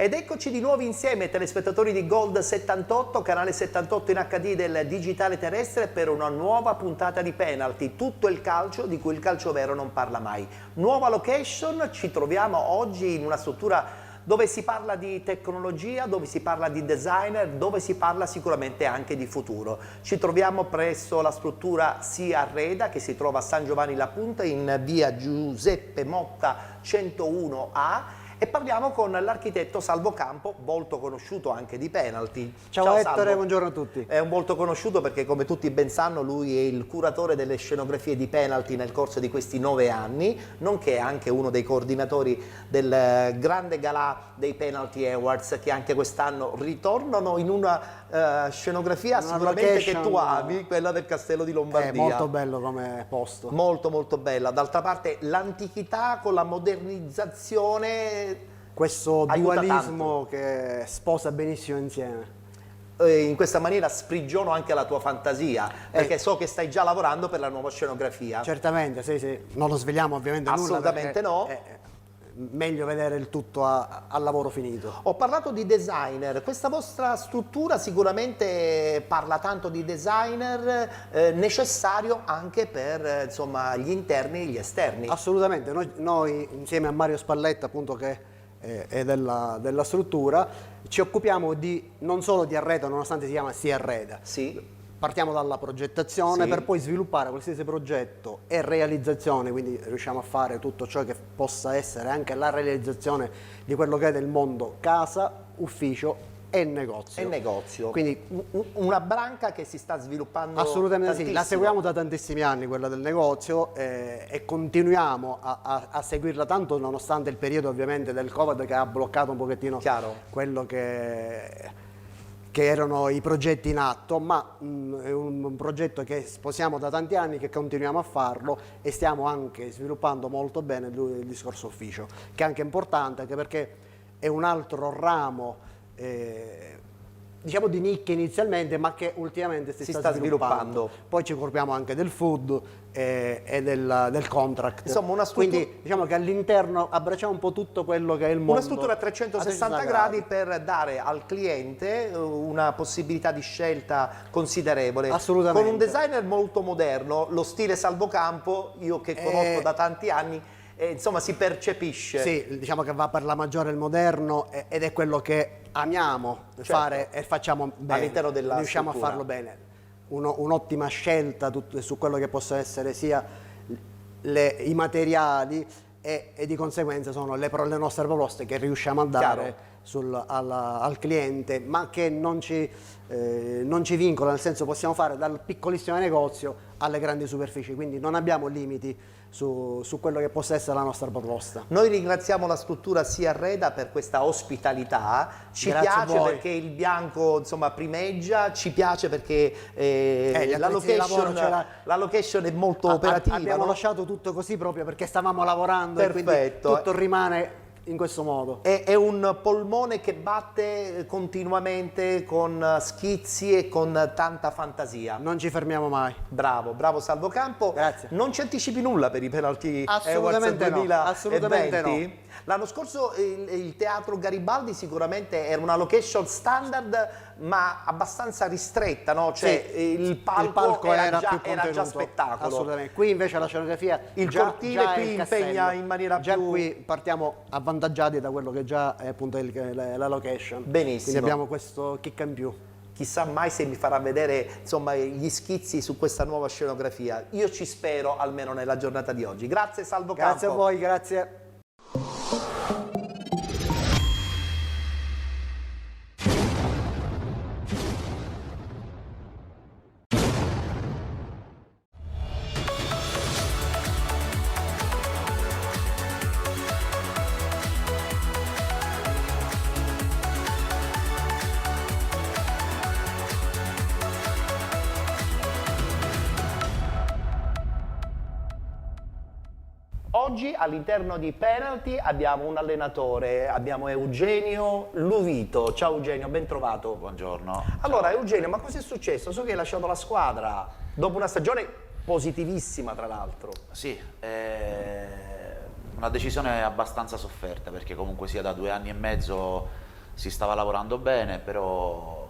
Ed eccoci di nuovo insieme, telespettatori di Gold 78, canale 78 in HD del digitale terrestre, per una nuova puntata di Penalty, tutto il calcio di cui il calcio vero non parla mai. Nuova location, ci troviamo oggi in una struttura dove si parla di tecnologia, dove si parla di designer, dove si parla sicuramente anche di futuro. Ci troviamo presso la struttura Si Arreda, che si trova a San Giovanni La Punta in via Giuseppe Motta 101A, e parliamo con l'architetto Salvo Campo, volto conosciuto anche di Penalty. Ciao Ettore, Salvo. buongiorno a tutti. È un volto conosciuto perché, come tutti ben sanno, lui è il curatore delle scenografie di Penalty nel corso di questi 9 anni, nonché anche uno dei coordinatori del grande galà dei Penalty Awards, che anche quest'anno ritornano in una scenografia sicuramente che tu ami, quella del Castello di Lombardia. È molto bello come posto. Molto molto bella. D'altra parte l'antichità con la modernizzazione, questo aiuta dualismo che sposa benissimo insieme. in questa maniera sprigiono anche la tua fantasia, perché so che stai già lavorando per la nuova scenografia. Certamente, sì. Non lo sveliamo ovviamente Assolutamente nulla. no. È meglio vedere il tutto al lavoro finito. Ho parlato di designer, questa vostra struttura sicuramente parla tanto di designer, necessario anche per insomma, gli interni e gli esterni. Assolutamente, noi insieme a Mario Spalletta, appunto, che è della struttura, ci occupiamo non solo di arredo, nonostante si chiama Si Arreda. Sì. Partiamo dalla progettazione, Sì. per poi sviluppare qualsiasi progetto e realizzazione, quindi riusciamo a fare tutto ciò che possa essere anche la realizzazione di quello che è del mondo casa, ufficio e negozio. E negozio. Quindi una branca che si sta sviluppando assolutamente sì, tantissimo. la seguiamo da tantissimi anni, quella del negozio, e continuiamo a seguirla tanto, nonostante il periodo ovviamente del Covid che ha bloccato un pochettino quello che erano i progetti in atto, ma è un progetto che sposiamo da tanti anni, che continuiamo a farlo, e stiamo anche sviluppando molto bene il discorso ufficio, che è anche importante, anche perché è un altro ramo diciamo di nicchia inizialmente, ma che ultimamente si sta sviluppando. Poi ci occupiamo anche del food e del contract. Insomma, quindi diciamo che all'interno abbracciamo un po' tutto quello che è il mondo. Una struttura a 360 gradi per dare al cliente una possibilità di scelta considerevole. Assolutamente. Con un designer molto moderno, lo stile Salvo Campo, io che conosco da tanti anni, insomma si percepisce. Sì, diciamo che va per la maggiore il moderno, ed è quello che amiamo fare e facciamo bene. All'interno della riusciamo struttura. a farlo bene. Un'ottima scelta su quello che possono essere sia i materiali e di conseguenza sono le nostre proposte che riusciamo a dare al cliente, ma che non ci vincola, nel senso possiamo fare dal piccolissimo negozio alle grandi superfici, quindi non abbiamo limiti su quello che possa essere la nostra proposta. Noi ringraziamo la struttura Si Arreda per questa ospitalità, ci piace perché il bianco insomma primeggia, ci piace perché la location è molto operativa. Abbiamo lasciato tutto così proprio perché stavamo lavorando. Perfetto. E quindi tutto rimane in questo modo. È un polmone che batte continuamente con schizzi e con tanta fantasia. Non ci fermiamo mai. Bravo, bravo Salvo Campo. Grazie. Non ci anticipi nulla per i Penalty Assolutamente Awards 2020? no. Assolutamente no. L'anno scorso il Teatro Garibaldi sicuramente era una location standard, ma abbastanza ristretta, no? Cioè sì, il palco era già spettacolo. Assolutamente. Qui invece la scenografia, il cortile qui impegna in maniera già più... qui partiamo avvantaggiati da quello che già è appunto la location. Benissimo. Quindi abbiamo questo chicca in più. Chissà mai se mi farà vedere insomma gli schizzi su questa nuova scenografia. Io ci spero almeno nella giornata di oggi. Grazie Salvo Campo. Grazie a voi, grazie. Oggi all'interno di Penalty abbiamo un allenatore, abbiamo Eugenio Luvito. Ciao Eugenio, ben trovato. Buongiorno. Allora Eugenio, ma cosa è successo? So che hai lasciato la squadra dopo una stagione positivissima tra l'altro. Sì, una decisione abbastanza sofferta perché comunque sia da 2 anni e mezzo si stava lavorando bene, però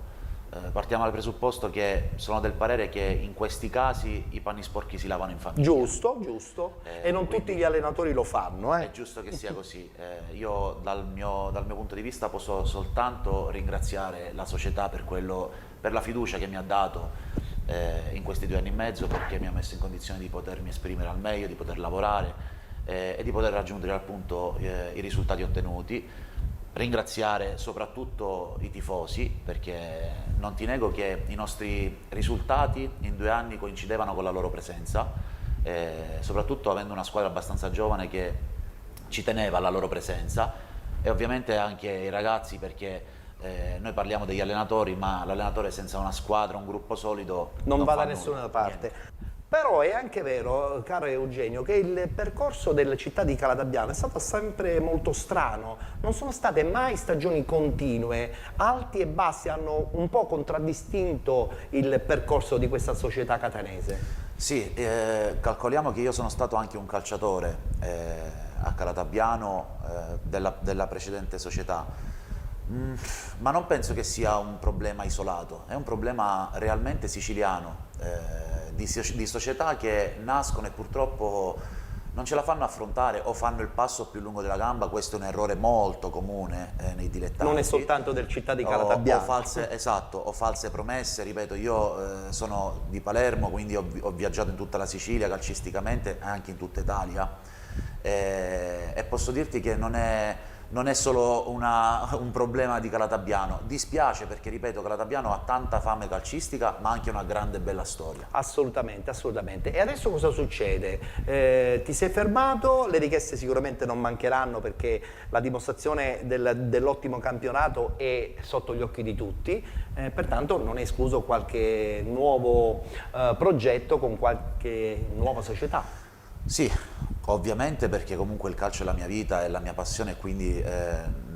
partiamo dal presupposto che sono del parere che in questi casi i panni sporchi si lavano in famiglia. Giusto, giusto, e non tutti gli allenatori lo fanno. È giusto che sia così. Io dal mio punto di vista posso soltanto ringraziare la società per la fiducia che mi ha dato in questi 2 anni e mezzo, perché mi ha messo in condizione di potermi esprimere al meglio, di poter lavorare e di poter raggiungere appunto i risultati ottenuti. Ringraziare soprattutto i tifosi, perché non ti nego che i nostri risultati in 2 anni coincidevano con la loro presenza, soprattutto avendo una squadra abbastanza giovane che ci teneva alla loro presenza, e ovviamente anche i ragazzi, perché noi parliamo degli allenatori, ma l'allenatore senza una squadra, un gruppo solido non va da fa nessuna nulla, parte. niente. Però è anche vero, caro Eugenio, che il percorso della città di Calatabbiano è stato sempre molto strano. Non sono state mai stagioni continue, alti e bassi hanno un po' contraddistinto il percorso di questa società catanese. Sì, calcoliamo che io sono stato anche un calciatore a Calatabbiano della precedente società, ma non penso che sia un problema isolato, è un problema realmente siciliano, di società che nascono e purtroppo non ce la fanno affrontare o fanno il passo più lungo della gamba. Questo è un errore molto comune nei dilettanti. Non è soltanto del città di Calatabbiano. O false promesse. Ripeto, io sono di Palermo, quindi ho viaggiato in tutta la Sicilia calcisticamente, anche in tutta Italia, e posso dirti che non è solo un problema di Calatabbiano. Dispiace perché, ripeto, Calatabbiano ha tanta fame calcistica, ma anche una grande e bella storia. Assolutamente, assolutamente. E adesso cosa succede? Ti sei fermato, le richieste sicuramente non mancheranno, perché la dimostrazione dell'ottimo campionato è sotto gli occhi di tutti, pertanto non è escluso qualche nuovo progetto con qualche nuova società. Sì, ovviamente, perché comunque il calcio è la mia vita, è la mia passione, e quindi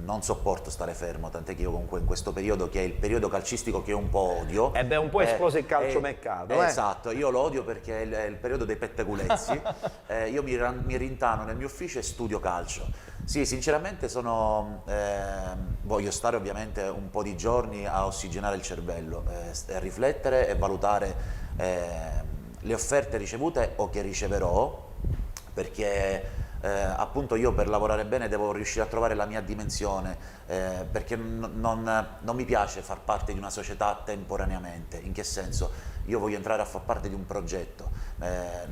non sopporto stare fermo, tant'è che io comunque in questo periodo, che è il periodo calcistico che io un po' odio... E beh, un po' esploso il calciomercato. Esatto, io lo odio perché è il periodo dei pettegolezzi. Io mi rintano nel mio ufficio e studio calcio. Sì, sinceramente voglio stare ovviamente un po' di giorni a ossigenare il cervello, a riflettere e valutare le offerte ricevute o che riceverò, perché appunto io per lavorare bene devo riuscire a trovare la mia dimensione, perché non mi piace far parte di una società temporaneamente. In che senso? Io voglio entrare a far parte di un progetto.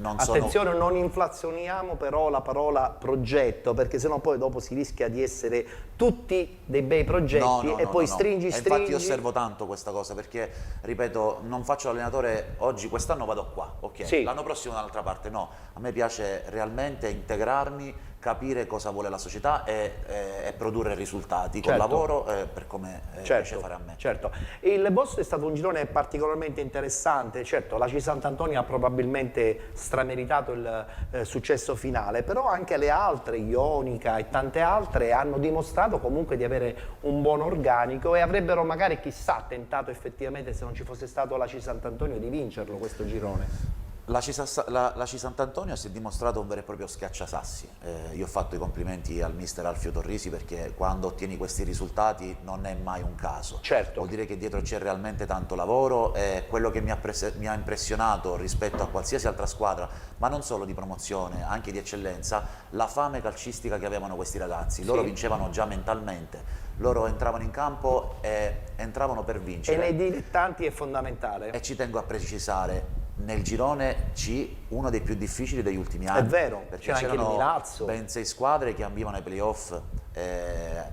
Attenzione, non inflazioniamo però la parola progetto, perché sennò poi dopo si rischia di essere tutti dei bei progetti e poi stringi. Infatti io osservo tanto questa cosa, perché ripeto, non faccio l'allenatore oggi, quest'anno vado qua, ok, sì. L'anno prossimo dall'altra parte, no. A me piace realmente integrarmi, capire cosa vuole la società e produrre risultati con lavoro, per come piace fare a me. Certo, il vostro è stato un girone particolarmente interessante. Certo, l'ACI Sant'Antonio ha probabilmente strameritato il successo finale, però anche le altre, Ionica e tante altre, hanno dimostrato comunque di avere un buon organico e avrebbero magari, chissà, tentato effettivamente, se non ci fosse stato l'ACI Sant'Antonio, di vincerlo questo girone. L'ACI Sant'Antonio si è dimostrato un vero e proprio schiacciasassi. Io ho fatto i complimenti al mister Alfio Torrisi, perché quando ottieni questi risultati non è mai un caso. Certo. Vuol dire che dietro c'è realmente tanto lavoro, e quello che mi ha impressionato rispetto a qualsiasi altra squadra, ma non solo di promozione, anche di eccellenza, la fame calcistica che avevano questi ragazzi. Loro vincevano già mentalmente, loro entravano in campo e entravano per vincere. E nei dilettanti è fondamentale. E ci tengo a precisare, nel girone C, uno dei più difficili degli ultimi anni. È vero, perché c'era anche il Milazzo. Ben 6 squadre che ambivano ai playoff,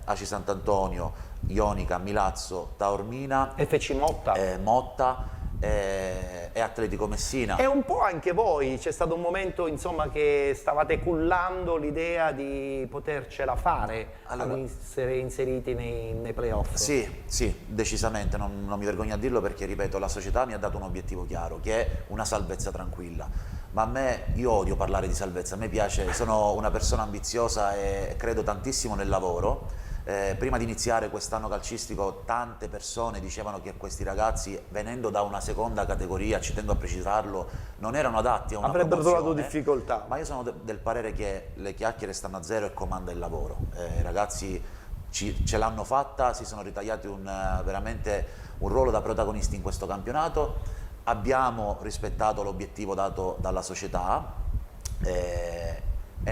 ACI Sant'Antonio, Ionica, Milazzo, Taormina, FC Motta. Motta e Atletico Messina. E un po' anche voi, c'è stato un momento insomma che stavate cullando l'idea di potercela fare, allora, ad essere inseriti nei playoff. Sì, decisamente, non mi vergogno a dirlo, perché ripeto, la società mi ha dato un obiettivo chiaro, che è una salvezza tranquilla. Ma io odio parlare di salvezza, a me piace, sono una persona ambiziosa e credo tantissimo nel lavoro. Prima di iniziare quest'anno calcistico tante persone dicevano che questi ragazzi, venendo da una seconda categoria, ci tengo a precisarlo, non erano adatti a una avrebbero promozione. trovato difficoltà. Ma io sono del parere che le chiacchiere stanno a zero e comanda il lavoro. I ragazzi ce l'hanno fatta, si sono ritagliati veramente un ruolo da protagonisti in questo campionato, abbiamo rispettato l'obiettivo dato dalla società e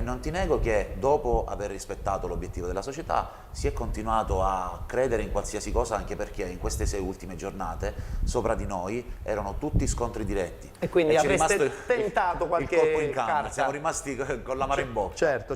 non ti nego che dopo aver rispettato l'obiettivo della società si è continuato a credere in qualsiasi cosa, anche perché in queste 6 ultime giornate sopra di noi erano tutti scontri diretti. E quindi ci è avreste rimasto tentato qualche il colpo in canna, carta. siamo rimasti con l'amaro in bocca. Certo.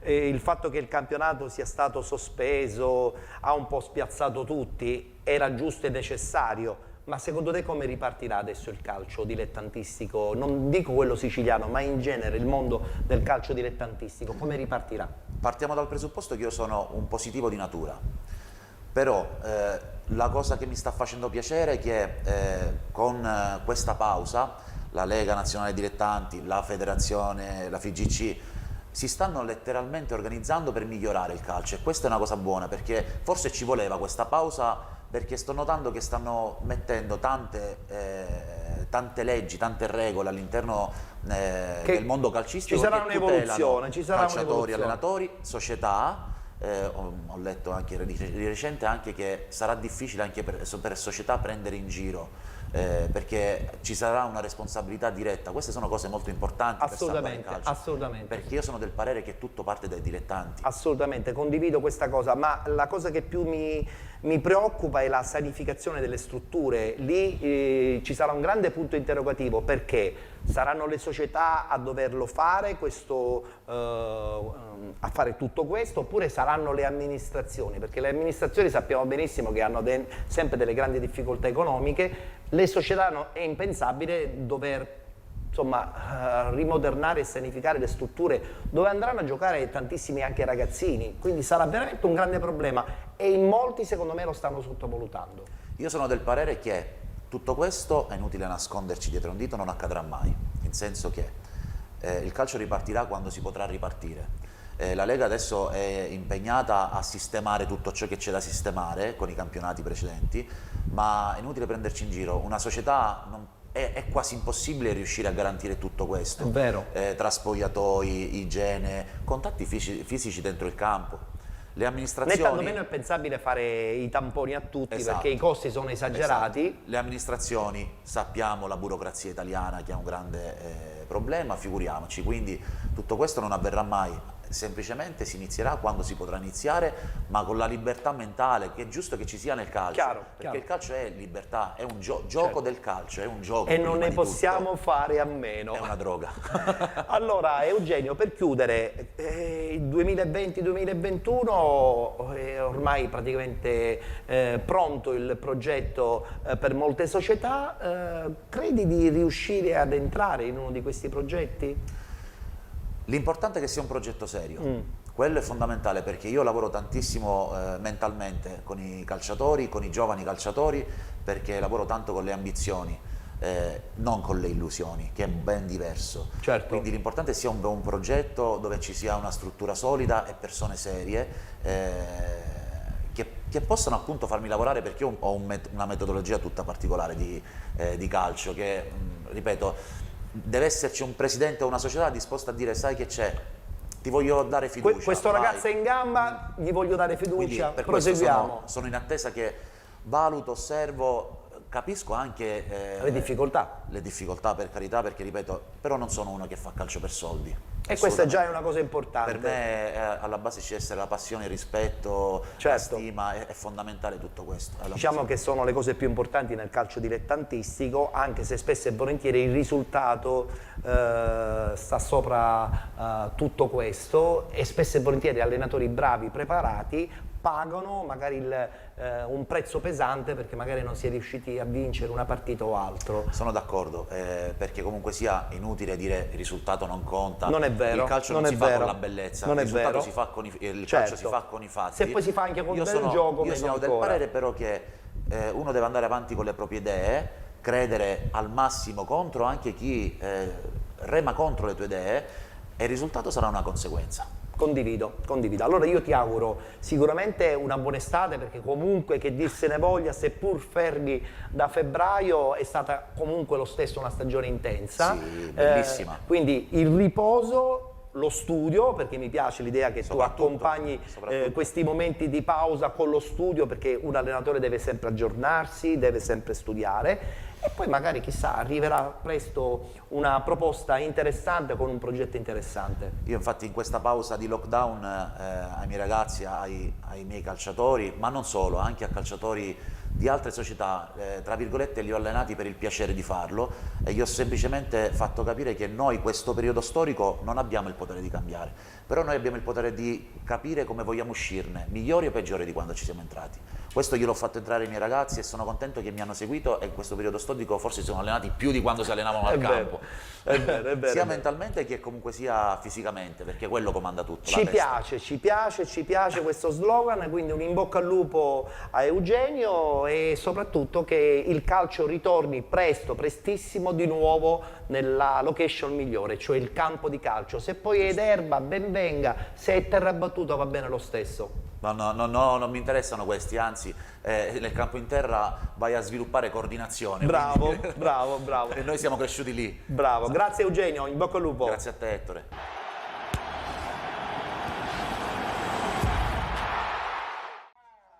Il fatto che il campionato sia stato sospeso ha un po' spiazzato tutti, era giusto e necessario. Ma secondo te come ripartirà adesso il calcio dilettantistico? Non dico quello siciliano, ma in genere il mondo del calcio dilettantistico, come ripartirà? Partiamo dal presupposto che io sono un positivo di natura, però la cosa che mi sta facendo piacere è che con questa pausa la Lega Nazionale Dilettanti, la Federazione, la FIGC si stanno letteralmente organizzando per migliorare il calcio, e questa è una cosa buona, perché forse ci voleva questa pausa, perché sto notando che stanno mettendo tante leggi, tante regole all'interno del mondo calcistico. Ci sarà che un'evoluzione, ci sarà calciatori, allenatori, società. Ho letto anche di recente anche che sarà difficile anche per società prendere in giro, perché ci sarà una responsabilità diretta. Queste sono cose molto importanti per salvare il calcio. Assolutamente. Perché io sono del parere che tutto parte dai dilettanti. Assolutamente, condivido questa cosa, ma la cosa che più mi preoccupa è la sanificazione delle strutture. Lì ci sarà un grande punto interrogativo, perché saranno le società a doverlo fare, a fare tutto questo, oppure saranno le amministrazioni? Perché le amministrazioni sappiamo benissimo che hanno sempre delle grandi difficoltà economiche, le società è impensabile dover rimodernare e sanificare le strutture dove andranno a giocare tantissimi anche ragazzini, quindi sarà veramente un grande problema e in molti secondo me lo stanno sottovalutando. Io sono del parere che tutto questo, è inutile nasconderci dietro un dito, non accadrà mai, nel senso che il calcio ripartirà quando si potrà ripartire. La Lega adesso è impegnata a sistemare tutto ciò che c'è da sistemare con i campionati precedenti, ma è inutile prenderci in giro, una società è quasi impossibile riuscire a garantire tutto questo. È vero. Tra spogliatoi, igiene, contatti fisici dentro il campo. Le amministrazioni... Né tantomeno è pensabile fare i tamponi a tutti, Esatto, perché i costi sono esagerati. Esatto. Le amministrazioni, sappiamo la burocrazia italiana che è un grande problema, figuriamoci, quindi tutto questo non avverrà mai. Semplicemente si inizierà quando si potrà iniziare, ma con la libertà mentale che è giusto che ci sia nel calcio, perché il calcio è libertà, è un gioco del calcio, è un gioco e non ne possiamo fare a meno. È una droga. Allora Eugenio, per chiudere, il 2020-2021 è ormai praticamente pronto il progetto per molte società, credi di riuscire ad entrare in uno di questi progetti? L'importante è che sia un progetto serio, quello è fondamentale, perché io lavoro tantissimo mentalmente con i calciatori, con i giovani calciatori, perché lavoro tanto con le ambizioni, non con le illusioni, che è ben diverso. Certo. Quindi l'importante è sia un progetto dove ci sia una struttura solida e persone serie che possano appunto farmi lavorare, perché io ho una metodologia tutta particolare di calcio che, ripeto, deve esserci un presidente o una società disposta a dire: sai che c'è, ti voglio dare fiducia. Questo ragazzo è in gamba, gli voglio dare fiducia, per proseguiamo. Sono in attesa che valuto, osservo, capisco anche le difficoltà, per carità, perché ripeto, però non sono uno che fa calcio per soldi. E questa già è una cosa importante. Per me alla base ci deve essere la passione, il rispetto, la stima, è fondamentale tutto questo. Diciamo che sono le cose più importanti nel calcio dilettantistico, anche se spesso e volentieri il risultato sta sopra tutto questo, e spesso e volentieri allenatori bravi, preparati, pagano magari un prezzo pesante perché magari non si è riusciti a vincere una partita o altro. Sono d'accordo, perché comunque sia inutile dire il risultato non conta. Non è vero. Il calcio non si fa con la bellezza, il risultato si fa con calcio si fa con i fatti. Se poi si fa anche con il gioco, io sono del parere però che uno deve andare avanti con le proprie idee, credere al massimo contro anche chi rema contro le tue idee, e il risultato sarà una conseguenza. Condivido. Allora io ti auguro sicuramente una buona estate, perché comunque che dir se ne voglia, seppur fermi da febbraio, è stata comunque lo stesso una stagione intensa. Sì, bellissima. Quindi il riposo lo studio, perché mi piace l'idea che tu accompagni questi momenti di pausa con lo studio, perché un allenatore deve sempre aggiornarsi, deve sempre studiare, e poi magari chissà arriverà presto una proposta interessante con un progetto interessante. Io infatti in questa pausa di lockdown ai miei ragazzi, ai miei calciatori, ma non solo, anche a calciatori di altre società, tra virgolette, li ho allenati per il piacere di farlo, e gli ho semplicemente fatto capire che noi questo periodo storico non abbiamo il potere di cambiare, però noi abbiamo il potere di capire come vogliamo uscirne, migliori o peggiori di quando ci siamo entrati. Questo gliel'ho fatto entrare ai miei ragazzi e sono contento che mi hanno seguito, e in questo periodo storico forse si sono allenati più di quando si allenavano al campo, sia mentalmente che comunque sia fisicamente, perché quello comanda tutto. Ci piace questo slogan, quindi un in bocca al lupo a Eugenio, e soprattutto che il calcio ritorni presto, prestissimo di nuovo nella location migliore, cioè il campo di calcio. Se poi è d'erba, ben venga, se è terra battuta va bene lo stesso. No, non mi interessano questi, anzi nel campo in terra vai a sviluppare coordinazione. Bravo, quindi... bravo. E noi siamo cresciuti lì. Bravo, grazie Eugenio, in bocca al lupo. Grazie a te Ettore.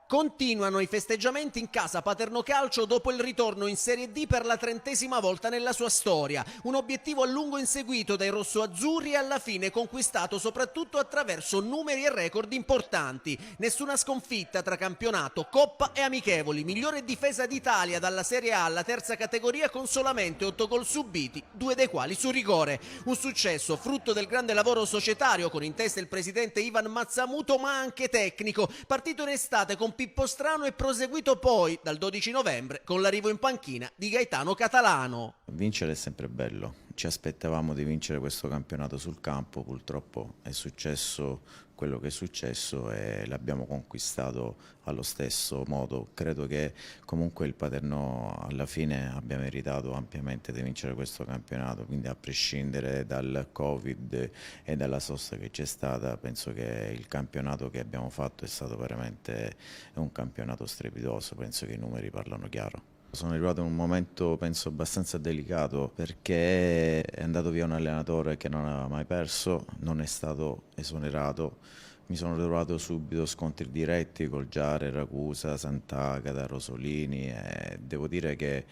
Continuano i festeggiamenti in casa Paterno Calcio dopo il ritorno in Serie D per la 30ª volta nella sua storia. Un obiettivo a lungo inseguito dai rosso-azzurri e alla fine conquistato soprattutto attraverso numeri e record importanti. Nessuna sconfitta tra campionato, coppa e amichevoli. Migliore difesa d'Italia dalla Serie A alla terza categoria con solamente 8 gol subiti, 2 dei quali su rigore. Un successo frutto del grande lavoro societario con in testa il presidente Ivan Mazzamuto, ma anche tecnico. Partito in estate con Pippo Strano e proseguito poi dal 12 novembre con l'arrivo in panchina di Gaetano Catalano. Vincere è sempre bello, ci aspettavamo di vincere questo campionato sul campo, purtroppo è successo quello che è successo e l'abbiamo conquistato allo stesso modo. Credo che comunque il Paterno alla fine abbia meritato ampiamente di vincere questo campionato, quindi a prescindere dal Covid e dalla sosta che c'è stata, penso che il campionato che abbiamo fatto è stato veramente un campionato strepitoso, penso che i numeri parlano chiaro. Sono arrivato in un momento, penso, abbastanza delicato, perché è andato via un allenatore che non aveva mai perso, non è stato esonerato. Mi sono trovato subito scontri diretti col Giare, Ragusa, Sant'Agata, Rosolini, e devo dire che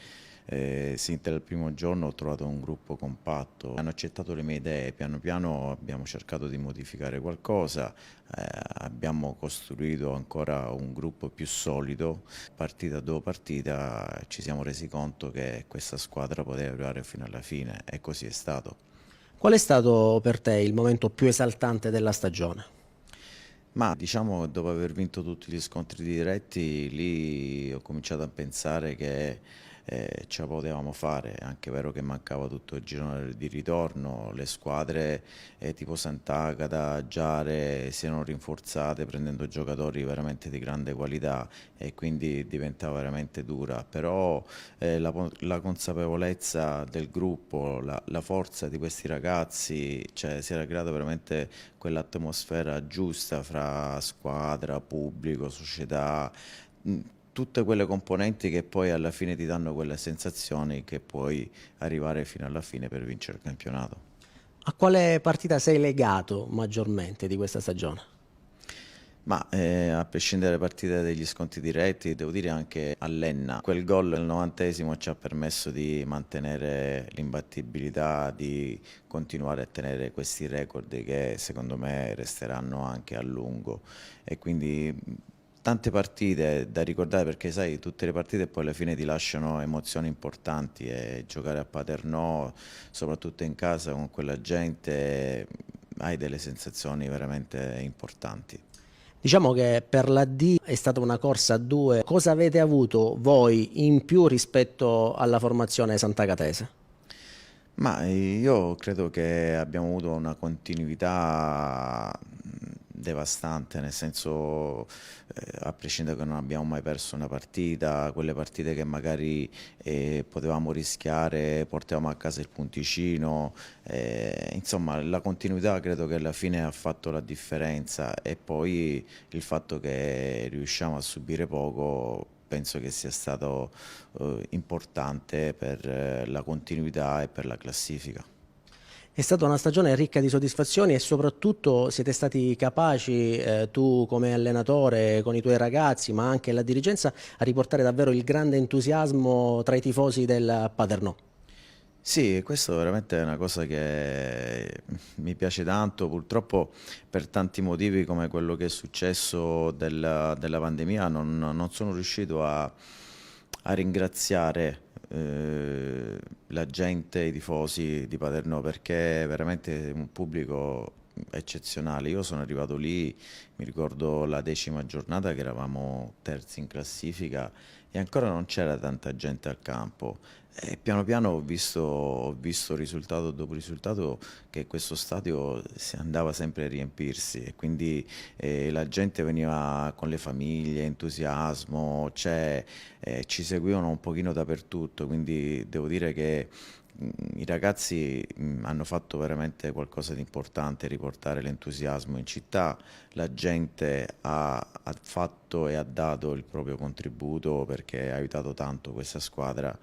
sin dal primo giorno ho trovato un gruppo compatto. Hanno accettato le mie idee, piano piano abbiamo cercato di modificare qualcosa, abbiamo costruito ancora un gruppo più solido. Partita dopo partita ci siamo resi conto che questa squadra poteva arrivare fino alla fine, e così è stato. Qual è stato per te il momento più esaltante della stagione? Ma diciamo, dopo aver vinto tutti gli scontri diretti, lì ho cominciato a pensare che ce la potevamo fare. È anche vero che mancava tutto il girone di ritorno, le squadre tipo Sant'Agata, Giare si erano rinforzate prendendo giocatori veramente di grande qualità, e quindi diventava veramente dura, però la consapevolezza del gruppo, la forza di questi ragazzi, cioè, si era creata veramente quell'atmosfera giusta fra squadra, pubblico, società, tutte quelle componenti che poi alla fine ti danno quelle sensazioni che puoi arrivare fino alla fine per vincere il campionato. A quale partita sei legato maggiormente di questa stagione? Ma a prescindere dalle partite degli scontri diretti, devo dire anche all'Enna. Quel gol nel 90esimo ci ha permesso di mantenere l'imbattibilità, di continuare a tenere questi record che secondo me resteranno anche a lungo, e quindi tante partite da ricordare, perché sai, tutte le partite poi alla fine ti lasciano emozioni importanti, e giocare a Paternò, soprattutto in casa con quella gente, hai delle sensazioni veramente importanti. Diciamo che per la D è stata una corsa a due. Cosa avete avuto voi in più rispetto alla formazione sant'agatese? Ma io credo che abbiamo avuto una continuità devastante, nel senso, a prescindere che non abbiamo mai perso una partita, quelle partite che magari potevamo rischiare, portavamo a casa il punticino, insomma la continuità credo che alla fine ha fatto la differenza, e poi il fatto che riusciamo a subire poco penso che sia stato importante per la continuità e per la classifica. È stata una stagione ricca di soddisfazioni e soprattutto siete stati capaci, tu come allenatore, con i tuoi ragazzi, ma anche la dirigenza, a riportare davvero il grande entusiasmo tra i tifosi del Paternò. Sì, questo veramente è una cosa che mi piace tanto, purtroppo per tanti motivi come quello che è successo della pandemia non sono riuscito a ringraziare la gente, i tifosi di Paternò, perché è veramente un pubblico eccezionale. Io sono arrivato lì, mi ricordo la 10ª giornata che eravamo terzi in classifica e ancora non c'era tanta gente al campo. E piano piano ho visto risultato dopo risultato che questo stadio si andava sempre a riempirsi e quindi la gente veniva con le famiglie, entusiasmo, ci seguivano un pochino dappertutto, quindi devo dire che i ragazzi hanno fatto veramente qualcosa di importante, riportare l'entusiasmo in città, la gente ha fatto e ha dato il proprio contributo perché ha aiutato tanto questa squadra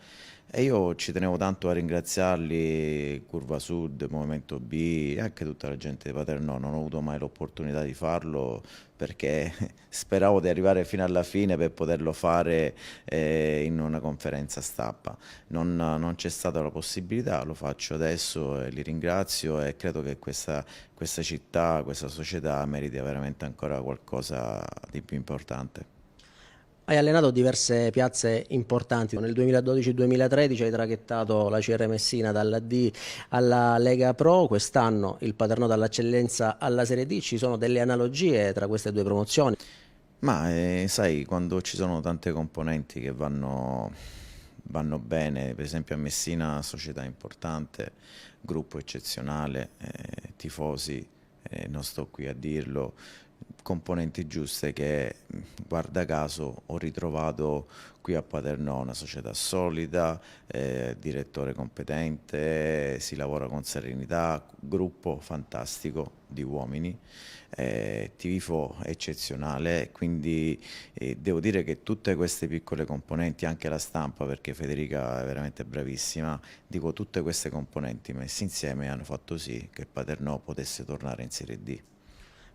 e io ci tenevo tanto a ringraziarli, Curva Sud, Movimento B e anche tutta la gente di Paternò. Non ho avuto mai l'opportunità di farlo perché speravo di arrivare fino alla fine per poterlo fare in una conferenza stampa. Non c'è stata la possibilità, lo faccio adesso e li ringrazio e credo che questa città, questa società meriti veramente ancora qualcosa di più importante. Hai allenato diverse piazze importanti, nel 2012-2013 hai traghettato la CR Messina dalla D alla Lega Pro, quest'anno il Paternò dall'eccellenza alla Serie D, ci sono delle analogie tra queste due promozioni? Ma sai, quando ci sono tante componenti che vanno bene, per esempio a Messina società importante, gruppo eccezionale, tifosi, non sto qui a dirlo, componenti giuste che guarda caso ho ritrovato qui a Paternò, una società solida, direttore competente, si lavora con serenità, gruppo fantastico di uomini, tifo eccezionale, quindi devo dire che tutte queste piccole componenti, anche la stampa perché Federica è veramente bravissima, dico tutte queste componenti messe insieme hanno fatto sì che Paternò potesse tornare in Serie D.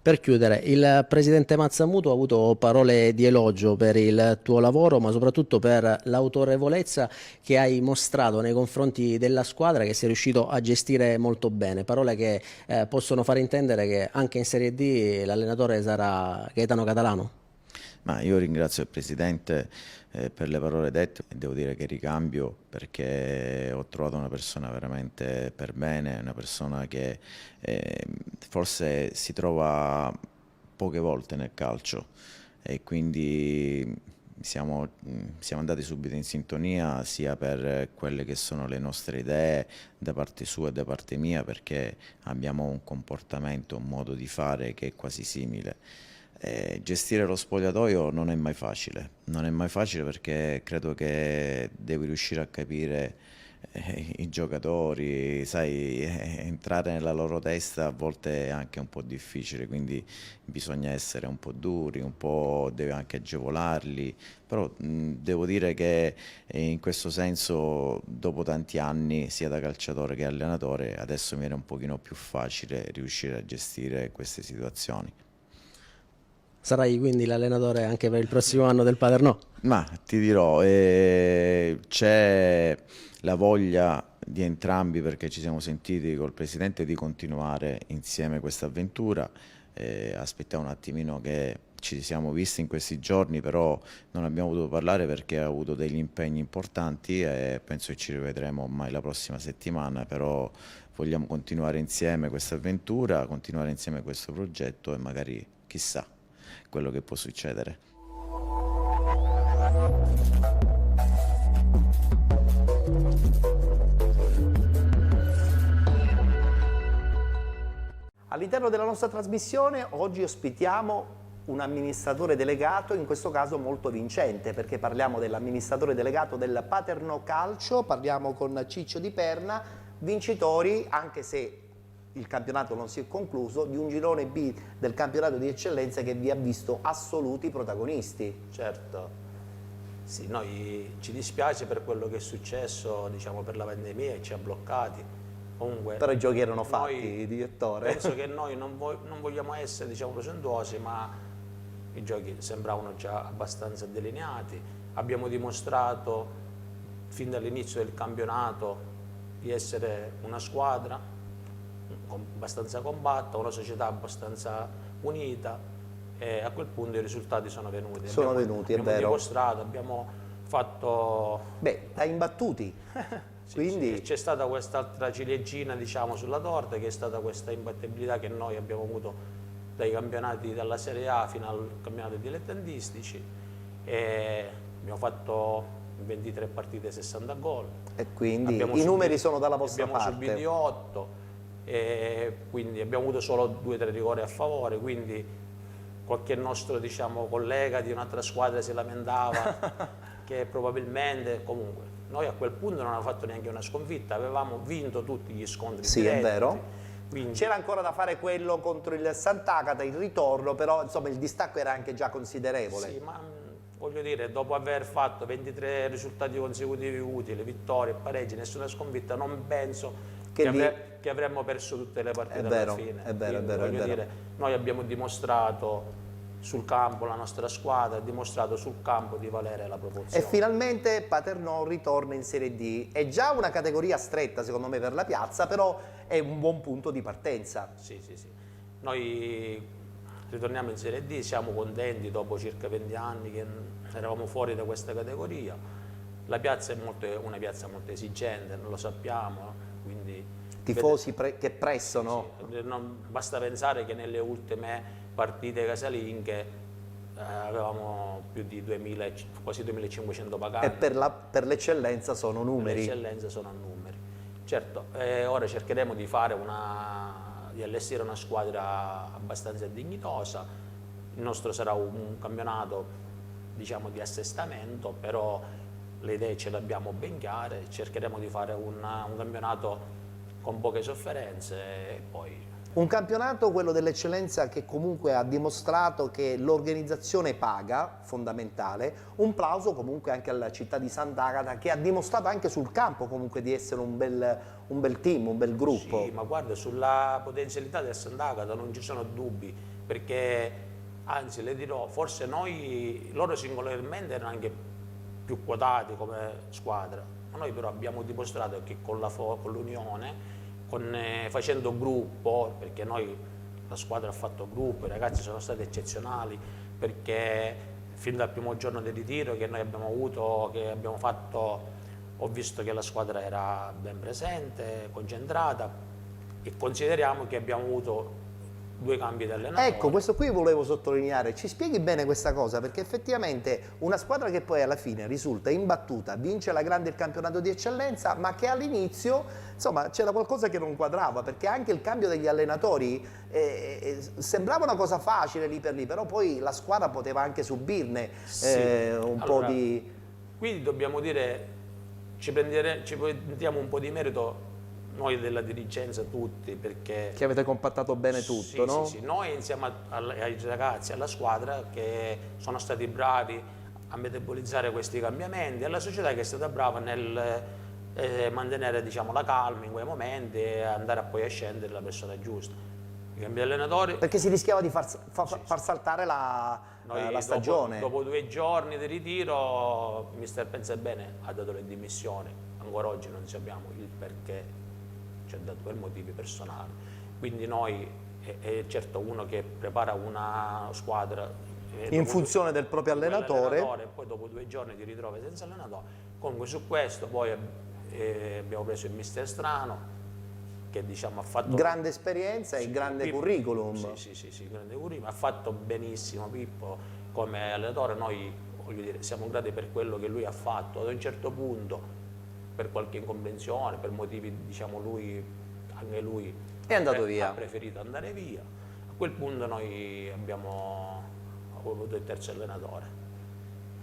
Per chiudere, il presidente Mazzamuto ha avuto parole di elogio per il tuo lavoro, ma soprattutto per l'autorevolezza che hai mostrato nei confronti della squadra che sei riuscito a gestire molto bene. Parole che possono far intendere che anche in Serie D l'allenatore sarà Gaetano Catalano. Ma io ringrazio il Presidente per le parole dette e devo dire che ricambio perché ho trovato una persona veramente per bene, una persona che forse si trova poche volte nel calcio e quindi siamo andati subito in sintonia sia per quelle che sono le nostre idee da parte sua e da parte mia perché abbiamo un comportamento, un modo di fare che è quasi simile. Gestire lo spogliatoio non è mai facile perché credo che devi riuscire a capire i giocatori, sai, entrare nella loro testa a volte è anche un po' difficile, quindi bisogna essere un po' duri, un po' devi anche agevolarli, però devo dire che in questo senso dopo tanti anni sia da calciatore che allenatore adesso mi viene un pochino più facile riuscire a gestire queste situazioni. Sarai quindi l'allenatore anche per il prossimo anno del Paternò? Ma ti dirò, c'è la voglia di entrambi perché ci siamo sentiti col Presidente di continuare insieme questa avventura. Aspettiamo un attimino che ci siamo visti in questi giorni, però non abbiamo potuto parlare perché ha avuto degli impegni importanti e penso che ci rivedremo ormai la prossima settimana, però vogliamo continuare insieme questa avventura, continuare insieme questo progetto e magari chissà quello che può succedere. All'interno della nostra trasmissione oggi ospitiamo un amministratore delegato, in questo caso molto vincente, perché parliamo dell'amministratore delegato del Paternò Calcio, parliamo con Ciccio Di Perna, vincitori, anche se il campionato non si è concluso, di un girone B del campionato di eccellenza che vi ha visto assoluti protagonisti. Certo, sì, noi ci dispiace per quello che è successo, diciamo, per la pandemia e ci ha bloccati, Comunque, però i giochi erano noi- fatti, direttore. Penso che noi non vogliamo essere, diciamo, presuntuosi, ma i giochi sembravano già abbastanza delineati. Abbiamo dimostrato fin dall'inizio del campionato di essere una squadra abbastanza compatta, una società abbastanza unita, e a quel punto i risultati sono venuti. Sono venuti, è abbiamo vero. dimostrato, abbiamo fatto... Beh, ha imbattuti, quindi... Sì, c'è stata quest'altra ciliegina, diciamo, sulla torta, che è stata questa imbattibilità che noi abbiamo avuto dai campionati dalla Serie A fino al campionato dilettantistici, e abbiamo fatto 23 partite, 60 gol. E quindi i numeri sono dalla vostra parte. Abbiamo subiti 8, e quindi abbiamo avuto solo 2 o 3 rigori a favore, quindi qualche nostro, diciamo, collega di un'altra squadra si lamentava che probabilmente, comunque, noi a quel punto non avevamo fatto neanche una sconfitta, avevamo vinto tutti gli scontri Sì, diretti. è vero. Quindi, C'era ancora da fare quello contro il Sant'Agata, il ritorno, però insomma il distacco era anche già considerevole. sì, ma voglio dire, dopo aver fatto 23 risultati consecutivi utili, vittorie, pareggi, nessuna sconfitta, non penso che avremmo perso tutte le partite vero, alla fine. è vero, è Quindi, vero, è voglio vero. dire, noi abbiamo dimostrato sul campo, la nostra squadra ha dimostrato sul campo di valere la E proporzione. finalmente Paternò ritorna in Serie D. È già una categoria stretta secondo me per la piazza, però è un buon punto di partenza. Sì, sì, sì. Noi ritorniamo in Serie D, siamo contenti dopo circa 20 anni che eravamo fuori da questa categoria. La piazza è una piazza molto esigente, lo sappiamo, quindi... Tifosi che pressano. Sì, basta pensare che nelle ultime partite casalinghe avevamo più di 2000, quasi 2500 paganti. E per l'eccellenza sono numeri. L'eccellenza sono numeri. Certo, ora cercheremo di di allestire una squadra abbastanza dignitosa. Il nostro sarà un campionato, diciamo, di assestamento, però le idee ce le abbiamo ben chiare. Cercheremo di fare un campionato con poche sofferenze e poi... Un campionato, quello dell'eccellenza, che comunque ha dimostrato che l'organizzazione paga, fondamentale. Un plauso comunque anche alla città di Sant'Agata, che ha dimostrato anche sul campo comunque di essere un bel team, un bel gruppo. Sì, ma guarda, sulla potenzialità del Sant'Agata non ci sono dubbi, perché anzi le dirò, forse loro singolarmente erano anche più quotati come squadra, ma noi però abbiamo dimostrato che con l'unione, facendo gruppo, perché la squadra ha fatto gruppo, i ragazzi sono stati eccezionali, perché fin dal primo giorno del ritiro che noi abbiamo avuto, che abbiamo fatto, ho visto che la squadra era ben presente, concentrata, e consideriamo che abbiamo avuto 2 cambi di allenatore. Ecco, questo qui volevo sottolineare, ci spieghi bene questa cosa, perché effettivamente una squadra che poi alla fine risulta imbattuta, vince la grande il campionato di eccellenza, ma che all'inizio, insomma, c'era qualcosa che non quadrava, perché anche il cambio degli allenatori sembrava una cosa facile lì per lì, però poi la squadra poteva anche subirne po' di... Quindi dobbiamo dire, ci prendiamo un po' di merito noi della dirigenza tutti, perché... Che avete compattato bene tutto, sì, no? Sì, sì, noi insieme ai ragazzi, alla squadra, che sono stati bravi a metabolizzare questi cambiamenti, e alla società che è stata brava nel mantenere, diciamo, la calma in quei momenti e andare poi a scendere la persona giusta. I cambi di allenatori... Perché si rischiava di far saltare la stagione. Dopo 2 giorni di ritiro, mister Pensabene ha dato le dimissioni. Ancora oggi non sappiamo il perché, ci ha dato per motivi personali. Quindi noi, è certo uno che prepara una squadra in funzione del proprio allenatore, e poi dopo 2 giorni ti ritrovi senza allenatore. Comunque su questo poi abbiamo preso il mister Strano, che, diciamo, ha fatto grande esperienza e grande curriculum. Sì, grande curriculum, ha fatto benissimo Pippo come allenatore. Noi, voglio dire, siamo grati per quello che lui ha fatto. Ad un certo punto, per qualche incomprensione, per motivi, diciamo, anche lui è andato via. Ha preferito andare via. A quel punto noi abbiamo avuto il terzo allenatore.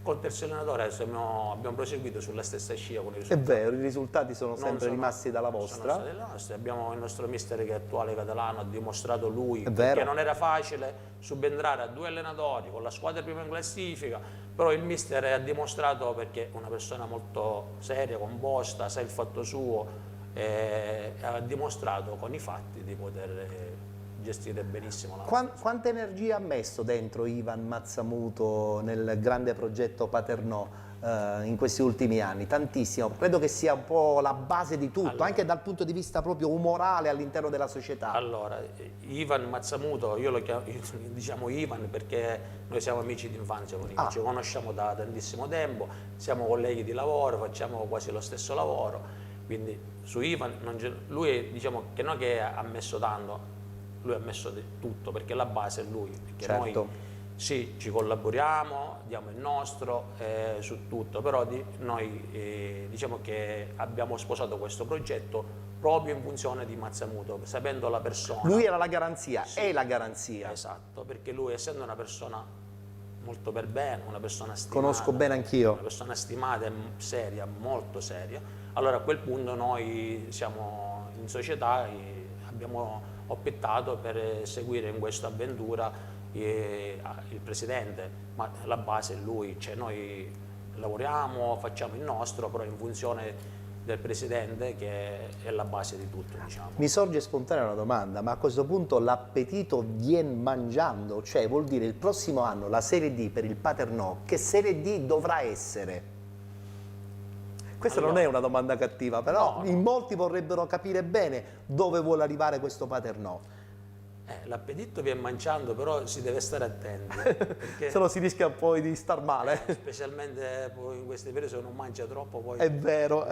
Col terzo allenatore abbiamo proseguito sulla stessa scia con i risultati. È vero, i risultati sono sempre rimasti dalla vostra. Sono stati nostri. Abbiamo il nostro mister che è attuale catalano, ha dimostrato lui che non era facile subentrare a 2 allenatori con la squadra prima in classifica, però il mister ha dimostrato, perché è una persona molto seria, composta, sa il fatto suo, ha dimostrato con i fatti di poter gestire benissimo la Quanta energia ha messo dentro Ivan Mazzamuto nel grande progetto Paternò in questi ultimi anni? Tantissimo, credo che sia un po' la base di tutto, allora, anche dal punto di vista proprio umorale all'interno della società. Allora, Ivan Mazzamuto, io lo chiamo, diciamo Ivan perché noi siamo amici d'infanzia con Ivan, ci conosciamo da tantissimo tempo, siamo colleghi di lavoro, facciamo quasi lo stesso lavoro, quindi su Ivan, lui diciamo che non che ha messo tanto, lui ha messo di tutto perché la base è lui, perché noi sì, ci collaboriamo, diamo il nostro su tutto, però noi diciamo che abbiamo sposato questo progetto proprio in funzione di Mazzamuto, sapendo la persona. Lui era la garanzia, sì, è la garanzia. Esatto, perché lui essendo una persona molto per bene, una persona stimata. Conosco bene anch'io. Una persona stimata e seria, molto seria. Allora a quel punto noi siamo in società e abbiamo optato per seguire in questa avventura il presidente, ma la base è lui, cioè noi lavoriamo, facciamo il nostro, però in funzione del presidente che è la base di tutto, diciamo. Mi sorge spontanea una domanda, ma a questo punto l'appetito viene mangiando, cioè vuol dire il prossimo anno la Serie D per il Paternò, che Serie D dovrà essere? Questa non è una domanda cattiva, però in molti vorrebbero capire bene dove vuole arrivare questo Paternò. L'appetito viene mangiando, però si deve stare attenti, perché se no si rischia poi di star male. Specialmente poi in questi periodi se non mangia troppo poi è vero.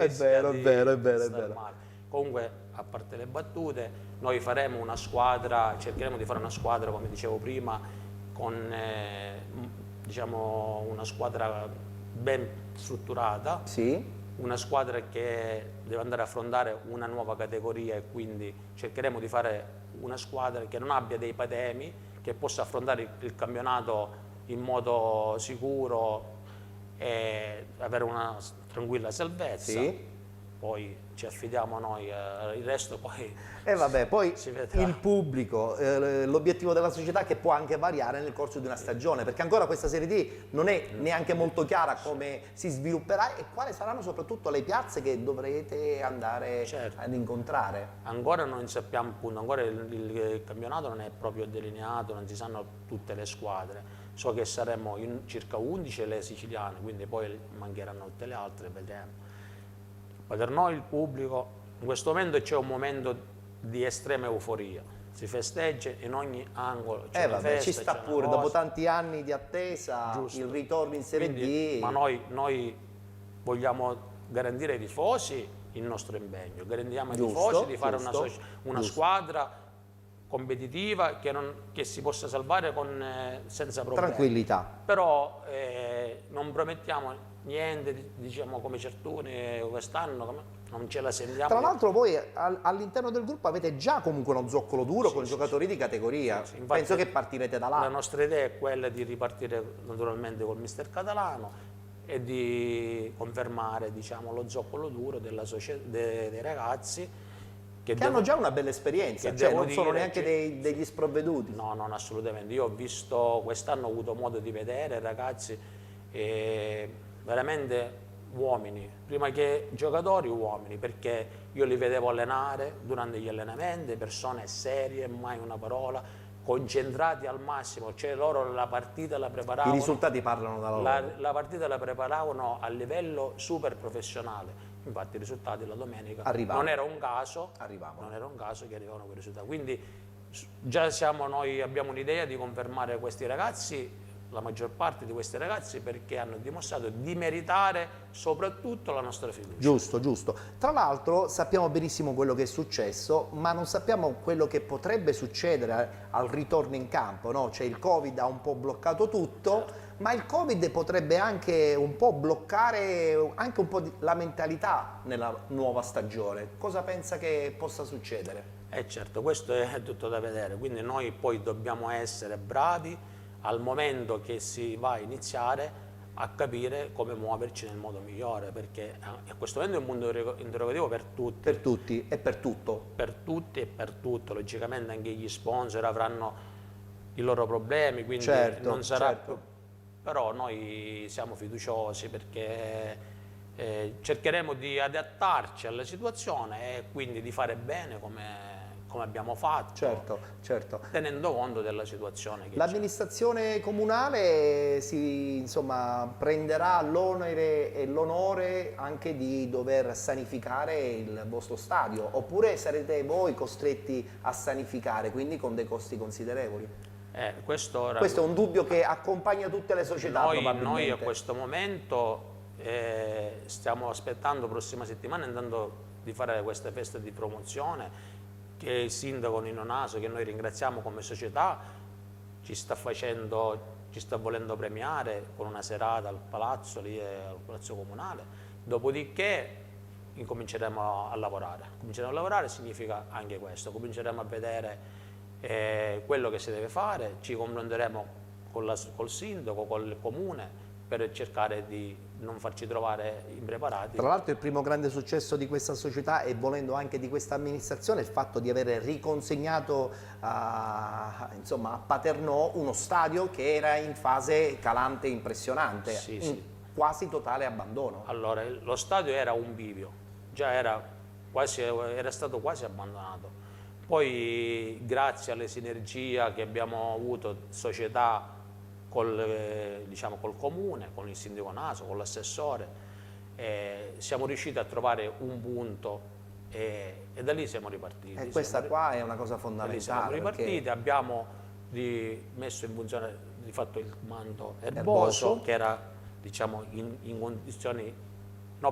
Comunque, a parte le battute, noi faremo una squadra, cercheremo di fare una squadra, come dicevo prima, con diciamo una squadra ben strutturata. Sì. Una squadra che deve andare a affrontare una nuova categoria e quindi cercheremo di fare una squadra che non abbia dei patemi, che possa affrontare il campionato in modo sicuro e avere una tranquilla salvezza. Sì. Poi ci affidiamo noi, il resto poi vabbè, poi si vedrà. Il pubblico, l'obiettivo della società che può anche variare nel corso di una stagione, perché ancora questa Serie D non è neanche molto chiara come si svilupperà e quali saranno soprattutto le piazze che dovrete andare ad incontrare. Ancora non sappiamo, appunto, ancora il campionato non è proprio delineato, non si sanno tutte le squadre. So che saremo in circa 11 le siciliane, quindi poi mancheranno tutte le altre, vedremo. Per noi il pubblico, in questo momento c'è un momento di estrema euforia, si festeggia in ogni angolo, c'è una festa, ci sta pure, dopo tanti anni di attesa, giusto, il ritorno in Serie D. Ma noi vogliamo garantire ai tifosi il nostro impegno, garantiamo ai tifosi di fare una squadra competitiva che si possa salvare senza problemi. Tranquillità. Però non promettiamo niente, diciamo come certuni quest'anno, non ce la sentiamo. Tra l'altro voi all'interno del gruppo avete già comunque uno zoccolo duro con giocatori di categoria. Infatti, penso che partirete da là. La nostra idea è quella di ripartire naturalmente col mister Catalano e di confermare, diciamo, lo zoccolo duro dei ragazzi che hanno già una bella esperienza, cioè non sono neanche degli sprovveduti. No, non assolutamente. Io ho visto, quest'anno ho avuto modo di vedere ragazzi veramente uomini, prima che giocatori uomini, perché io li vedevo allenare durante gli allenamenti, persone serie, mai una parola, concentrati al massimo, cioè loro la partita la preparavano. I risultati parlano da loro. La partita la preparavano a livello super professionale. Infatti i risultati la domenica non era un caso che arrivavano quei risultati. Quindi già noi abbiamo un'idea di confermare questi ragazzi, la maggior parte di questi ragazzi, perché hanno dimostrato di meritare soprattutto la nostra fiducia. Giusto. Tra l'altro sappiamo benissimo quello che è successo, ma non sappiamo quello che potrebbe succedere al ritorno in campo, no? Cioè il Covid ha un po' bloccato tutto, ma il Covid potrebbe anche un po' bloccare anche un po' la mentalità nella nuova stagione. Cosa pensa che possa succedere? Certo, questo è tutto da vedere, quindi noi poi dobbiamo essere bravi al momento che si va a iniziare a capire come muoverci nel modo migliore, perché a questo momento è un mondo interrogativo per tutti. Per tutti e per tutto. Per tutti e per tutto, logicamente anche gli sponsor avranno i loro problemi, quindi non sarà... Però noi siamo fiduciosi perché cercheremo di adattarci alla situazione e quindi di fare bene come abbiamo fatto, certo. tenendo conto della situazione che c'è. L'amministrazione comunale insomma, prenderà l'onere e l'onore anche di dover sanificare il vostro stadio, oppure sarete voi costretti a sanificare, quindi con dei costi considerevoli? Questo è un dubbio che accompagna tutte le società, probabilmente. Noi a questo momento stiamo aspettando prossima settimana, andando di fare questa festa di promozione, che il sindaco Nino Naso, che noi ringraziamo come società, ci sta volendo premiare con una serata al palazzo, lì al palazzo comunale. Dopodiché incominceremo a lavorare. Cominceremo a lavorare significa anche questo, cominceremo a vedere quello che si deve fare, ci confronteremo col sindaco, col comune, per cercare di non farci trovare impreparati. Tra l'altro il primo grande successo di questa società e volendo anche di questa amministrazione è il fatto di aver riconsegnato insomma, a Paternò uno stadio che era in fase calante impressionante, quasi totale abbandono. Allora, lo stadio era un bivio, già era stato quasi abbandonato. Poi grazie alle sinergie che abbiamo avuto, società, col comune, con il sindaco Naso, con l'assessore, siamo riusciti a trovare un punto e da lì siamo ripartiti. E questa qua è una cosa fondamentale. Siamo ripartiti, perché abbiamo messo in funzione di fatto il manto erboso, che era diciamo, in condizioni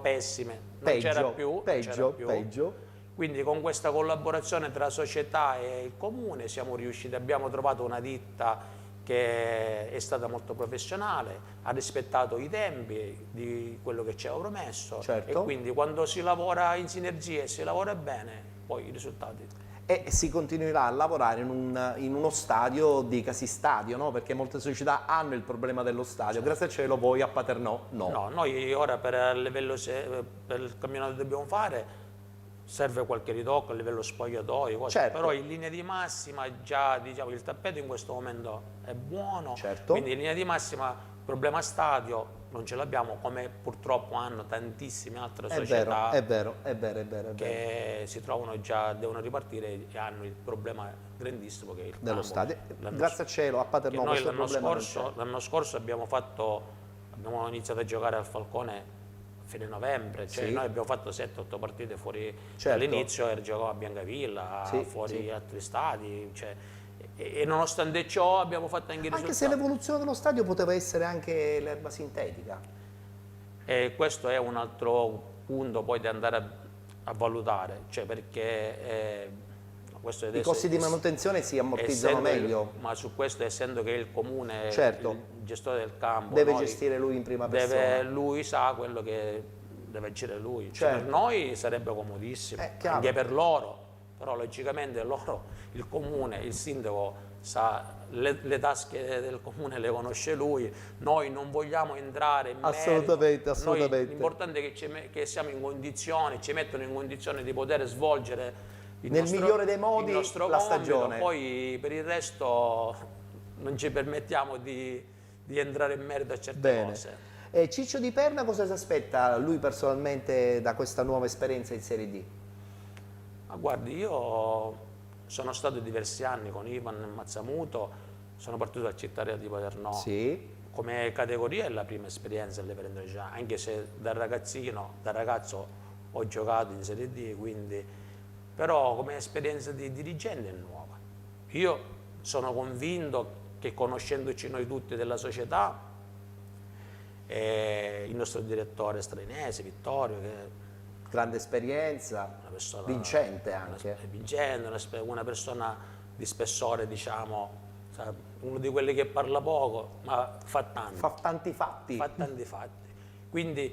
pessime, non c'era più. Peggio. Quindi con questa collaborazione tra società e il comune siamo riusciti, abbiamo trovato una ditta che è stata molto professionale, ha rispettato i tempi di quello che ci aveva promesso, e quindi quando si lavora in sinergia e si lavora bene, poi i risultati. E si continuerà a lavorare in uno stadio di Casistadio, no? Perché molte società hanno il problema dello stadio, grazie al cielo voi a Paternò no. No, noi ora per il campionato che dobbiamo fare serve qualche ritocco a livello spogliatoio, però in linea di massima già diciamo, il tappeto in questo momento è buono, quindi in linea di massima il problema stadio non ce l'abbiamo, come purtroppo hanno tantissime altre società che si trovano già, devono ripartire e hanno il problema grandissimo che è il dello stadio. Grazie al cielo a Paternò questo problema non c'è. L'anno scorso abbiamo iniziato a giocare al Falcone fine novembre, noi abbiamo fatto 7-8 partite fuori dall'inizio e giocavamo a Biancavilla, fuori altri stadi, e nonostante ciò abbiamo fatto anche i risultati. Anche se l'evoluzione dello stadio poteva essere anche l'erba sintetica. E questo è un altro punto poi da andare a valutare, perché i costi di manutenzione si ammortizzano meglio. Ma su questo, essendo che il comune, il gestore del campo, deve gestire lui in prima persona. Lui sa quello che deve agire lui. Per noi sarebbe comodissimo, anche per loro, però logicamente il comune, il sindaco sa le tasche del comune, le conosce lui, noi non vogliamo entrare in merito. Assolutamente. L'importante è che siamo in condizioni, ci mettono in condizione di poter svolgere nel migliore dei modi la stagione. Poi per il resto non ci permettiamo di entrare in merito a certe cose. E Ciccio Di Perna cosa si aspetta lui personalmente da questa nuova esperienza in Serie D? Ma guardi, io sono stato diversi anni con Ivan Mazzamuto, sono partito dal Cittadella di Paternò. Come categoria è la prima esperienza alle Prendoggiane, anche se da ragazzo ho giocato in Serie D, quindi però come esperienza di dirigente è nuova. Io sono convinto che, conoscendoci noi tutti della società, il nostro direttore Strainese, Vittorio, che grande esperienza, una persona vincente anche. Una persona di spessore, diciamo, uno di quelli che parla poco, ma fa tanti fatti. Quindi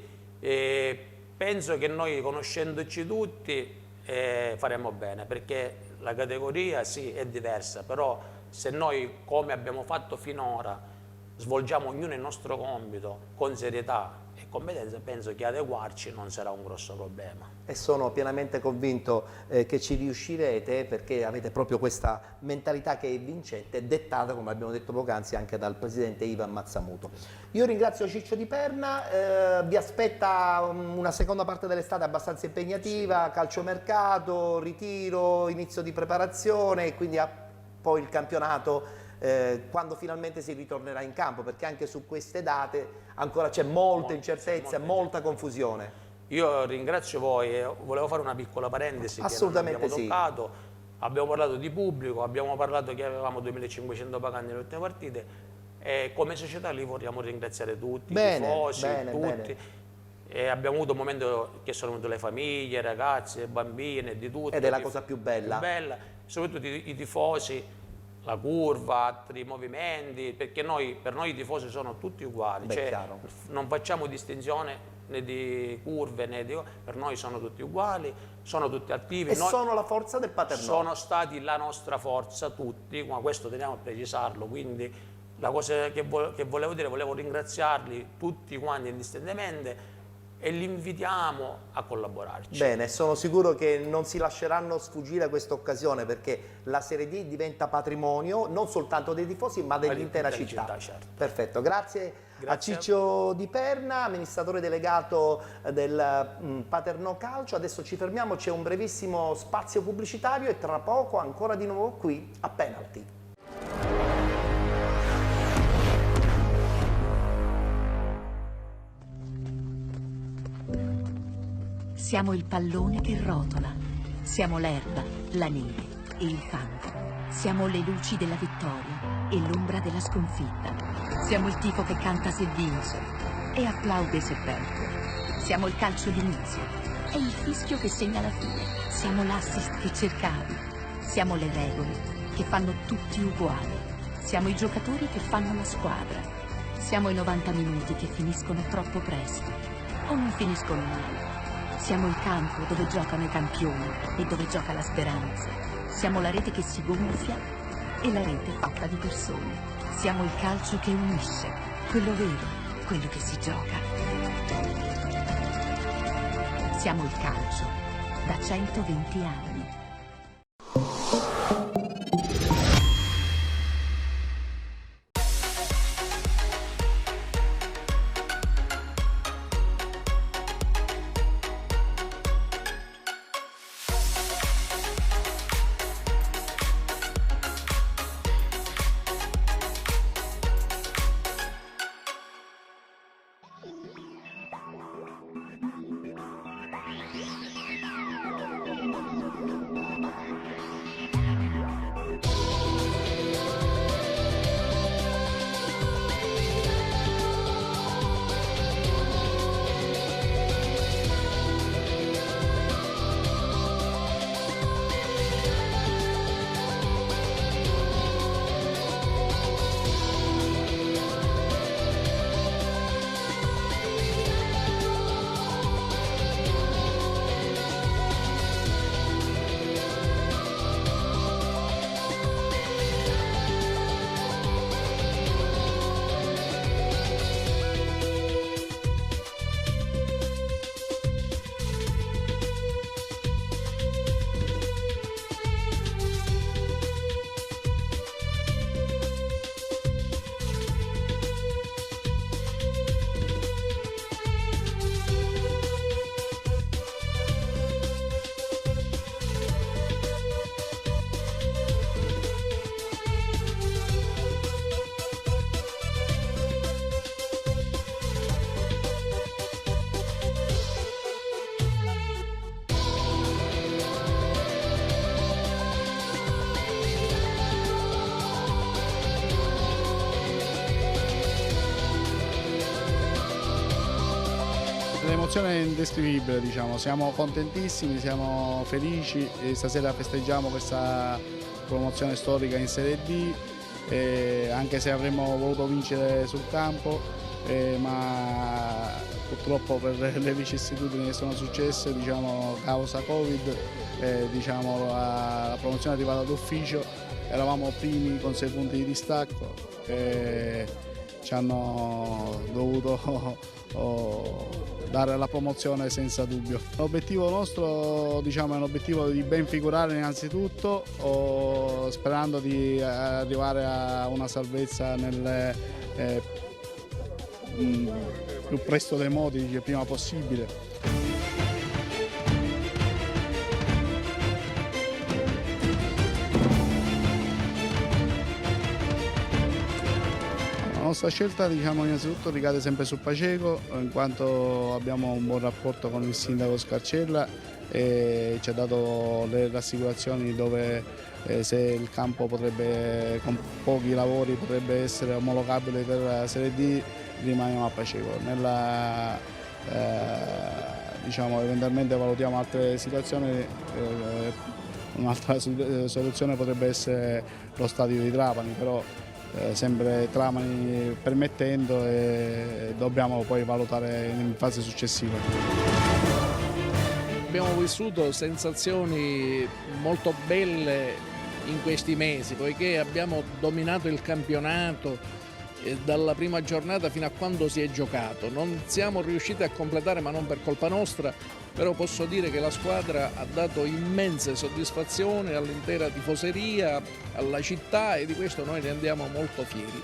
penso che noi, conoscendoci tutti, faremo bene, perché la categoria è diversa, però se noi, come abbiamo fatto finora, svolgiamo ognuno il nostro compito con serietà e competenze, penso che adeguarci non sarà un grosso problema. E sono pienamente convinto che ci riuscirete, perché avete proprio questa mentalità che è vincente, dettata, come abbiamo detto poc'anzi, anche dal presidente Ivan Mazzamuto. Io ringrazio Ciccio Di Perna, vi aspetta una seconda parte dell'estate abbastanza impegnativa, calciomercato, ritiro, inizio di preparazione e quindi poi il campionato quando finalmente si ritornerà in campo, perché anche su queste date ancora c'è molta incertezza, molta confusione. Io ringrazio voi, volevo fare una piccola parentesi che non abbiamo toccato. Abbiamo parlato di pubblico, abbiamo parlato che avevamo 2500 paganti nelle ultime partite e come società li vogliamo ringraziare tutti, i tifosi, tutti. E abbiamo avuto un momento che sono venute le famiglie, i ragazzi, le bambine, di tutto. Ed è la cosa più bella. Soprattutto i tifosi, la curva, altri movimenti, perché per noi i tifosi sono tutti uguali, non facciamo distinzione né di curve né di... per noi sono tutti uguali, sono tutti attivi. E sono la forza del Paternò. Sono stati la nostra forza tutti, ma questo teniamo a precisarlo, quindi la cosa che volevo dire, volevo ringraziarli tutti quanti indistintamente e li invitiamo a collaborarci. Bene, sono sicuro che non si lasceranno sfuggire questa occasione, perché la Serie D diventa patrimonio non soltanto dei tifosi ma dell'intera città. Certo. Perfetto, grazie a Ciccio Di Perna, amministratore delegato del Paternò Calcio. Adesso ci fermiamo, c'è un brevissimo spazio pubblicitario e tra poco ancora di nuovo qui a Penalty. Siamo il pallone che rotola, siamo l'erba, la neve e il fango. Siamo le luci della vittoria e l'ombra della sconfitta. Siamo il tifo che canta se vince e applaude se perde. Siamo il calcio d'inizio e il fischio che segna la fine. Siamo l'assist che cercavi. Siamo le regole che fanno tutti uguali. Siamo i giocatori che fanno la squadra. Siamo i 90 minuti che finiscono troppo presto o non finiscono mai. Siamo il campo dove giocano i campioni e dove gioca la speranza. Siamo la rete che si gonfia e la rete fatta di persone. Siamo il calcio che unisce, quello vero, quello che si gioca. Siamo il calcio da 120 anni. L'emozione è indescrivibile, diciamo. Siamo contentissimi, siamo felici e stasera festeggiamo questa promozione storica in Serie D, anche se avremmo voluto vincere sul campo, ma purtroppo per le vicissitudini che sono successe, diciamo, causa Covid, diciamo, la promozione è arrivata d'ufficio, eravamo primi con 6 punti di distacco. ci hanno dovuto dare la promozione senza dubbio. L'obiettivo nostro, diciamo, è un obiettivo di ben figurare innanzitutto, sperando di arrivare a una salvezza nel più presto dei modi, il prima possibile. La nostra scelta, diciamo, innanzitutto ricade sempre su Paceco, in quanto abbiamo un buon rapporto con il sindaco Scarcella e ci ha dato le rassicurazioni dove se il campo potrebbe, con pochi lavori, potrebbe essere omologabile per la Serie D, rimaniamo a Paceco. Diciamo, eventualmente valutiamo altre situazioni, un'altra soluzione potrebbe essere lo stadio di Trapani, però sempre Trapani permettendo, e dobbiamo poi valutare in fase successiva. Abbiamo vissuto sensazioni molto belle in questi mesi, poiché abbiamo dominato il campionato dalla prima giornata fino a quando si è giocato. Non siamo riusciti a completare, ma non per colpa nostra, però posso dire che la squadra ha dato immense soddisfazioni all'intera tifoseria, alla città, e di questo noi ne andiamo molto fieri.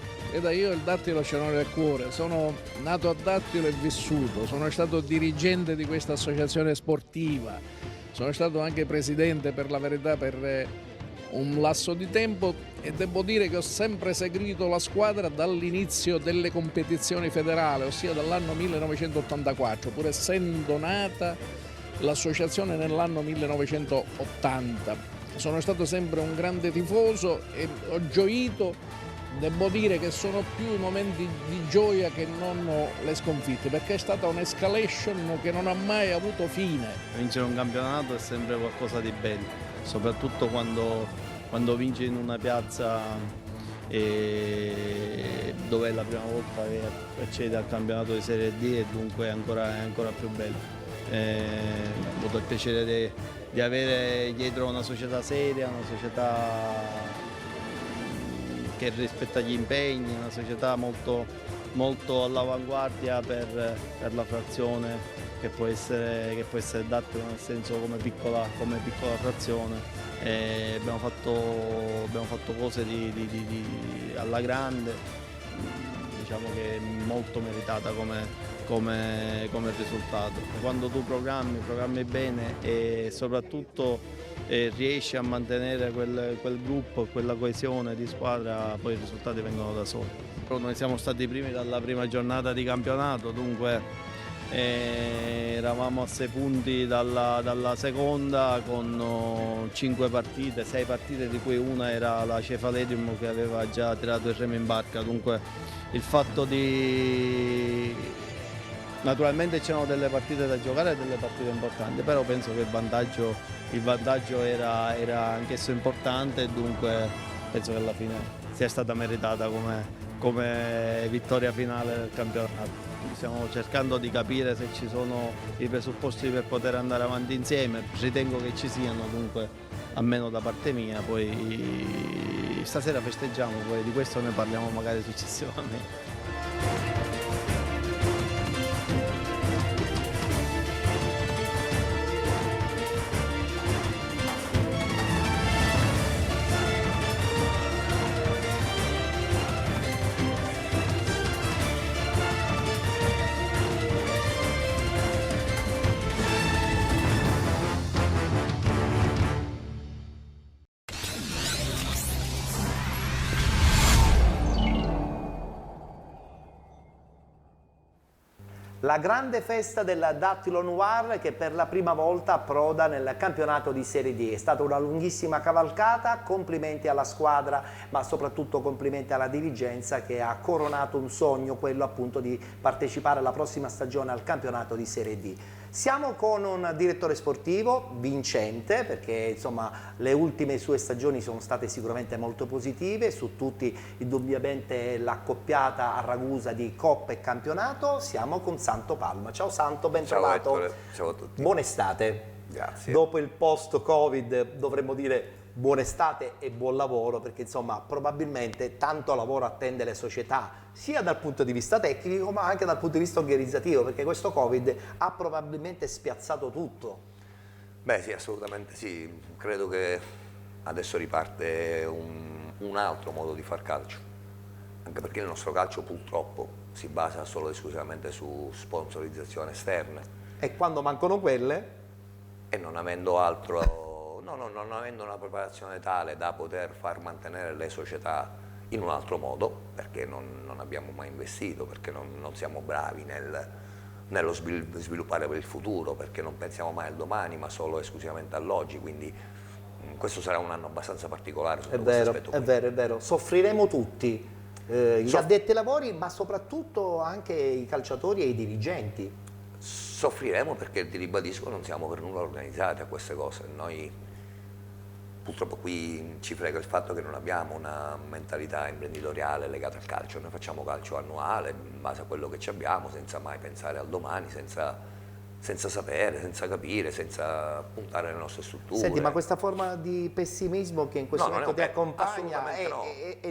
Io il Dattilo ce l'ho nel cuore, sono nato a Dattilo e vissuto, sono stato dirigente di questa associazione sportiva, sono stato anche presidente, per la verità, per un lasso di tempo, e devo dire che ho sempre seguito la squadra dall'inizio delle competizioni federali, ossia dall'anno 1984, pur essendo nata l'associazione nell'anno 1980. Sono stato sempre un grande tifoso e ho gioito. Devo dire che sono più i momenti di gioia che non le sconfitte, perché è stata un'escalation che non ha mai avuto fine. Vincere un campionato è sempre qualcosa di bello, soprattutto quando vinci in una piazza dove è la prima volta che accedi al campionato di Serie D, e dunque è ancora più bello. Ho avuto il piacere di avere dietro una società seria, una società che rispetta gli impegni, una società molto all'avanguardia per la frazione, che può essere Dattilo, nel senso come piccola frazione. Abbiamo fatto cose alla grande, diciamo che è molto meritata come risultato. Quando tu programmi bene e soprattutto riesci a mantenere quel gruppo, quella coesione di squadra, poi i risultati vengono da soli. Noi siamo stati primi dalla prima giornata di campionato, dunque eravamo a 6 punti dalla seconda, con 6 partite, di cui una era la Cefaledium, che aveva già tirato il remo in barca. Dunque il fatto naturalmente c'erano delle partite da giocare e delle partite importanti, però penso che il vantaggio era anch'esso importante, e dunque penso che alla fine sia stata meritata come vittoria finale del campionato. Stiamo cercando di capire se ci sono i presupposti per poter andare avanti insieme, ritengo che ci siano, dunque almeno da parte mia. Poi stasera festeggiamo, poi di questo ne parliamo magari successivamente. La grande festa del Dattilo Noir, che per la prima volta approda nel campionato di Serie D. È stata una lunghissima cavalcata, complimenti alla squadra, ma soprattutto complimenti alla dirigenza, che ha coronato un sogno, quello appunto di partecipare alla prossima stagione al campionato di Serie D. Siamo con un direttore sportivo vincente, perché insomma le ultime sue stagioni sono state sicuramente molto positive, su tutti indubbiamente l'accoppiata a Ragusa di Coppa e campionato. Siamo con Santo Palma. Ciao Santo, ben trovato. Ciao a tutti. Buona estate. Grazie. Dopo il post-Covid dovremmo dire buona estate e buon lavoro, perché insomma probabilmente tanto lavoro attende le società, sia dal punto di vista tecnico ma anche dal punto di vista organizzativo, perché questo Covid ha probabilmente spiazzato tutto. Beh sì, assolutamente sì, credo che adesso riparte un altro modo di far calcio, anche perché il nostro calcio purtroppo si basa solo ed esclusivamente su sponsorizzazioni esterne. E quando mancano quelle? E non avendo altro, non avendo una preparazione tale da poter far mantenere le società in un altro modo, perché non abbiamo mai investito, perché non siamo bravi nello sviluppare per il futuro, perché non pensiamo mai al domani ma solo esclusivamente all'oggi, quindi questo sarà un anno abbastanza particolare sotto questo aspetto. È vero, è vero, soffriremo tutti, gli addetti ai lavori ma soprattutto anche i calciatori e i dirigenti. Soffriremo perché, ti ribadisco, non siamo per nulla organizzati a queste cose. Noi purtroppo qui ci frega il fatto che non abbiamo una mentalità imprenditoriale legata al calcio. Noi facciamo calcio annuale in base a quello che ci abbiamo, senza mai pensare al domani, senza sapere, senza capire, senza puntare alle nostre strutture. Senti, ma questa forma di pessimismo che in questo momento ti accompagna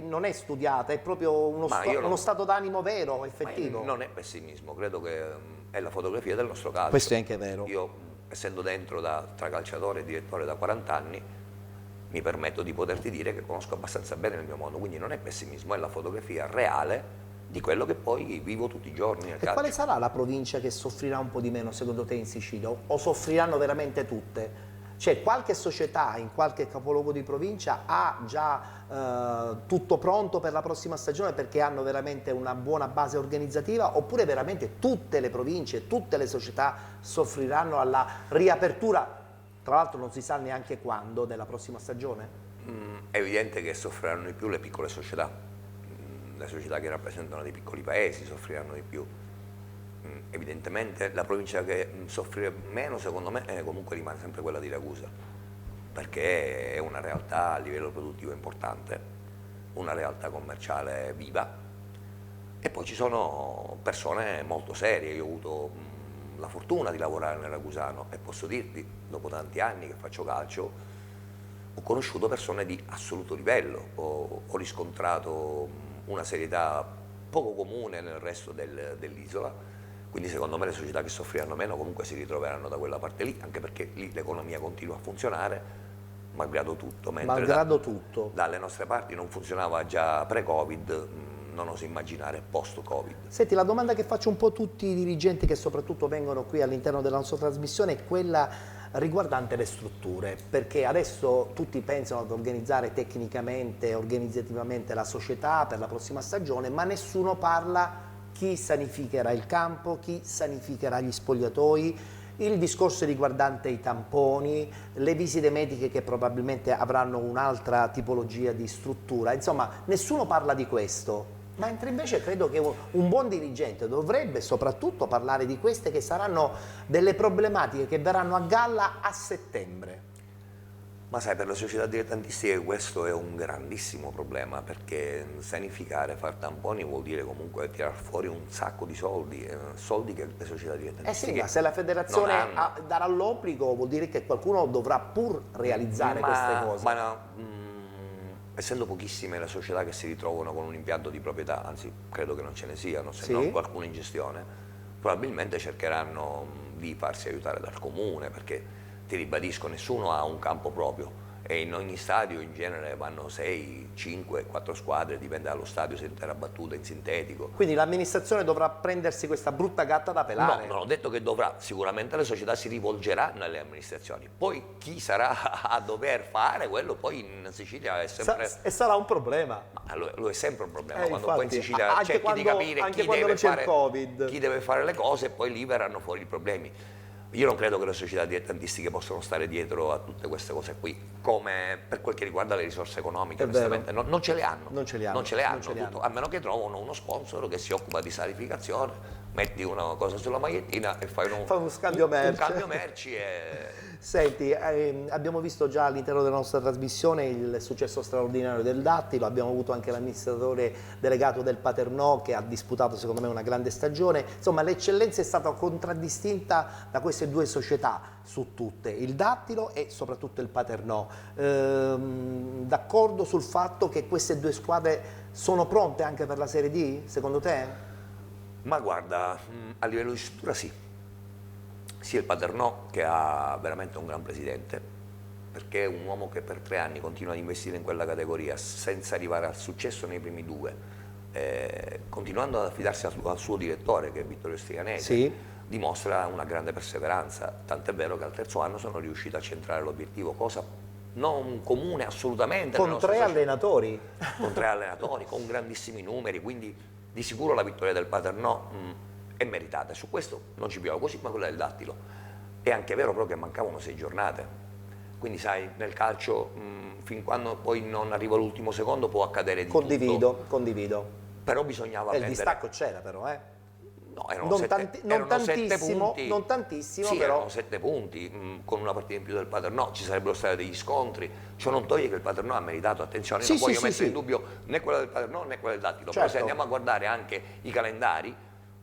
non è studiata, è proprio uno stato d'animo vero, effettivo? Non è pessimismo, credo che è la fotografia del nostro calcio. Questo è anche vero. Io, essendo dentro tra calciatore e direttore da 40 anni, mi permetto di poterti dire che conosco abbastanza bene il mio mondo, quindi non è pessimismo, è la fotografia reale di quello che poi vivo tutti i giorni nel calcio. Quale sarà la provincia che soffrirà un po' di meno secondo te in Sicilia? O soffriranno veramente tutte? Cioè qualche società in qualche capoluogo di provincia ha già tutto pronto per la prossima stagione perché hanno veramente una buona base organizzativa, oppure veramente tutte le province, tutte le società soffriranno alla riapertura, tra l'altro non si sa neanche quando, della prossima stagione? È evidente che soffriranno di più le piccole società, le società che rappresentano dei piccoli paesi soffriranno di più. Evidentemente la provincia che soffre meno, secondo me, comunque rimane sempre quella di Ragusa, perché è una realtà a livello produttivo importante, una realtà commerciale viva, e poi ci sono persone molto serie. Io ho avuto la fortuna di lavorare nel ragusano e posso dirti, dopo tanti anni che faccio calcio, ho conosciuto persone di assoluto livello, ho riscontrato una serietà poco comune nel resto dell'isola. Quindi secondo me le società che soffriranno meno comunque si ritroveranno da quella parte lì, anche perché lì l'economia continua a funzionare, malgrado tutto. Mentre dalle nostre parti non funzionava già pre-Covid, non oso immaginare post-Covid. Senti, la domanda che faccio un po' a tutti i dirigenti che soprattutto vengono qui all'interno della nostra trasmissione è quella riguardante le strutture, perché adesso tutti pensano ad organizzare tecnicamente, organizzativamente la società per la prossima stagione, ma nessuno parla chi sanificherà il campo, chi sanificherà gli spogliatoi, il discorso riguardante i tamponi, le visite mediche che probabilmente avranno un'altra tipologia di struttura, insomma nessuno parla di questo, mentre invece credo che un buon dirigente dovrebbe soprattutto parlare di queste che saranno delle problematiche che verranno a galla a settembre. Ma sai, per le società dilettantistiche questo è un grandissimo problema, perché sanificare, far tamponi vuol dire comunque tirar fuori un sacco di soldi, soldi che le società dilettantistiche sì, ma se la federazione darà l'obbligo vuol dire che qualcuno dovrà pur realizzare queste cose. Ma no, essendo pochissime le società che si ritrovano con un impianto di proprietà, anzi credo che non ce ne siano, se non qualcuno in gestione, probabilmente cercheranno di farsi aiutare dal comune, perché ti ribadisco, nessuno ha un campo proprio e in ogni stadio in genere vanno 6, 5, 4 squadre, dipende dallo stadio, se intera battuta, in sintetico. Quindi l'amministrazione dovrà prendersi questa brutta gatta da pelare? No, non ho detto che dovrà, sicuramente le società si rivolgeranno alle amministrazioni, poi chi sarà a dover fare quello poi in Sicilia è sempre... E sarà un problema. Ma lo è sempre un problema, quando infatti, poi in Sicilia cerchi di capire chi deve fare le cose e poi lì verranno fuori i problemi. Io non credo che le società dilettantistiche possano stare dietro a tutte queste cose qui, come per quel che riguarda le risorse economiche, onestamente non ce le hanno. Non ce le hanno. A meno che trovano uno sponsor che si occupa di sanificazione, metti una cosa sulla magliettina e fai uno scambio merci. Un cambio merci e... Senti, abbiamo visto già all'interno della nostra trasmissione il successo straordinario del Dattilo, abbiamo avuto anche l'amministratore delegato del Paternò che ha disputato secondo me una grande stagione, insomma l'eccellenza è stata contraddistinta da queste queste due società su tutte, il Dattilo e soprattutto il Paternò. D'accordo sul fatto che queste due squadre sono pronte anche per la Serie D, secondo te? Ma guarda, a livello di struttura sì. Sia il Paternò, che ha veramente un gran presidente, perché è un uomo che per 3 anni continua ad investire in quella categoria senza arrivare al successo nei primi 2, continuando ad affidarsi al suo direttore, che è Vittorio Stiganese, sì, dimostra una grande perseveranza, tant'è vero che al 3° anno sono riuscito a centrare l'obiettivo, cosa non comune assolutamente. Con 3 allenatori. Con 3 allenatori, con grandissimi numeri, quindi di sicuro la vittoria del Paternò è meritata, su questo non ci piove, così come quella del Dattilo. È anche vero però che mancavano 6 giornate, quindi sai, nel calcio fin quando poi non arriva l'ultimo secondo può accadere di tutto. Condivido. Però bisognava il distacco c'era però, No, erano non 7 punti. Non tantissimo, sì, però. erano 7 punti, con una partita in più del Paternò ci sarebbero stati degli scontri, ciò non toglie che il Paternò ha meritato, attenzione, non voglio mettere in dubbio né quella del Paternò né quella del Dattilo, però se andiamo a guardare anche i calendari,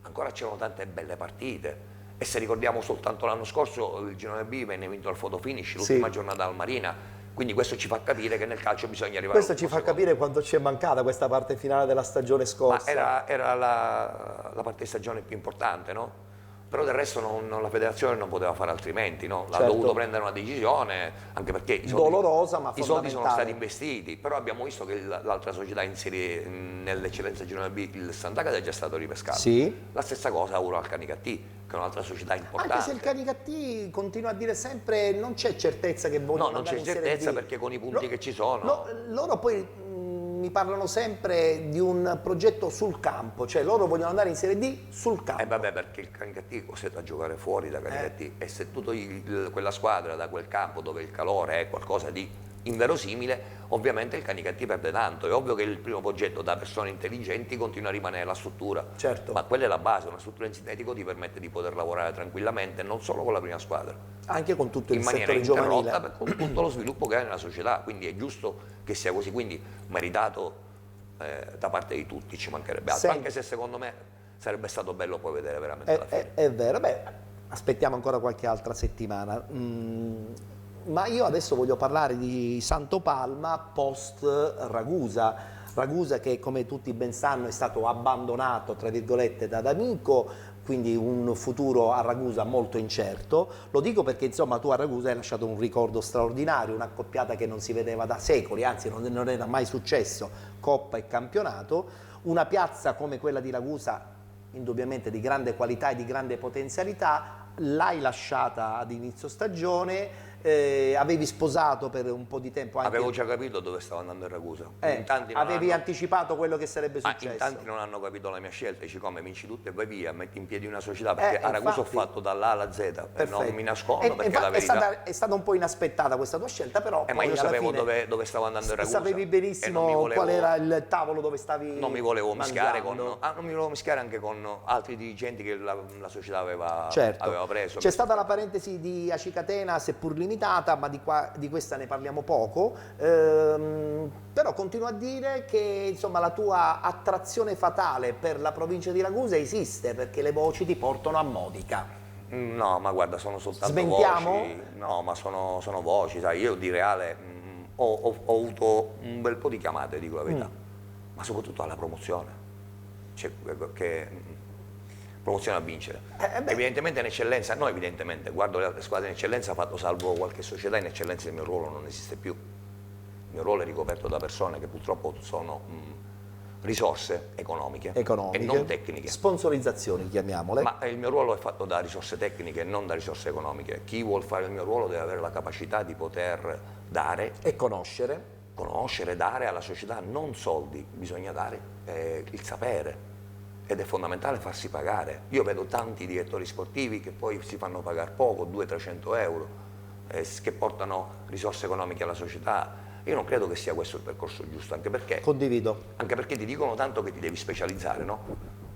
ancora c'erano tante belle partite, e se ricordiamo soltanto l'anno scorso il Girone B venne vinto al photo finish, l'ultima giornata al Marina. Quindi questo ci fa capire che nel calcio bisogna arrivare. Questo ci fa capire quanto ci è mancata questa parte finale della stagione scorsa. Ma era la parte di stagione più importante, no? Però del resto la federazione non poteva fare altrimenti, no? Ha dovuto prendere una decisione, anche perché i soldi, dolorosa, ma i soldi sono stati investiti. Però abbiamo visto che l'altra società in serie nell'eccellenza Girone B, il Sant'Agata, è già stato ripescato. Sì. La stessa cosa auguro al Canicattì, che è un'altra società importante. Anche se il Canicattì continua a dire sempre non c'è certezza che vogliono andare in Serie D. No, non c'è certezza perché con i punti che ci sono. Loro poi mi parlano sempre di un progetto sul campo, cioè loro vogliono andare in Serie D sul campo. Vabbè, perché il Canicattì è costretto a giocare fuori da Canicattì, e se tu togli quella squadra da quel campo dove il calore è qualcosa di inverosimile, ovviamente il Canicattì perde tanto. È ovvio che il primo progetto da persone intelligenti continua a rimanere la struttura, ma quella è la base, una struttura in sintetico ti permette di poter lavorare tranquillamente non solo con la prima squadra, anche con tutto il settore settore giovanile, con tutto lo sviluppo che ha nella società, quindi è giusto che sia così, quindi meritato da parte di tutti, ci mancherebbe altro, anche se secondo me sarebbe stato bello poi vedere veramente la fine. È vero, aspettiamo ancora qualche altra settimana. Ma io adesso voglio parlare di Santopalma post Ragusa. Ragusa che, come tutti ben sanno, è stato abbandonato, tra virgolette, da D'Amico, quindi un futuro a Ragusa molto incerto. Lo dico perché insomma tu a Ragusa hai lasciato un ricordo straordinario, un'accoppiata che non si vedeva da secoli, anzi non era mai successo, Coppa e campionato, una piazza come quella di Ragusa indubbiamente di grande qualità e di grande potenzialità, l'hai lasciata ad inizio stagione, avevi sposato per un po' di tempo anche... Avevo già capito dove stavo andando in Ragusa. Avevi anticipato quello che sarebbe successo. In tanti non hanno capito la mia scelta, dici come vinci tutto e vai via, metti in piedi una società, perché a Ragusa ho fatto dall'A alla Z, non mi nascondo, perché la verità... È stata un po' inaspettata questa tua scelta, però ma io sapevo dove stavo andando in Ragusa. Sapevi benissimo qual era il tavolo dove stavi Non mi volevo mischiare non mi volevo mischiare anche con altri dirigenti che la società aveva preso. C'è stata la parentesi di Acicatena, seppur limitata, ma di questa ne parliamo poco, però continuo a dire che insomma la tua attrazione fatale per la provincia di Ragusa esiste, perché le voci ti portano a Modica. No, ma guarda, sono soltanto voci. No, ma sono voci, sai, io di Reale ho avuto un bel po' di chiamate, dico la verità, ma soprattutto alla promozione, cioè, promozione a vincere. Evidentemente in eccellenza, no evidentemente, guardo le altre squadre in eccellenza, fatto salvo qualche società, in eccellenza il mio ruolo non esiste più. Il mio ruolo è ricoperto da persone che purtroppo sono risorse economiche e non tecniche. Sponsorizzazioni, chiamiamole. Ma il mio ruolo è fatto da risorse tecniche e non da risorse economiche. Chi vuol fare il mio ruolo deve avere la capacità di poter dare e conoscere, dare alla società non soldi, bisogna dare il sapere. Ed è fondamentale farsi pagare. Io vedo tanti direttori sportivi che poi si fanno pagare poco, 200-300 euro, che portano risorse economiche alla società. Io non credo che sia questo il percorso giusto, anche perché... Condivido. Anche perché ti dicono tanto che ti devi specializzare, no?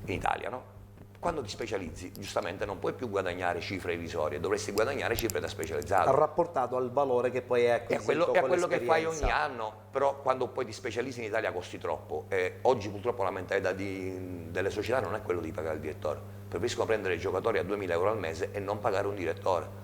In Italia, no? Quando ti specializzi, giustamente non puoi più guadagnare cifre irrisorie, dovresti guadagnare cifre da specializzato. Rapportato al valore che poi è acquisito e a quello che fai ogni anno, però quando poi ti specializzi in Italia costi troppo. Oggi purtroppo la mentalità delle società non è quello di pagare il direttore, preferiscono prendere i giocatori a 2.000 euro al mese e non pagare un direttore.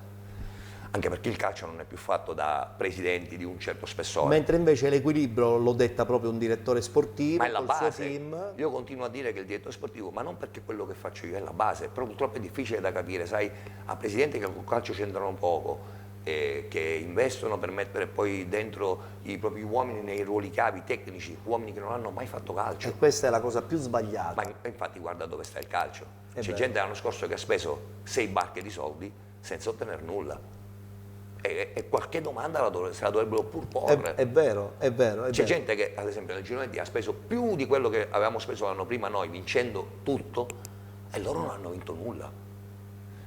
Anche perché il calcio non è più fatto da presidenti di un certo spessore. Mentre invece l'equilibrio lo detta proprio un direttore sportivo, Ma è la col base. suo team. Io continuo a dire che il direttore sportivo, ma non perché quello che faccio io è la base, però purtroppo è difficile da capire, sai, a presidenti che col calcio c'entrano poco, che investono per mettere poi dentro i propri uomini nei ruoli chiavi tecnici, uomini che non hanno mai fatto calcio. E questa è la cosa più sbagliata. Ma infatti guarda dove sta il calcio. È C'è vero. gente l'anno scorso che ha speso 6 barche di soldi senza ottenere nulla. E qualche domanda se la dovrebbero pur porre. È vero, è vero. C'è gente che ad esempio nel girone D ha speso più di quello che avevamo speso l'anno prima noi vincendo tutto e loro non hanno vinto nulla.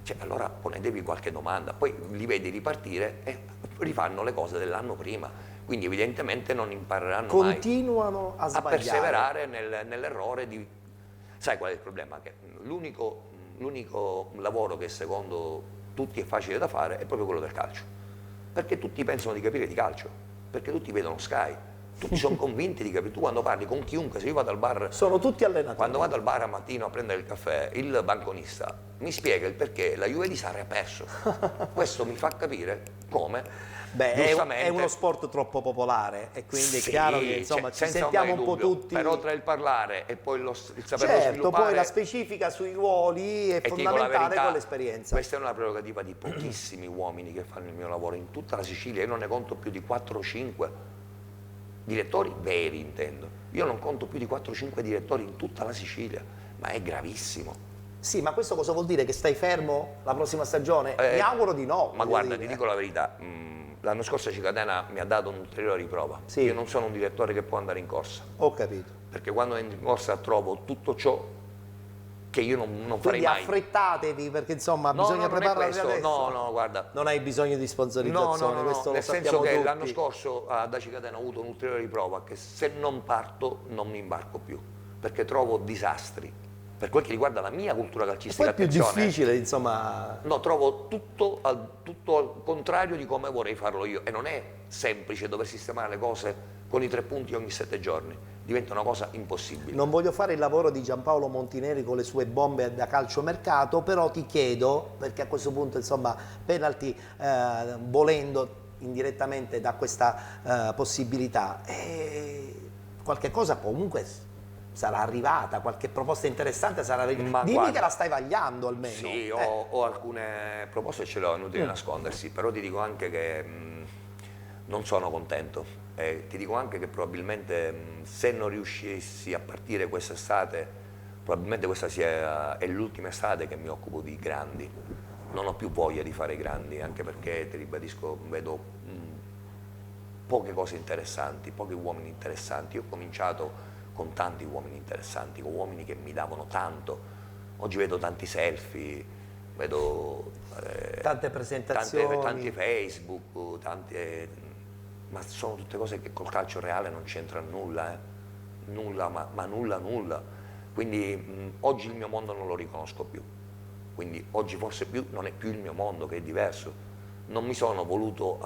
Cioè, allora ponetevi qualche domanda, poi li vedi ripartire e rifanno le cose dell'anno prima, quindi evidentemente non impareranno Continuano a mai a sbagliare. perseverare nell'errore di... Sai qual è il problema? Che l'unico lavoro che secondo tutti è facile da fare è proprio quello del calcio. Perché tutti pensano di capire di calcio, perché tutti vedono Sky, tutti sono convinti di capire. Tu quando parli con chiunque, se io vado al bar... Sono tutti allenatori. Quando vado al bar al mattino a prendere il caffè, il banconista mi spiega il perché la Juve di Sarri ha perso. Questo mi fa capire come... Beh, giustamente, è uno sport troppo popolare e quindi è chiaro che insomma ci senza sentiamo un ombra po' di dubbio, tutti. però tra il parlare e poi il saperlo Certo, sviluppare... poi la specifica sui ruoli è e ti dico la fondamentale verità, con l'esperienza. Questa è una prerogativa di pochissimi uomini che fanno il mio lavoro in tutta la Sicilia. Io non ne conto più di 4 o 5 direttori veri, intendo. Io non conto più di 4 o 5 direttori in tutta la Sicilia, ma è gravissimo. Sì, ma questo cosa vuol dire? Che stai fermo la prossima stagione? Mi auguro di no. Ma guarda, ti dico la verità, l'anno scorso Cicatena mi ha dato un'ulteriore riprova. Sì. Io non sono un direttore che può andare in corsa. Ho capito. Perché quando entro in corsa trovo tutto ciò che io non farei Quindi mai. affrettatevi perché insomma No, bisogna no, non è prepararvi questo. adesso. No, guarda. Non hai bisogno di sponsorizzazione, No, questo lo nel senso sappiamo che tutti. l'anno scorso da Cicatena ho avuto un'ulteriore riprova che se non parto non mi imbarco più, perché trovo disastri. Per quel che riguarda la mia cultura calcistica, Poi è più attenzione, difficile, insomma. no, trovo tutto al contrario di come vorrei farlo io e non è semplice dover sistemare le cose con i 3 punti ogni 7 giorni, diventa una cosa impossibile. Non voglio fare il lavoro di Giampaolo Montineri con le sue bombe da calciomercato, però ti chiedo, perché a questo punto insomma penalty volendo indirettamente da questa possibilità, qualche cosa comunque sarà arrivata, qualche proposta interessante sarà arrivata. Ma Dimmi guarda, che la stai vagliando almeno. Sì, ho alcune proposte, ce le ho, è inutile nascondersi, però ti dico anche che non sono contento. Ti dico anche che probabilmente se non riuscissi a partire quest'estate, probabilmente questa è l'ultima estate che mi occupo di grandi. Non ho più voglia di fare i grandi, anche perché, ti ribadisco, vedo poche cose interessanti, pochi uomini interessanti. Io ho cominciato con tanti uomini interessanti, con uomini che mi davano tanto. Oggi vedo tanti selfie, vedo tante presentazioni, tanti Facebook, ma sono tutte cose che col calcio reale non c'entra nulla, nulla, ma nulla. Quindi oggi il mio mondo non lo riconosco più, quindi oggi forse non è più il mio mondo, che è diverso. Non mi sono voluto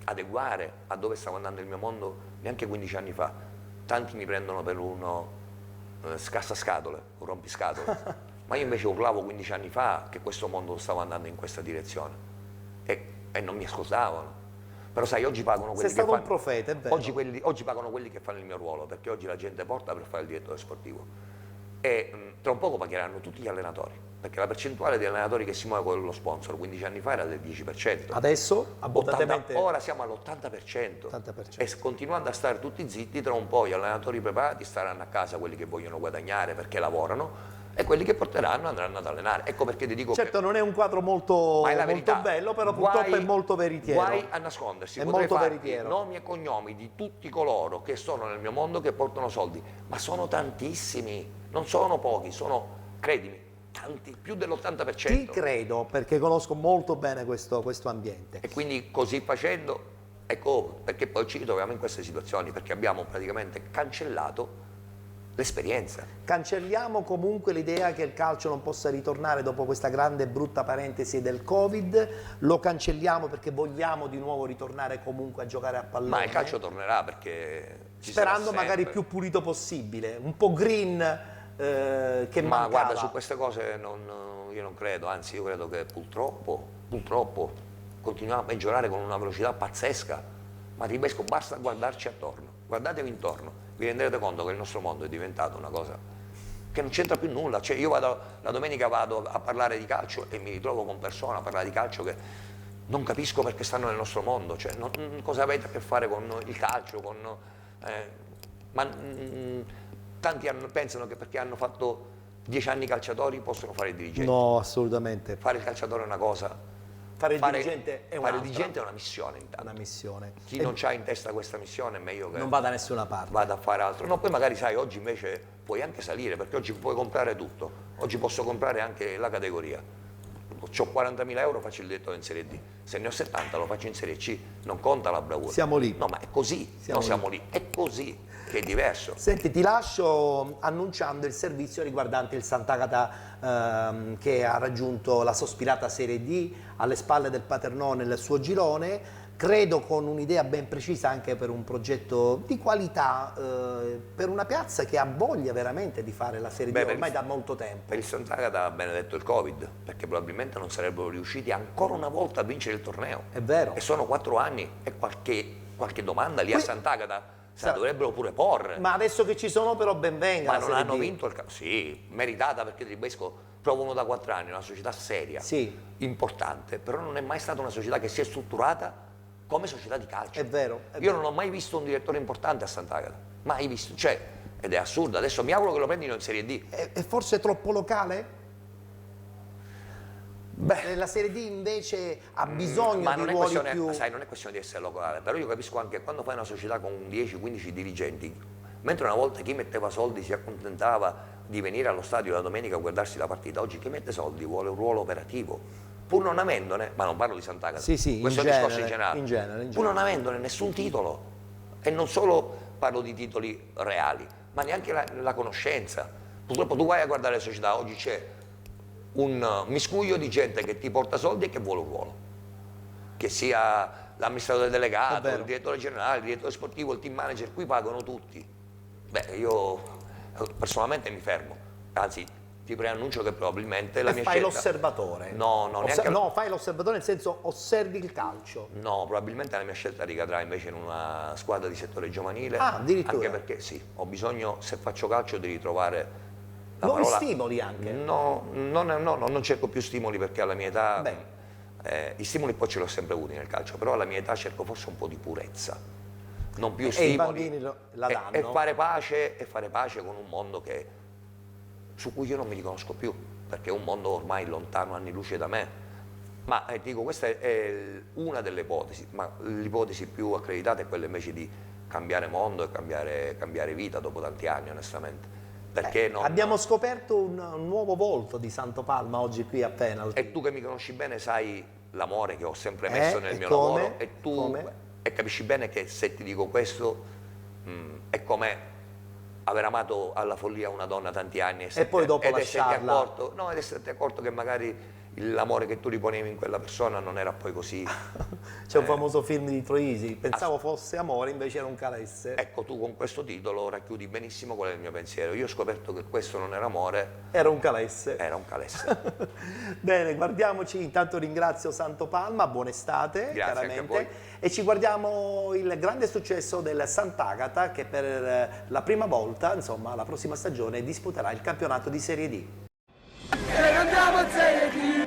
adeguare a dove stava andando il mio mondo neanche 15 anni fa. Tanti mi prendono per uno scassascatole, un rompiscatole, ma io invece urlavo 15 anni fa che questo mondo stava andando in questa direzione e non mi ascoltavano. Però sai, oggi pagano quelli Sei stato che un profeta, è vero. oggi pagano quelli che fanno il mio ruolo, perché oggi la gente porta per fare il direttore sportivo e tra un poco pagheranno tutti gli allenatori, perché la percentuale di allenatori che si muove con lo sponsor 15 anni fa era del 10%. Adesso abbondantemente ora siamo all'80%. E continuando a stare tutti zitti, tra un po' gli allenatori preparati staranno a casa, quelli che vogliono guadagnare perché lavorano, e quelli che porteranno andranno ad allenare. Ecco perché ti dico certo, non è un quadro molto bello, però purtroppo è molto veritiero. Guai a nascondersi, è potrei molto farti veritiero. nomi e cognomi di tutti coloro che sono nel mio mondo che portano soldi, ma sono tantissimi, non sono pochi, sono, credimi, tanti, più dell'80%. Ti credo, perché conosco molto bene questo ambiente. E quindi così facendo, ecco, perché poi ci ritroviamo in queste situazioni, perché abbiamo praticamente cancellato l'esperienza. Cancelliamo comunque l'idea che il calcio non possa ritornare dopo questa grande e brutta parentesi del Covid, lo cancelliamo perché vogliamo di nuovo ritornare comunque a giocare a pallone. Ma il calcio tornerà perché ci sperando sarà magari sempre. più pulito possibile, un po' green che Ma mancava. guarda, su queste cose io non credo, anzi io credo che purtroppo continuiamo a peggiorare con una velocità pazzesca, ma Tedesco basta guardarci attorno, guardatevi intorno, vi renderete conto che il nostro mondo è diventato una cosa che non c'entra più nulla. Cioè io la domenica vado a parlare di calcio e mi ritrovo con persone a parlare di calcio che non capisco perché stanno nel nostro mondo, cioè cosa avete a che fare con il calcio, tanti pensano che perché hanno fatto 10 anni calciatori possono fare il dirigente. No, assolutamente. Fare il calciatore è una cosa, Fare il dirigente è fare il dirigente è una missione intanto. Una missione. Chi non ha in testa questa missione è meglio che non vada da nessuna parte. Vada a fare altro. No, poi magari sai, oggi invece puoi anche salire, perché oggi puoi comprare tutto. Oggi posso comprare anche la categoria. Ho 40.000 euro, faccio il direttore in Serie D. Se ne ho 70 lo faccio in Serie C. Non conta la bravura. Siamo lì. No, ma è così. Siamo lì. È così che è diverso. Senti, ti lascio annunciando il servizio riguardante il Sant'Agata che ha raggiunto la sospirata Serie D alle spalle del Paternò nel suo girone, credo con un'idea ben precisa anche per un progetto di qualità, per una piazza che ha voglia veramente di fare la Serie D ormai da molto tempo. Per il Sant'Agata ha benedetto il Covid, perché probabilmente non sarebbero riusciti ancora una volta a vincere il torneo. È vero. E sono 4 anni e qualche domanda lì a Sant'Agata se la dovrebbero pure porre. Ma adesso che ci sono però ben venga. Ma non hanno vinto il campionato. Sì, meritata, perché Tribesco prova uno da 4 anni, una società seria, importante, però non è mai stata una società che si è strutturata come società di calcio. È vero. Io non ho mai visto un direttore importante a Sant'Agata, mai visto, cioè, ed è assurdo. Adesso mi auguro che lo prendino in Serie D. È forse troppo locale? Beh, la Serie D invece ha bisogno di ruoli più... Sai, non è questione di essere locale, però io capisco anche quando fai una società con 10-15 dirigenti, mentre una volta chi metteva soldi si accontentava di venire allo stadio la domenica a guardarsi la partita, oggi chi mette soldi vuole un ruolo operativo, pur non avendone, ma non parlo di Sant'Agata, questo è un discorso in generale, pur non avendone nessun titolo, e non solo parlo di titoli reali, ma neanche la conoscenza. Purtroppo tu vai a guardare le società, oggi c'è un miscuglio di gente che ti porta soldi e che vuole un ruolo, che sia l'amministratore delegato, il direttore generale, il direttore sportivo, il team manager, qui pagano tutti. Beh, io personalmente mi fermo, anzi ti preannuncio che probabilmente la mia fai scelta... l'osservatore. No, neanche... no, fai l'osservatore nel senso osservi il calcio. No, probabilmente la mia scelta ricadrà invece in una squadra di settore giovanile, addirittura. Anche perché sì, ho bisogno, se faccio calcio, di ritrovare nuovi stimoli anche. No, non cerco più stimoli, perché alla mia età i stimoli poi ce li ho sempre avuti nel calcio, però alla mia età cerco forse un po' di purezza, non più stimoli, e i bambini la danno. E fare pace con un mondo su cui io non mi riconosco più, perché è un mondo ormai lontano anni luce da me. Ma dico, questa è una delle ipotesi, ma l'ipotesi più accreditata è quella invece di cambiare mondo e cambiare vita dopo tanti anni, onestamente. Abbiamo scoperto un nuovo volto di Santopalma oggi qui a Penalty. E tu che mi conosci bene sai l'amore che ho sempre messo nel mio lavoro, e capisci bene che se ti dico questo è come aver amato alla follia una donna tanti anni e poi dopo lasciarla. Ed esserti accorto che magari l'amore che tu riponevi in quella persona non era poi così. C'è un famoso film di Troisi, pensavo fosse amore, invece era un calesse. Ecco, tu con questo titolo racchiudi benissimo qual è il mio pensiero. Io ho scoperto che questo non era amore, era un calesse. Era un calesse. Bene, guardiamoci, intanto ringrazio Santopalma, buona estate. Grazie chiaramente. anche a voi. E ci guardiamo il grande successo del Sant'Agata, che per la prima volta, insomma, la prossima stagione disputerà il campionato di Serie D. E andiamo a Serie D!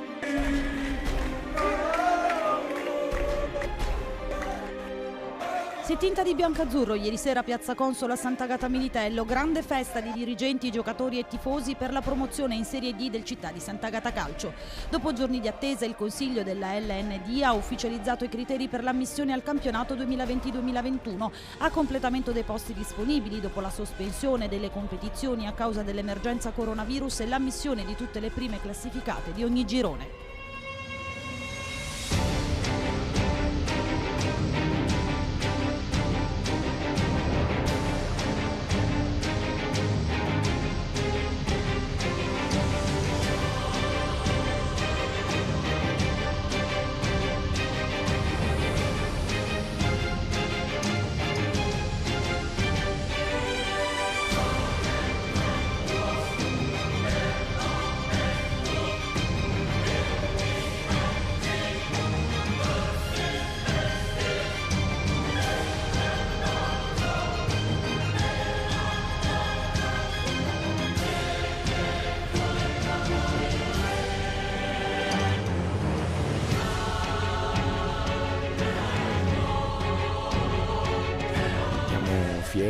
Si è tinta di biancazzurro ieri sera a Piazza Consola a Sant'Agata Militello, grande festa di dirigenti, giocatori e tifosi per la promozione in Serie D del Città di Sant'Agata Calcio. Dopo giorni di attesa il Consiglio della LND ha ufficializzato i criteri per l'ammissione al campionato 2020-2021 a completamento dei posti disponibili dopo la sospensione delle competizioni a causa dell'emergenza coronavirus e l'ammissione di tutte le prime classificate di ogni girone.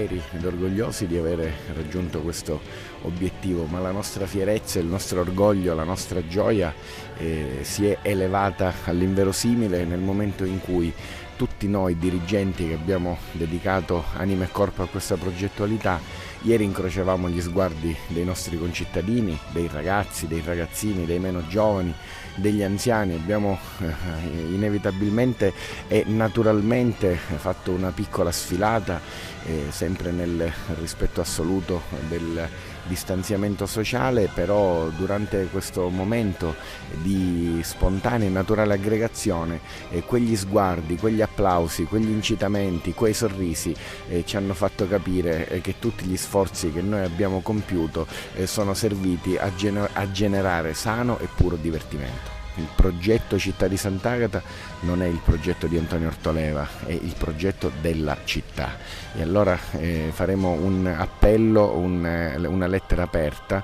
fieri ed orgogliosi di aver raggiunto questo obiettivo, ma la nostra fierezza, il nostro orgoglio, la nostra gioia si è elevata all'inverosimile nel momento in cui tutti noi dirigenti che abbiamo dedicato anima e corpo a questa progettualità, ieri incrociavamo gli sguardi dei nostri concittadini, dei ragazzi, dei ragazzini, dei meno giovani, degli anziani. Abbiamo inevitabilmente e naturalmente fatto una piccola sfilata, sempre nel rispetto assoluto del distanziamento sociale, però durante questo momento di spontanea e naturale aggregazione quegli sguardi, quegli applausi, quegli incitamenti, quei sorrisi ci hanno fatto capire che tutti gli sforzi che noi abbiamo compiuto sono serviti a generare sano e puro divertimento. Il progetto Città di Sant'Agata non è il progetto di Antonio Ortoleva, è il progetto della città, e allora faremo un appello, una lettera aperta.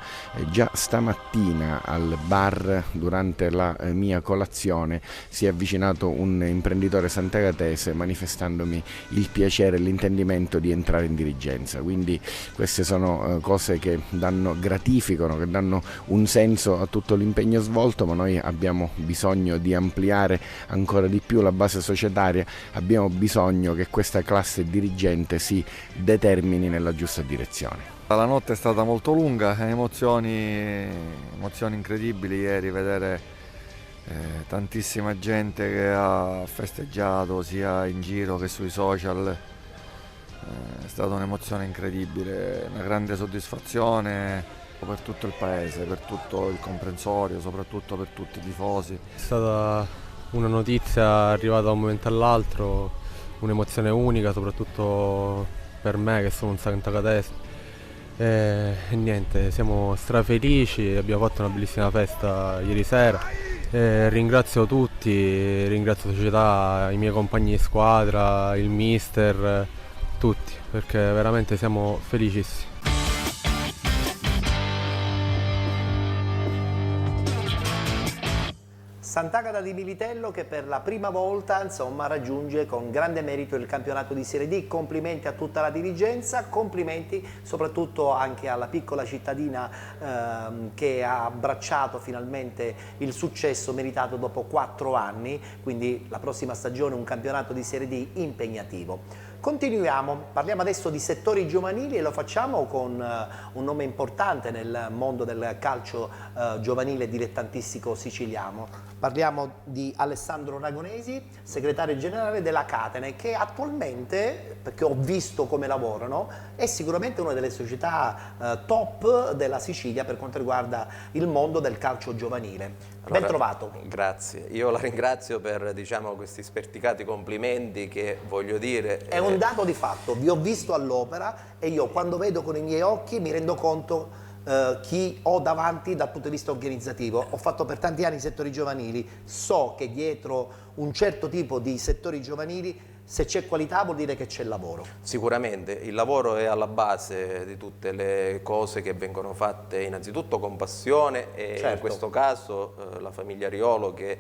Già stamattina al bar, durante la mia colazione, si è avvicinato un imprenditore santagatese manifestandomi il piacere e l'intendimento di entrare in dirigenza, quindi queste sono cose che gratificano, che danno un senso a tutto l'impegno svolto, ma noi abbiamo bisogno di ampliare ancora di più la base societaria, abbiamo bisogno che questa classe dirigente si determini nella giusta direzione. La notte è stata molto lunga, emozioni incredibili ieri, vedere tantissima gente che ha festeggiato sia in giro che sui social, è stata un'emozione incredibile, una grande soddisfazione per tutto il paese, per tutto il comprensorio, soprattutto per tutti i tifosi. È stata una notizia arrivata da un momento all'altro, un'emozione unica, soprattutto per me che sono un santagatese. E niente, siamo strafelici, abbiamo fatto una bellissima festa ieri sera. Ringrazio tutti, ringrazio la società, i miei compagni di squadra, il mister, tutti, perché veramente siamo felicissimi. Sant'Agata di Militello che per la prima volta raggiunge con grande merito il campionato di Serie D. Complimenti a tutta la dirigenza, complimenti soprattutto anche alla piccola cittadina che ha abbracciato finalmente il successo meritato dopo 4 anni, quindi la prossima stagione un campionato di Serie D impegnativo. Continuiamo, parliamo adesso di settori giovanili e lo facciamo con un nome importante nel mondo del calcio giovanile dilettantistico siciliano. Parliamo di Alessandro Ragonesi, segretario generale della Catene, che attualmente, perché ho visto come lavorano, è sicuramente una delle società top della Sicilia per quanto riguarda il mondo del calcio giovanile. Ben trovato. Grazie, io la ringrazio per questi sperticati complimenti che voglio dire... È un dato di fatto, vi ho visto all'opera e io quando vedo con i miei occhi mi rendo conto chi ho davanti dal punto di vista organizzativo. Ho fatto per tanti anni settori giovanili, so che dietro un certo tipo di settori giovanili se c'è qualità vuol dire che c'è lavoro. Sicuramente, il lavoro è alla base di tutte le cose che vengono fatte innanzitutto con passione e in questo caso la famiglia Riolo che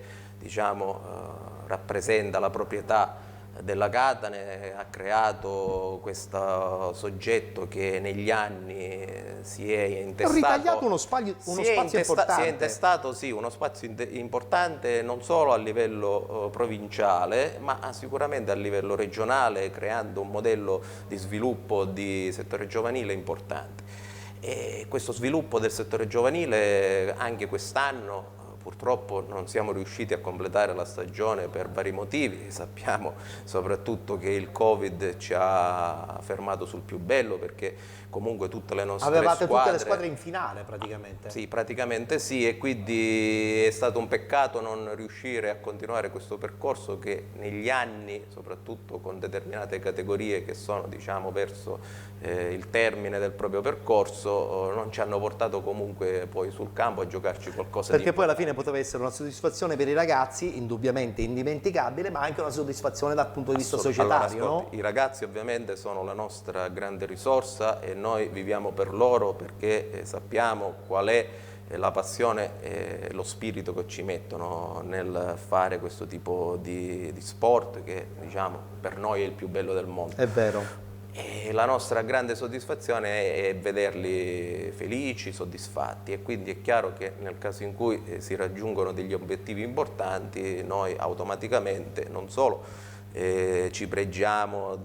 rappresenta la proprietà della Catane ha creato questo soggetto che negli anni si è intestato. Ho ritagliato uno spazio importante. Si è intestato uno spazio importante non solo a livello provinciale ma sicuramente a livello regionale, creando un modello di sviluppo di settore giovanile importante. E questo sviluppo del settore giovanile anche quest'anno purtroppo non siamo riusciti a completare la stagione per vari motivi, sappiamo soprattutto che il Covid ci ha fermato sul più bello perché comunque tutte le nostre Avevate tutte le squadre in finale praticamente. Sì, praticamente sì, e quindi è stato un peccato non riuscire a continuare questo percorso che negli anni, soprattutto con determinate categorie che sono verso il termine del proprio percorso, non ci hanno portato comunque poi sul campo a giocarci qualcosa perché di poi alla fine poteva essere una soddisfazione per i ragazzi, indubbiamente indimenticabile, ma anche una soddisfazione dal punto di vista societario. Allora, no? I ragazzi ovviamente sono la nostra grande risorsa e noi viviamo per loro perché sappiamo qual è la passione e lo spirito che ci mettono nel fare questo tipo di sport che per noi è il più bello del mondo. È vero. E la nostra grande soddisfazione è vederli felici, soddisfatti, e quindi è chiaro che nel caso in cui si raggiungono degli obiettivi importanti, noi automaticamente non solo ci pregiamo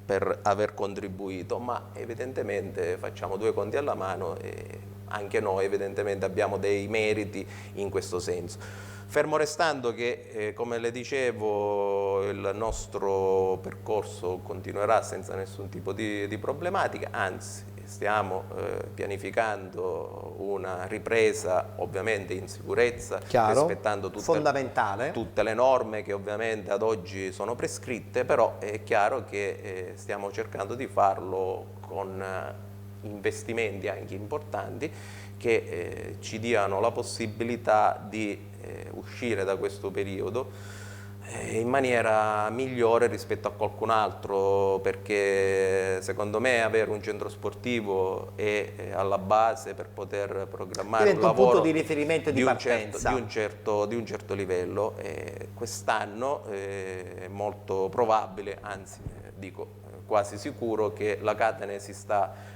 per aver contribuito, ma evidentemente facciamo due conti alla mano e anche noi evidentemente abbiamo dei meriti in questo senso. Fermo restando che, come le dicevo, il nostro percorso continuerà senza nessun tipo di problematica, anzi stiamo pianificando una ripresa ovviamente in sicurezza, rispettando tutte le norme che ovviamente ad oggi sono prescritte, però è chiaro che stiamo cercando di farlo con investimenti anche importanti che ci diano la possibilità di uscire da questo periodo in maniera migliore rispetto a qualcun altro, perché secondo me avere un centro sportivo è alla base per poter programmare un lavoro, un punto di riferimento e di partenza di un certo livello. Quest'anno è molto probabile, anzi dico quasi sicuro, che la Catane si sta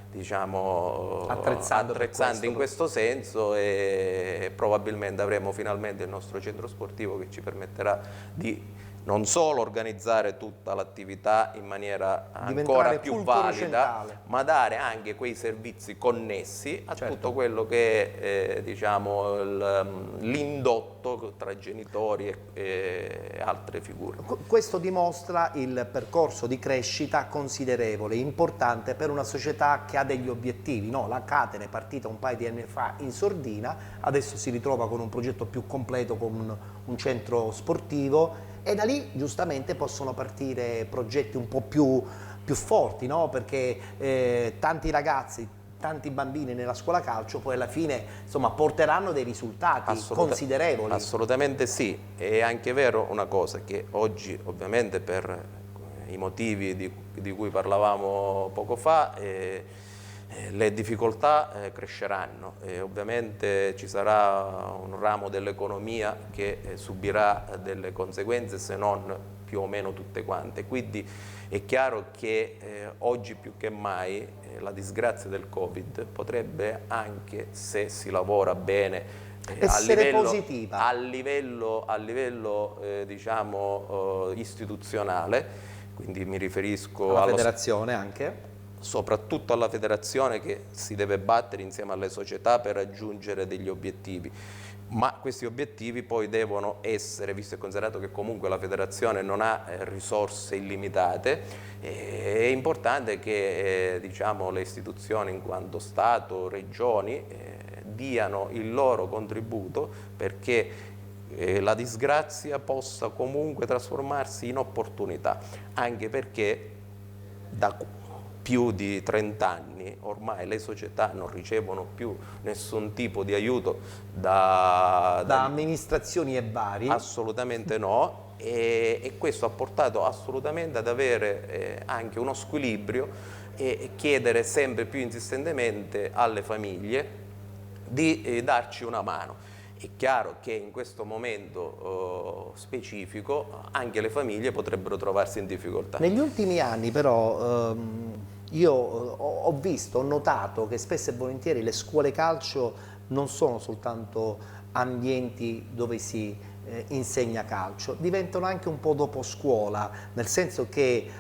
attrezzando in questo senso, e probabilmente avremo finalmente il nostro centro sportivo che ci permetterà di non solo organizzare tutta l'attività in maniera ancora più valida, ma dare anche quei servizi connessi a tutto quello che è l'indotto tra genitori e altre figure. Questo dimostra il percorso di crescita considerevole, importante per una società che ha degli obiettivi, no? La Catene è partita un paio di anni fa in sordina, adesso si ritrova con un progetto più completo, con un centro sportivo, e da lì giustamente possono partire progetti un po' più forti, no? Perché tanti ragazzi, tanti bambini nella scuola calcio poi alla fine porteranno dei risultati considerevoli. Assolutamente sì, è anche vero una cosa, che oggi ovviamente per i motivi di cui parlavamo poco fa le difficoltà cresceranno e ovviamente ci sarà un ramo dell'economia che subirà delle conseguenze, se non più o meno tutte quante. Quindi è chiaro che oggi più che mai la disgrazia del Covid potrebbe, anche se si lavora bene, essere positiva a livello istituzionale, quindi mi riferisco alla federazione anche, soprattutto alla federazione, che si deve battere insieme alle società per raggiungere degli obiettivi, ma questi obiettivi poi devono essere, visto e considerato che comunque la federazione non ha risorse illimitate, è importante che le istituzioni in quanto Stato, regioni, diano il loro contributo perché la disgrazia possa comunque trasformarsi in opportunità, anche perché da più di 30 anni ormai le società non ricevono più nessun tipo di aiuto da amministrazioni e vari. Assolutamente no, e questo ha portato assolutamente ad avere anche uno squilibrio e chiedere sempre più insistentemente alle famiglie di darci una mano. È chiaro che in questo momento specifico anche le famiglie potrebbero trovarsi in difficoltà. Negli ultimi anni però io ho notato che spesso e volentieri le scuole calcio non sono soltanto ambienti dove si insegna calcio, diventano anche un po' dopo scuola, nel senso che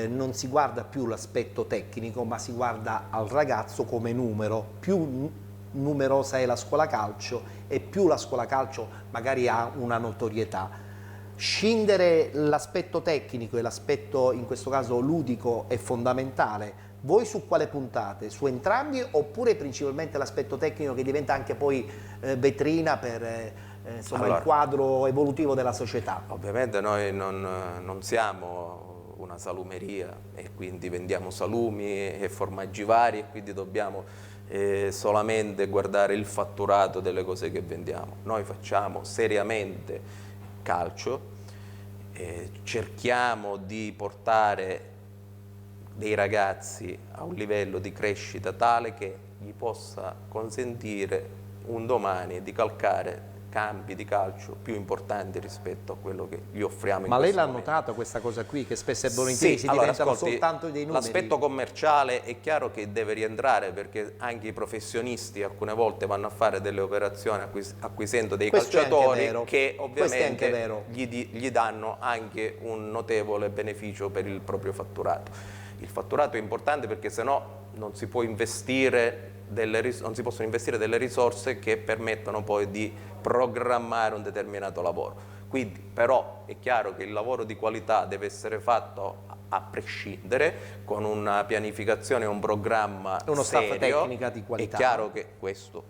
non si guarda più l'aspetto tecnico, ma si guarda al ragazzo come numero. Più numerosa è la scuola calcio e più la scuola calcio magari ha una notorietà. Scindere l'aspetto tecnico e l'aspetto in questo caso ludico è fondamentale. Voi su quale puntate? Su entrambi oppure principalmente l'aspetto tecnico che diventa anche poi vetrina per il quadro evolutivo della società? Ovviamente noi non siamo una salumeria e quindi vendiamo salumi e formaggi vari e quindi dobbiamo solamente guardare il fatturato delle cose che vendiamo. Noi facciamo seriamente calcio, cerchiamo di portare dei ragazzi a un livello di crescita tale che gli possa consentire un domani di calcare campi di calcio più importanti rispetto a quello che gli offriamo in Ma lei questo l'ha momento. notata questa cosa qui, che spesso e volentieri si allora, diventano ascolti, soltanto dei numeri? l'aspetto commerciale è chiaro che deve rientrare, perché anche i professionisti alcune volte vanno a fare delle operazioni acquisendo dei Questo è anche calciatori vero. che Questo è anche ovviamente vero. gli danno anche un notevole beneficio per il proprio fatturato. Il fatturato è importante perché sennò non si può investire non si possono investire delle risorse che permettono poi di programmare un determinato lavoro. Quindi però è chiaro che il lavoro di qualità deve essere fatto a prescindere, con una pianificazione e un programma Uno staff serio. tecnica di qualità. È chiaro che questo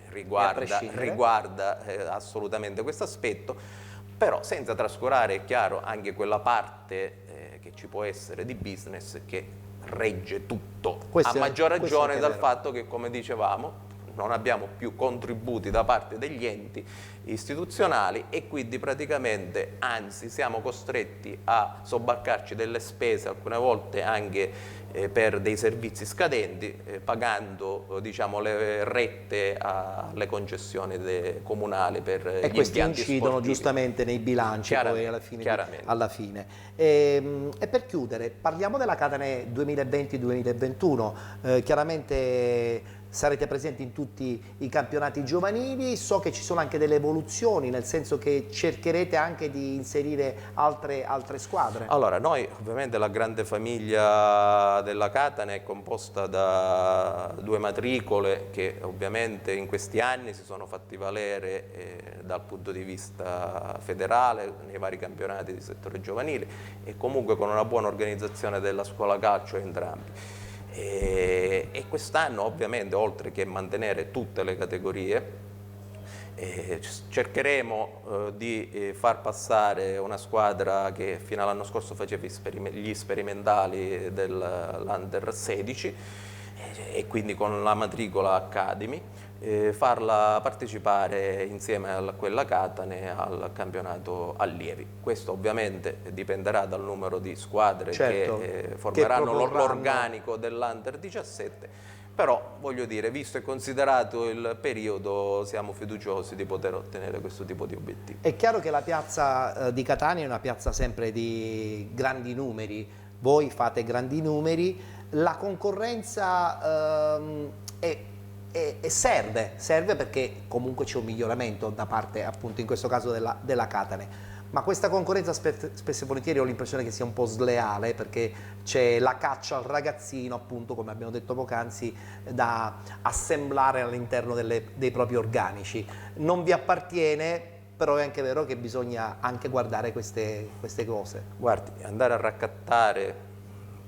riguarda assolutamente questo aspetto, però senza trascurare, è chiaro, anche quella parte che ci può essere di business che regge tutto, a maggior ragione dal fatto che, come dicevamo, non abbiamo più contributi da parte degli enti istituzionali e quindi praticamente, anzi, siamo costretti a sobbarcarci delle spese alcune volte anche per dei servizi scadenti, pagando diciamo le rette alle concessioni comunali per e gli questi impianti incidono sportivi. giustamente nei bilanci poi alla fine. E per chiudere, parliamo della Catane 2020-2021. Chiaramente sarete presenti in tutti i campionati giovanili, so che ci sono anche delle evoluzioni, nel senso che cercherete anche di inserire altre squadre. Allora, noi ovviamente la grande famiglia della Catane è composta da 2 matricole che ovviamente in questi anni si sono fatti valere dal punto di vista federale nei vari campionati di settore giovanile e comunque con una buona organizzazione della scuola calcio entrambi. E quest'anno ovviamente, oltre che mantenere tutte le categorie, cercheremo di far passare una squadra che fino all'anno scorso faceva gli sperimentali dell'Under 16 e quindi con la matricola Academy, farla partecipare insieme a quella Catane al campionato allievi. Questo ovviamente dipenderà dal numero di squadre che formeranno l'organico dell'Under 17, però voglio dire, visto e considerato il periodo, siamo fiduciosi di poter ottenere questo tipo di obiettivi. È chiaro che la piazza di Catania è una piazza sempre di grandi numeri, voi fate grandi numeri, la concorrenza serve perché comunque c'è un miglioramento da parte, appunto in questo caso della Catane, ma questa concorrenza spesso e volentieri ho l'impressione che sia un po' sleale, perché c'è la caccia al ragazzino, appunto come abbiamo detto poc'anzi, da assemblare all'interno dei propri organici. Non vi appartiene, però è anche vero che bisogna anche guardare queste cose. Guardi, andare a raccattare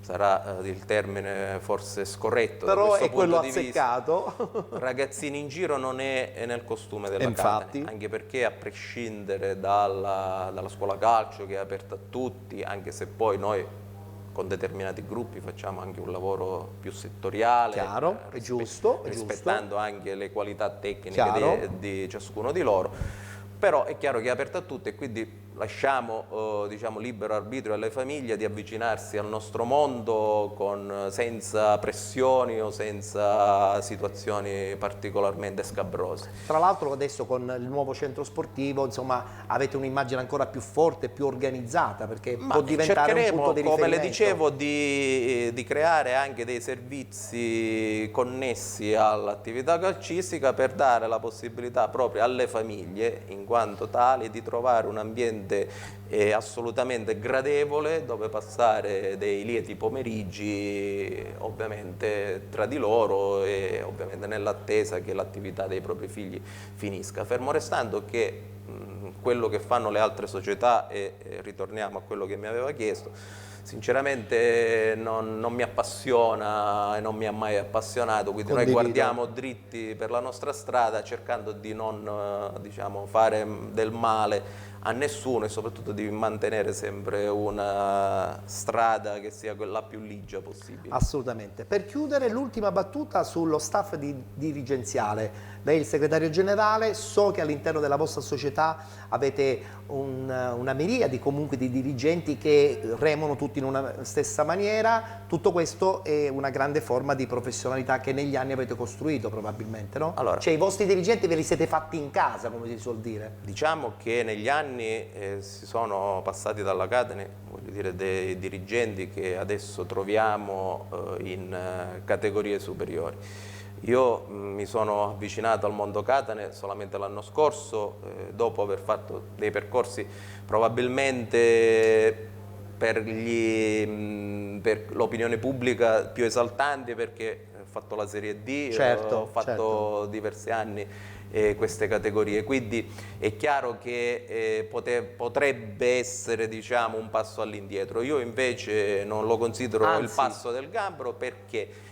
sarà il termine forse scorretto, però da questo è quello punto di azzeccato. vista. Ragazzini in giro non è nel costume della Catane, anche perché a prescindere dalla scuola calcio che è aperta a tutti, anche se poi noi con determinati gruppi facciamo anche un lavoro più settoriale, chiaro, è giusto, rispettando anche le qualità tecniche di ciascuno di loro, però è chiaro che è aperta a tutti e quindi lasciamo diciamo, libero arbitrio alle famiglie di avvicinarsi al nostro mondo senza pressioni o senza situazioni particolarmente scabrose. Tra l'altro adesso con il nuovo centro sportivo, insomma, avete un'immagine ancora più forte, più organizzata, perché può diventare un punto di riferimento. Come le dicevo, di creare anche dei servizi connessi all'attività calcistica per dare la possibilità proprio alle famiglie, in quanto tali, di trovare un ambiente assolutamente gradevole dove passare dei lieti pomeriggi, ovviamente tra di loro e ovviamente nell'attesa che l'attività dei propri figli finisca, fermo restando che quello che fanno le altre società, e ritorniamo a quello che mi aveva chiesto, sinceramente non mi appassiona e non mi ha mai appassionato, quindi noi guardiamo dritti per la nostra strada cercando di non diciamo, fare del male a nessuno, e soprattutto devi mantenere sempre una strada che sia quella più ligia possibile. Assolutamente. Per chiudere, l'ultima battuta sullo staff dirigenziale. Lei è il segretario generale, so che all'interno della vostra società avete una miriade comunque di dirigenti che remano tutti in una stessa maniera. Tutto questo è una grande forma di professionalità che negli anni avete costruito probabilmente, no? Allora, cioè i vostri dirigenti ve li siete fatti in casa, come si suol dire. Diciamo che negli anni si sono passati dalla Catane, voglio dire, dei dirigenti che adesso troviamo in categorie superiori. Io mi sono avvicinato al mondo Catane solamente l'anno scorso, dopo aver fatto dei percorsi probabilmente per l'opinione pubblica più esaltanti, perché ho fatto la Serie D, certo, ho fatto diversi anni queste categorie, quindi è chiaro che potrebbe essere, diciamo, un passo all'indietro. Io invece non lo considero il passo del gambero, perché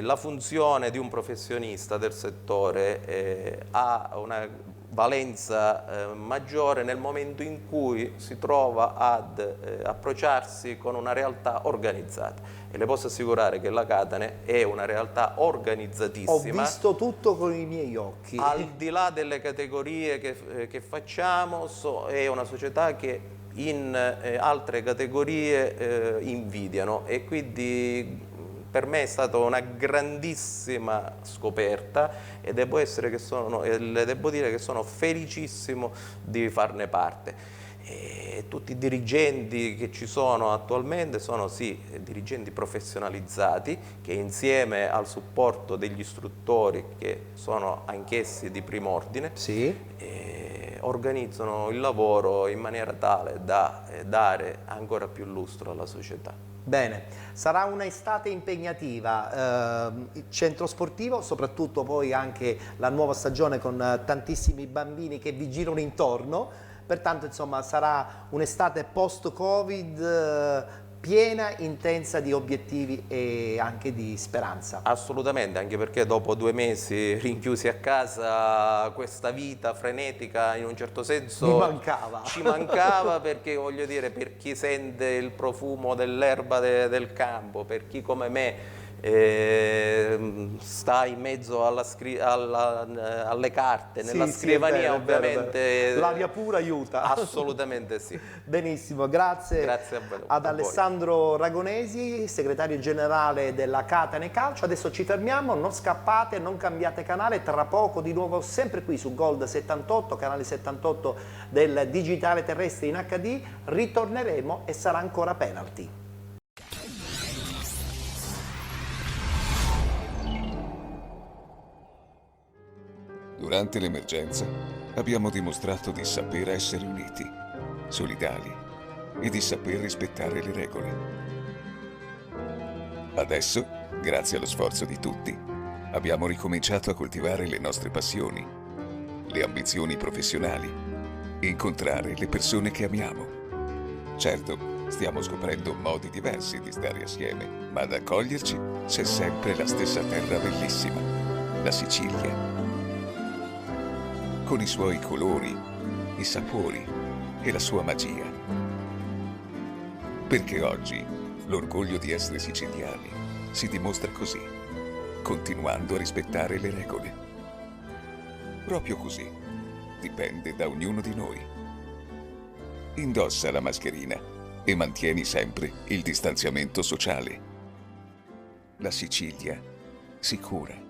la funzione di un professionista del settore ha una valenza maggiore nel momento in cui si trova ad approcciarsi con una realtà organizzata, e le posso assicurare che la Catane è una realtà organizzatissima. Ho visto tutto con i miei occhi. Al di là delle categorie che facciamo, è una società che in altre categorie invidiano, e quindi per me è stata una grandissima scoperta, e devo dire che sono felicissimo di farne parte. E tutti i dirigenti che ci sono attualmente sono sì dirigenti professionalizzati, che insieme al supporto degli istruttori, che sono anch'essi di primo ordine, organizzano il lavoro in maniera tale da dare ancora più lustro alla società. Bene, sarà un'estate impegnativa, il centro sportivo, soprattutto poi anche la nuova stagione con tantissimi bambini che vi girano intorno, pertanto insomma sarà un'estate post-Covid piena, intensa di obiettivi e anche di speranza. Assolutamente, anche perché dopo 2 mesi rinchiusi a casa questa vita frenetica in un certo senso ci mancava, perché voglio dire, per chi sente il profumo dell'erba del campo, per chi come me sta in mezzo alle carte, nella scrivania, ovviamente l'aria pura aiuta. Assolutamente sì. Benissimo, grazie ad Alessandro Ragonesi, segretario generale della Catane Calcio. Adesso ci fermiamo, non scappate, non cambiate canale, tra poco di nuovo sempre qui su Gold 78, canale 78 del digitale terrestre in HD, ritorneremo e sarà ancora penalty. Durante l'emergenza abbiamo dimostrato di saper essere uniti, solidali e di saper rispettare le regole. Adesso, grazie allo sforzo di tutti, abbiamo ricominciato a coltivare le nostre passioni, le ambizioni professionali e incontrare le persone che amiamo. Certo, stiamo scoprendo modi diversi di stare assieme, ma ad accoglierci c'è sempre la stessa terra bellissima, la Sicilia. Con i suoi colori, i sapori e la sua magia. Perché oggi l'orgoglio di essere siciliani si dimostra così, continuando a rispettare le regole. Proprio così, dipende da ognuno di noi. Indossa la mascherina e mantieni sempre il distanziamento sociale. La Sicilia si cura.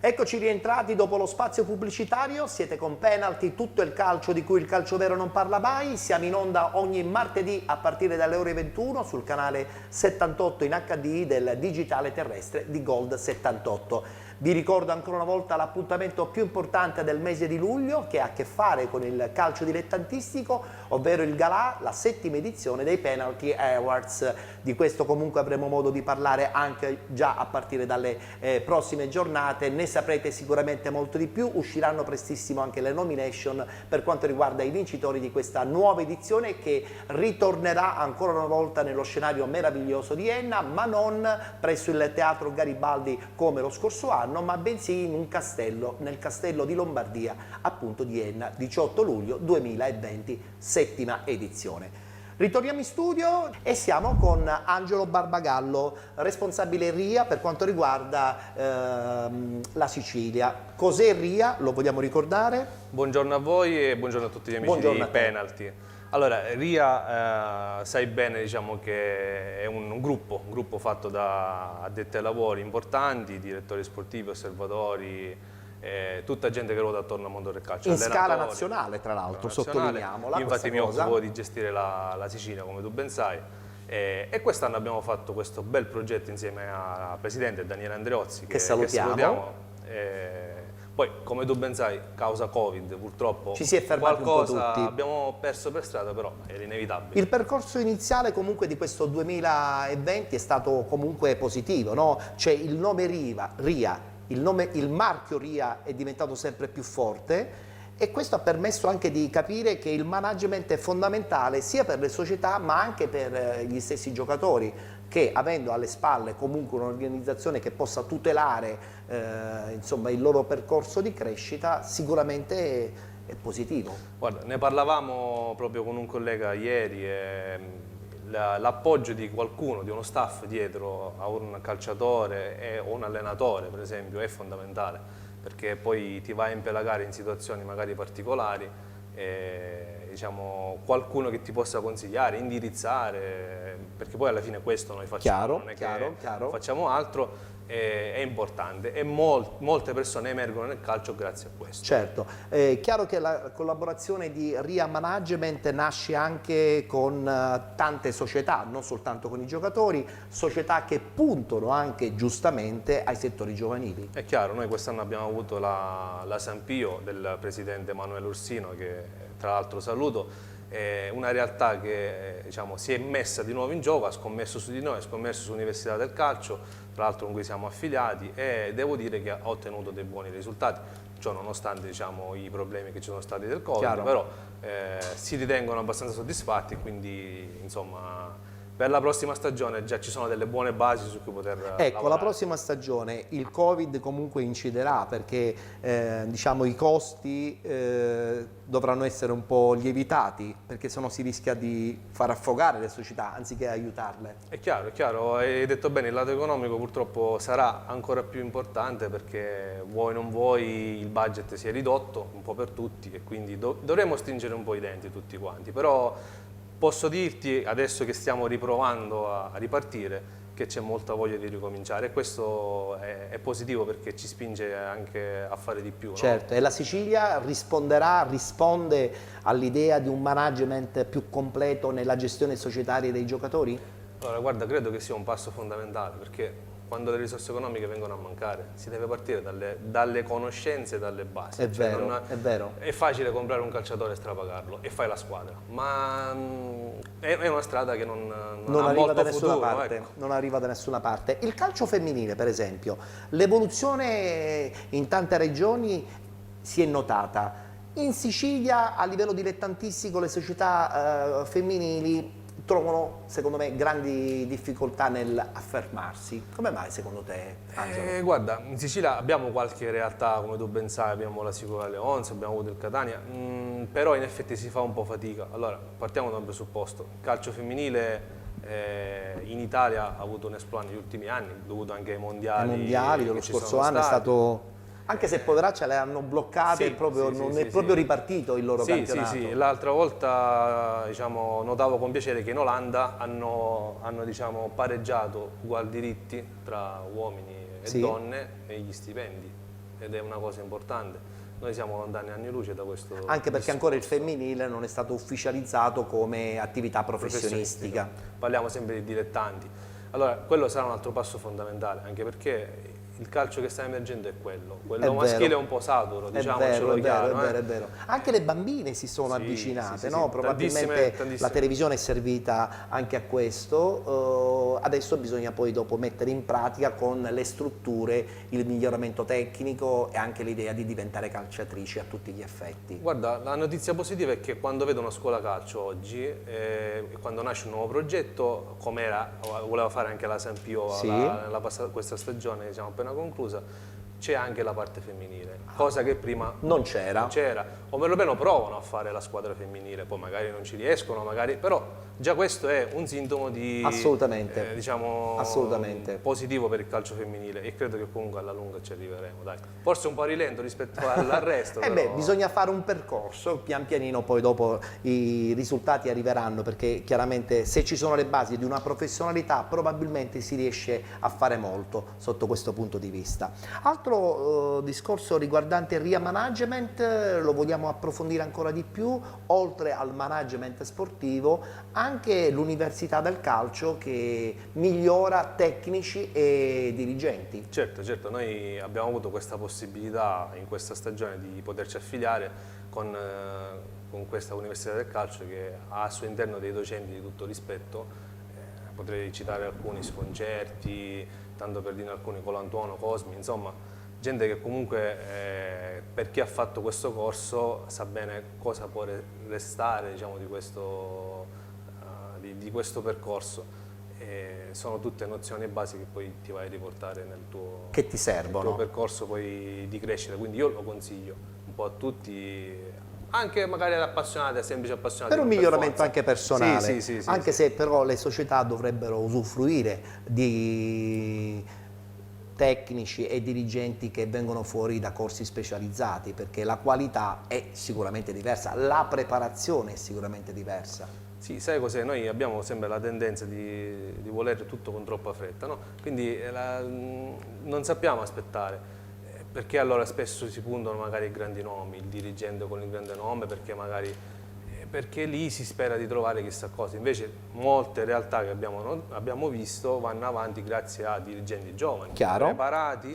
Eccoci rientrati dopo lo spazio pubblicitario, siete con Penalty, tutto il calcio di cui il calcio vero non parla mai. Siamo in onda ogni martedì a partire dalle ore 21 sul canale 78 in HD del digitale terrestre di Gold 78. Vi ricordo ancora una volta l'appuntamento più importante del mese di luglio, che ha a che fare con il calcio dilettantistico. ovvero il galà, la 7ª edizione dei Penalty Awards. Di questo comunque avremo modo di parlare anche già a partire dalle prossime giornate, ne saprete sicuramente molto di più, usciranno prestissimo anche le nomination per quanto riguarda i vincitori di questa nuova edizione che ritornerà ancora una volta nello scenario meraviglioso di Enna, ma non presso il Teatro Garibaldi come lo scorso anno, ma bensì in un castello, nel Castello di Lombardia, appunto di Enna, 18 luglio 2020, 7ª edizione. Ritorniamo in studio e siamo con Angelo Barbagallo, responsabile RIA per quanto riguarda la Sicilia. Cos'è RIA? Lo vogliamo ricordare? Buongiorno a voi e buongiorno a tutti gli amici di Penalty. Allora, RIA sai bene, diciamo, che è un gruppo fatto da addetti ai lavori importanti, direttori sportivi, osservatori, tutta gente che ruota attorno al mondo del calcio. In scala nazionale, tra l'altro, sottolineiamola. Io infatti mi occupo di gestire la Sicilia, come tu ben sai, e quest'anno abbiamo fatto questo bel progetto insieme al presidente Daniele Andreozzi, che salutiamo. Poi, come tu ben sai, causa Covid, purtroppo ci si è fermati qualcosa un po' tutti. Abbiamo perso per strada, però era inevitabile. Il percorso iniziale comunque di questo 2020 è stato comunque positivo, no? Cioè il nome RIA, il marchio RIA è diventato sempre più forte e questo ha permesso anche di capire che il management è fondamentale sia per le società ma anche per gli stessi giocatori, che avendo alle spalle comunque un'organizzazione che possa tutelare insomma, il loro percorso di crescita, sicuramente è positivo. Guarda, ne parlavamo proprio con un collega ieri. L'appoggio di qualcuno, di uno staff dietro a un calciatore o un allenatore, per esempio, è fondamentale, perché poi ti vai a impelagare in situazioni magari particolari, diciamo, qualcuno che ti possa consigliare, indirizzare, perché poi alla fine questo noi facciamo, non è che facciamo altro. È importante e molte persone emergono nel calcio grazie a questo. Certo, è chiaro che la collaborazione di RIA Management nasce anche con tante società, non soltanto con i giocatori, società che puntano anche giustamente ai settori giovanili. È chiaro, noi quest'anno abbiamo avuto la San Pio del presidente Emanuele Ursino, che tra l'altro saluto. È una realtà che diciamo, si è messa di nuovo in gioco, ha scommesso su di noi, ha scommesso sull'Università del Calcio, tra l'altro con cui siamo affiliati, e devo dire che ha ottenuto dei buoni risultati, ciò nonostante diciamo, i problemi che ci sono stati del Covid. Chiaro. Però si ritengono abbastanza soddisfatti, quindi insomma per la prossima stagione già ci sono delle buone basi su cui poter lavorare. La prossima stagione il Covid comunque inciderà perché diciamo, i costi dovranno essere un po' lievitati, perché sennò si rischia di far affogare le società anziché aiutarle. È chiaro, hai detto bene, il lato economico purtroppo sarà ancora più importante perché vuoi non vuoi il budget si è ridotto un po' per tutti e quindi dovremo stringere un po' i denti tutti quanti, però posso dirti, adesso che stiamo riprovando a ripartire, che c'è molta voglia di ricominciare e questo è positivo perché ci spinge anche a fare di più. Certo, no? E la Sicilia risponde all'idea di un management più completo nella gestione societaria dei giocatori? Allora, guarda, credo che sia un passo fondamentale perché quando le risorse economiche vengono a mancare si deve partire dalle conoscenze e dalle basi. È vero, è vero. È facile comprare un calciatore e strapagarlo e fai la squadra, ma è una strada che non ha arriva da molto futuro, parte, ecco. Non arriva da nessuna parte. Il calcio femminile, per esempio, l'evoluzione in tante regioni si è notata. In Sicilia, a livello dilettantistico, le società femminili trovano, secondo me, grandi difficoltà nell'affermarsi. Come mai, secondo te, Angelo? Guarda, in Sicilia abbiamo qualche realtà, come tu ben sai, abbiamo la Sicura Leonza, abbiamo avuto il Catania, però in effetti si fa un po' fatica. Allora, partiamo da un presupposto. Il calcio femminile in Italia ha avuto un esploit negli ultimi anni, dovuto anche ai mondiali. I mondiali dello scorso anno è stato... Anche se poveraccia le hanno bloccate, non è proprio ripartito il loro campionato. Sì. L'altra volta diciamo, notavo con piacere che in Olanda hanno diciamo, pareggiato uguali diritti tra uomini e donne e gli stipendi, ed è una cosa importante. Noi siamo lontani anni luce da questo. Anche perché ancora il femminile non è stato ufficializzato come attività professionistica. Parliamo sempre di dilettanti. Allora, quello sarà un altro passo fondamentale, anche perché il calcio che sta emergendo è quello maschile è un po' saturo, diciamocelo chiaro. È vero. Anche le bambine si sono avvicinate, no? sì. Probabilmente Tantissime. la televisione è servita anche a questo, adesso bisogna poi dopo mettere in pratica con le strutture il miglioramento tecnico e anche l'idea di diventare calciatrici a tutti gli effetti. Guarda, la notizia positiva è che quando vedo una scuola calcio oggi, quando nasce un nuovo progetto, come voleva fare anche la San Pio questa stagione che siamo appena conclusa, c'è anche la parte femminile, cosa che prima non c'era, o perlomeno provano a fare la squadra femminile, poi magari non ci riescono, però già questo è un sintomo di assolutamente positivo per il calcio femminile, e credo che comunque alla lunga ci arriveremo, dai. Forse un po' rilento rispetto all'arresto. Bisogna fare un percorso, pian pianino poi dopo i risultati arriveranno, perché chiaramente se ci sono le basi di una professionalità probabilmente si riesce a fare molto sotto questo punto di vista. Altro discorso riguardante il RIA Management, lo vogliamo approfondire ancora di più, oltre al management sportivo, anche l'Università del Calcio che migliora tecnici e dirigenti. Certo, noi abbiamo avuto questa possibilità in questa stagione di poterci affiliare con questa Università del Calcio che ha al suo interno dei docenti di tutto rispetto, potrei citare alcuni Sconcerti, tanto per dire alcuni Colantuono, Cosmi, insomma gente che comunque per chi ha fatto questo corso sa bene cosa può restare, diciamo, di questo percorso. Sono tutte nozioni e basi che poi ti vai a riportare nel tuo, che ti servono, nel tuo percorso poi di crescita, quindi io lo consiglio un po' a tutti, anche magari ad appassionati, a semplici appassionati. Per un miglioramento anche personale, anche se però le società dovrebbero usufruire di tecnici e dirigenti che vengono fuori da corsi specializzati, perché la qualità è sicuramente diversa, la preparazione è sicuramente diversa. Sì, sai cos'è? Noi abbiamo sempre la tendenza di voler tutto con troppa fretta, no? Quindi non sappiamo aspettare, perché allora spesso si puntano magari i grandi nomi, il dirigente con il grande nome, perché lì si spera di trovare chissà cosa. Invece molte realtà che abbiamo visto vanno avanti grazie a dirigenti giovani, preparati,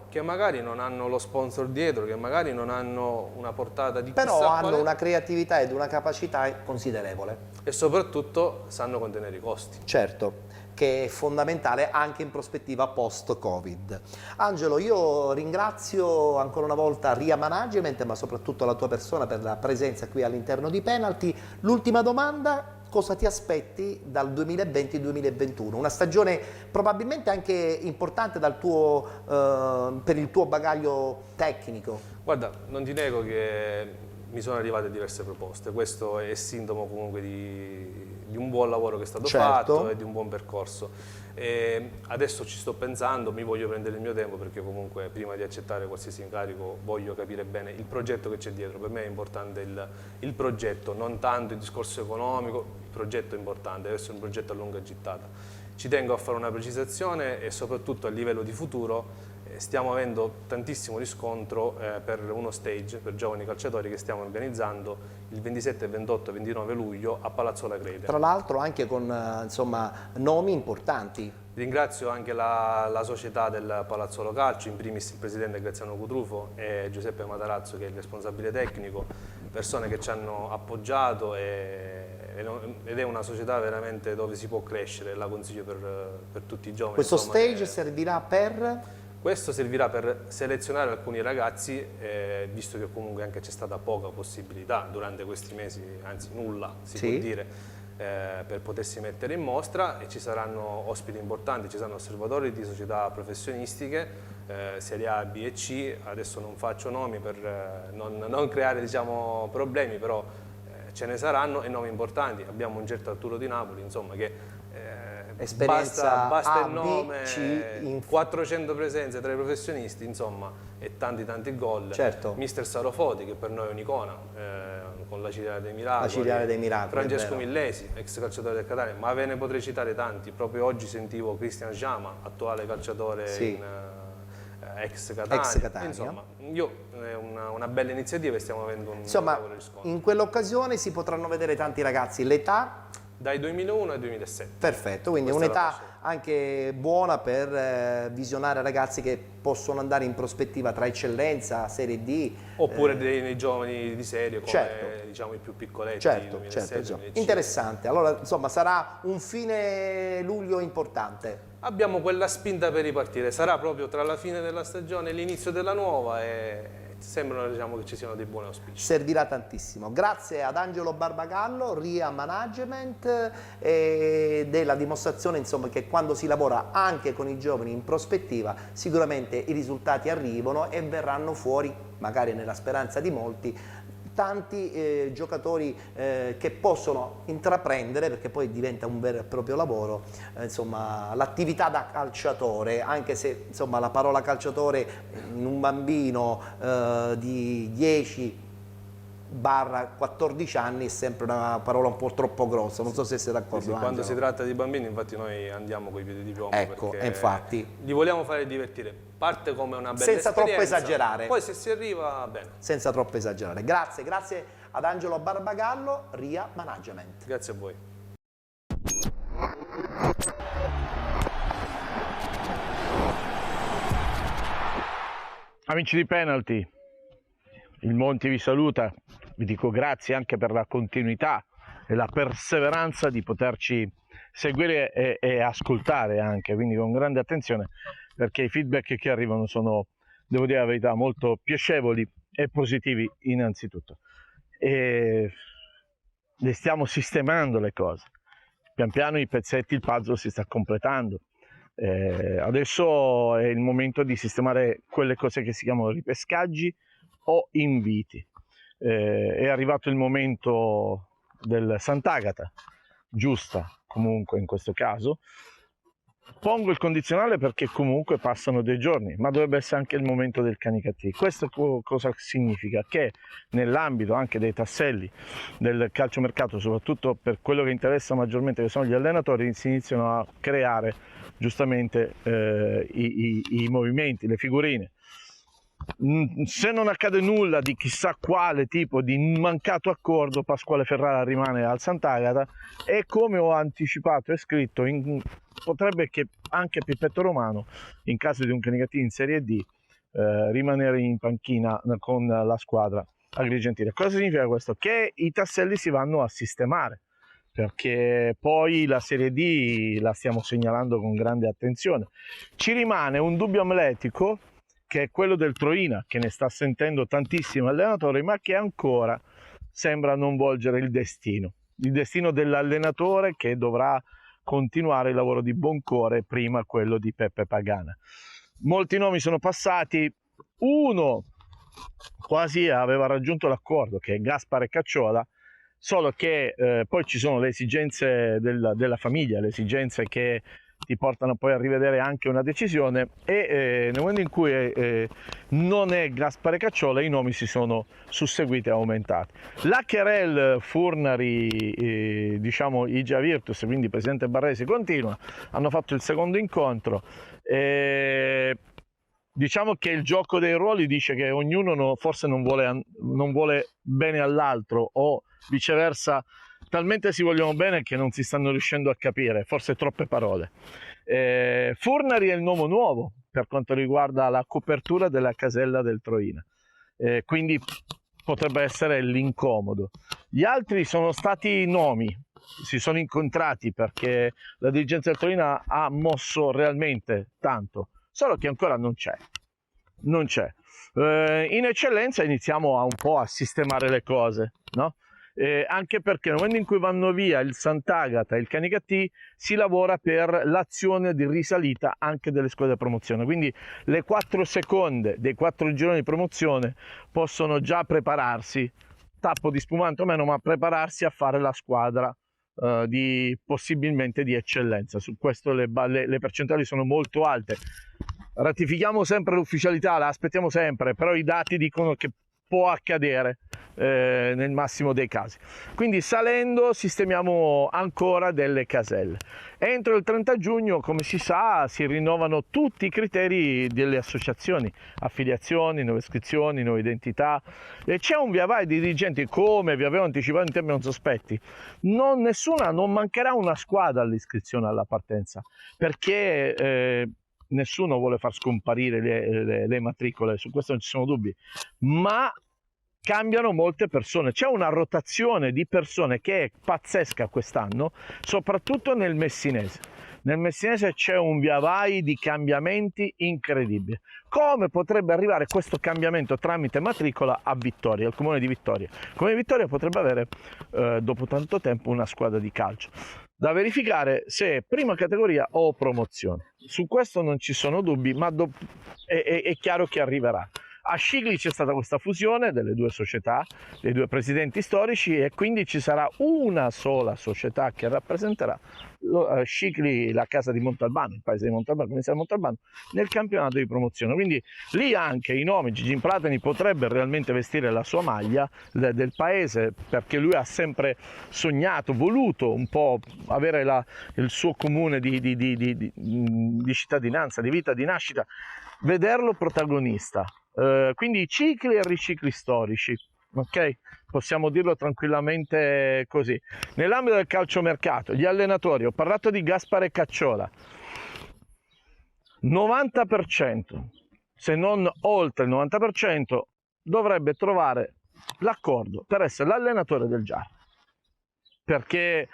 che magari non hanno lo sponsor dietro, che magari non hanno una portata di però chissà hanno quale, una creatività ed una capacità considerevole. E soprattutto sanno contenere i costi. Certo, che è fondamentale anche in prospettiva post-Covid. Angelo, io ringrazio ancora una volta RIA Management, ma soprattutto la tua persona per la presenza qui all'interno di Penalty. L'ultima domanda: cosa ti aspetti dal 2020-2021? Una stagione probabilmente anche importante per il tuo bagaglio tecnico. Guarda, non ti nego che mi sono arrivate diverse proposte, questo è sintomo comunque di un buon lavoro che è stato fatto e di un buon percorso. Adesso ci sto pensando, mi voglio prendere il mio tempo, perché comunque prima di accettare qualsiasi incarico voglio capire bene il progetto che c'è dietro. Per me è importante il progetto, non tanto il discorso economico, il progetto è importante, deve essere un progetto a lunga gittata. Ci tengo a fare una precisazione e soprattutto a livello di futuro stiamo avendo tantissimo riscontro per uno stage per giovani calciatori che stiamo organizzando il 27, 28 e 29 luglio a Palazzo La Crede. Tra l'altro anche con nomi importanti. Ringrazio anche la società del Palazzolo Calcio, in primis il presidente Graziano Cutrufo e Giuseppe Matarazzo che è il responsabile tecnico, persone che ci hanno appoggiato ed è una società veramente dove si può crescere, la consiglio per tutti i giovani. Questo stage servirà per? Questo servirà per selezionare alcuni ragazzi, visto che comunque anche c'è stata poca possibilità durante questi mesi, anzi nulla si può dire, per potersi mettere in mostra, e ci saranno ospiti importanti, ci saranno osservatori di società professionistiche, Serie A, B e C, adesso non faccio nomi per non creare, diciamo, problemi, però ce ne saranno, e nomi importanti. Abbiamo un certo Arturo Di Napoli, insomma, che basta il nome, 400 presenze tra i professionisti, insomma, e tanti gol. Mister Sarofoti, che per noi è un'icona, con la Ciriale dei Miracoli, Francesco Millesi, ex calciatore del Catania, ma ve ne potrei citare tanti. Proprio oggi sentivo Cristian Jama, attuale calciatore ex Catania. Insomma, è una bella iniziativa e stiamo avendo un lavoro riscontro. In quell'occasione si potranno vedere tanti ragazzi. L'età? dai 2001 ai 2007. Perfetto, quindi un'età anche buona per visionare ragazzi che possono andare in prospettiva tra eccellenza, Serie D. Oppure dei giovani di serie come diciamo i più piccoletti. Certo, 2006, 2005. interessante. Allora insomma sarà un fine luglio importante. Abbiamo quella spinta per ripartire, sarà proprio tra la fine della stagione e l'inizio della nuova e sembrano, diciamo, che ci siano dei buoni auspici. Servirà tantissimo. Grazie ad Angelo Barbagallo, RIA Management, ed è la dimostrazione insomma che quando si lavora anche con i giovani in prospettiva sicuramente i risultati arrivano e verranno fuori, magari nella speranza di molti, tanti giocatori che possono intraprendere, perché poi diventa un vero e proprio lavoro, insomma, l'attività da calciatore, anche se insomma la parola calciatore in un bambino di 10-14 anni è sempre una parola un po' troppo grossa, non so se sei d'accordo. Sì, quando si tratta di bambini infatti noi andiamo coi piedi di piombo, ecco, perché infatti li vogliamo fare divertire. Parte come una bella senza esperienza, troppo esagerare. Poi se si arriva bene. Senza troppo esagerare. Grazie, grazie ad Angelo Barbagallo, RIA Management. Grazie a voi. Amici di Penalty, il Monti vi saluta, vi dico grazie anche per la continuità e la perseveranza di poterci seguire e ascoltare anche, quindi con grande attenzione, perché i feedback che arrivano sono, devo dire la verità, molto piacevoli e positivi innanzitutto. E le stiamo sistemando le cose, pian piano i pezzetti, il puzzle si sta completando. Adesso è il momento di sistemare quelle cose che si chiamano ripescaggi o inviti. È arrivato il momento del Sant'Agata, giusta comunque in questo caso. Pongo il condizionale perché comunque passano dei giorni, ma dovrebbe essere anche il momento del Canicattì. Questo cosa significa? Che nell'ambito anche dei tasselli del calciomercato, soprattutto per quello che interessa maggiormente, che sono gli allenatori, si iniziano a creare giustamente i movimenti, le figurine. Se non accade nulla di chissà quale tipo di mancato accordo, Pasquale Ferrara rimane al Sant'Agata e, come ho anticipato e scritto, potrebbe che anche Pippetto Romano, in caso di un Canicattì in Serie D, rimanere in panchina con la squadra agrigentina. Cosa significa questo? Che i tasselli si vanno a sistemare, perché poi la Serie D la stiamo segnalando con grande attenzione. Ci rimane un dubbio amletico, che è quello del Troina, che ne sta sentendo tantissimi allenatori, ma che ancora sembra non volgere il destino dell'allenatore, che dovrà continuare il lavoro di Boncore, prima quello di Peppe Pagana. Molti nomi sono passati, uno quasi aveva raggiunto l'accordo, che è Gaspare Cacciola, solo che poi ci sono le esigenze della famiglia, le esigenze che ti portano poi a rivedere anche una decisione, e nel momento in cui non è Gaspare Cacciola, i nomi si sono susseguiti e aumentati. La Cherel, Furnari, diciamo Igia Virtus, quindi presidente Barresi, continua, hanno fatto il secondo incontro. Diciamo che il gioco dei ruoli dice che ognuno forse non vuole bene all'altro, o viceversa talmente si vogliono bene che non si stanno riuscendo a capire, forse troppe parole. Furnari è il nome nuovo per quanto riguarda la copertura della casella del Troina, quindi potrebbe essere l'incomodo. Gli altri sono stati nomi, si sono incontrati perché la dirigenza del Troina ha mosso realmente tanto, solo che ancora non c'è. In eccellenza iniziamo un po' a sistemare le cose, no? Anche perché nel momento in cui vanno via il Sant'Agata e il Canicattì si lavora per l'azione di risalita anche delle squadre di promozione, quindi le 4 seconde dei 4 gironi di promozione possono già prepararsi, tappo di spumante o meno, ma prepararsi a fare la squadra possibilmente di eccellenza. Su questo le percentuali sono molto alte. Ratifichiamo sempre l'ufficialità, la aspettiamo sempre, però i dati dicono che può accadere nel massimo dei casi. Quindi salendo sistemiamo ancora delle caselle. Entro il 30 giugno, come si sa, si rinnovano tutti i criteri delle associazioni, affiliazioni, nuove iscrizioni, nuove identità, e c'è un via vai di dirigenti, come vi avevo anticipato in tempi non sospetti. Non mancherà una squadra all'iscrizione alla partenza, perché nessuno vuole far scomparire le matricole, su questo non ci sono dubbi, ma cambiano molte persone, c'è una rotazione di persone che è pazzesca quest'anno, soprattutto nel Messinese. Nel Messinese c'è un via vai di cambiamenti incredibile. Come potrebbe arrivare questo cambiamento tramite matricola a Vittoria, al comune di Vittoria? Il comune di Vittoria potrebbe avere dopo tanto tempo una squadra di calcio. Da verificare se è prima categoria o promozione. Su questo non ci sono dubbi, ma è chiaro che arriverà. A Scicli c'è stata questa fusione delle due società, dei due presidenti storici, e quindi ci sarà una sola società che rappresenterà Scicli, la casa di Montalbano, il paese di Montalbano, come sia Montalbano, nel campionato di promozione. Quindi lì anche i nomi, Gigi Platani potrebbe realmente vestire la sua maglia del paese, perché lui ha sempre sognato, voluto un po' avere il suo comune di cittadinanza, di vita, di nascita, vederlo protagonista. Quindi cicli e ricicli storici, ok? Possiamo dirlo tranquillamente così. Nell'ambito del calciomercato, gli allenatori, ho parlato di Gaspare Cacciola, 90%, se non oltre il 90%, dovrebbe trovare l'accordo per essere l'allenatore del Giar. Perché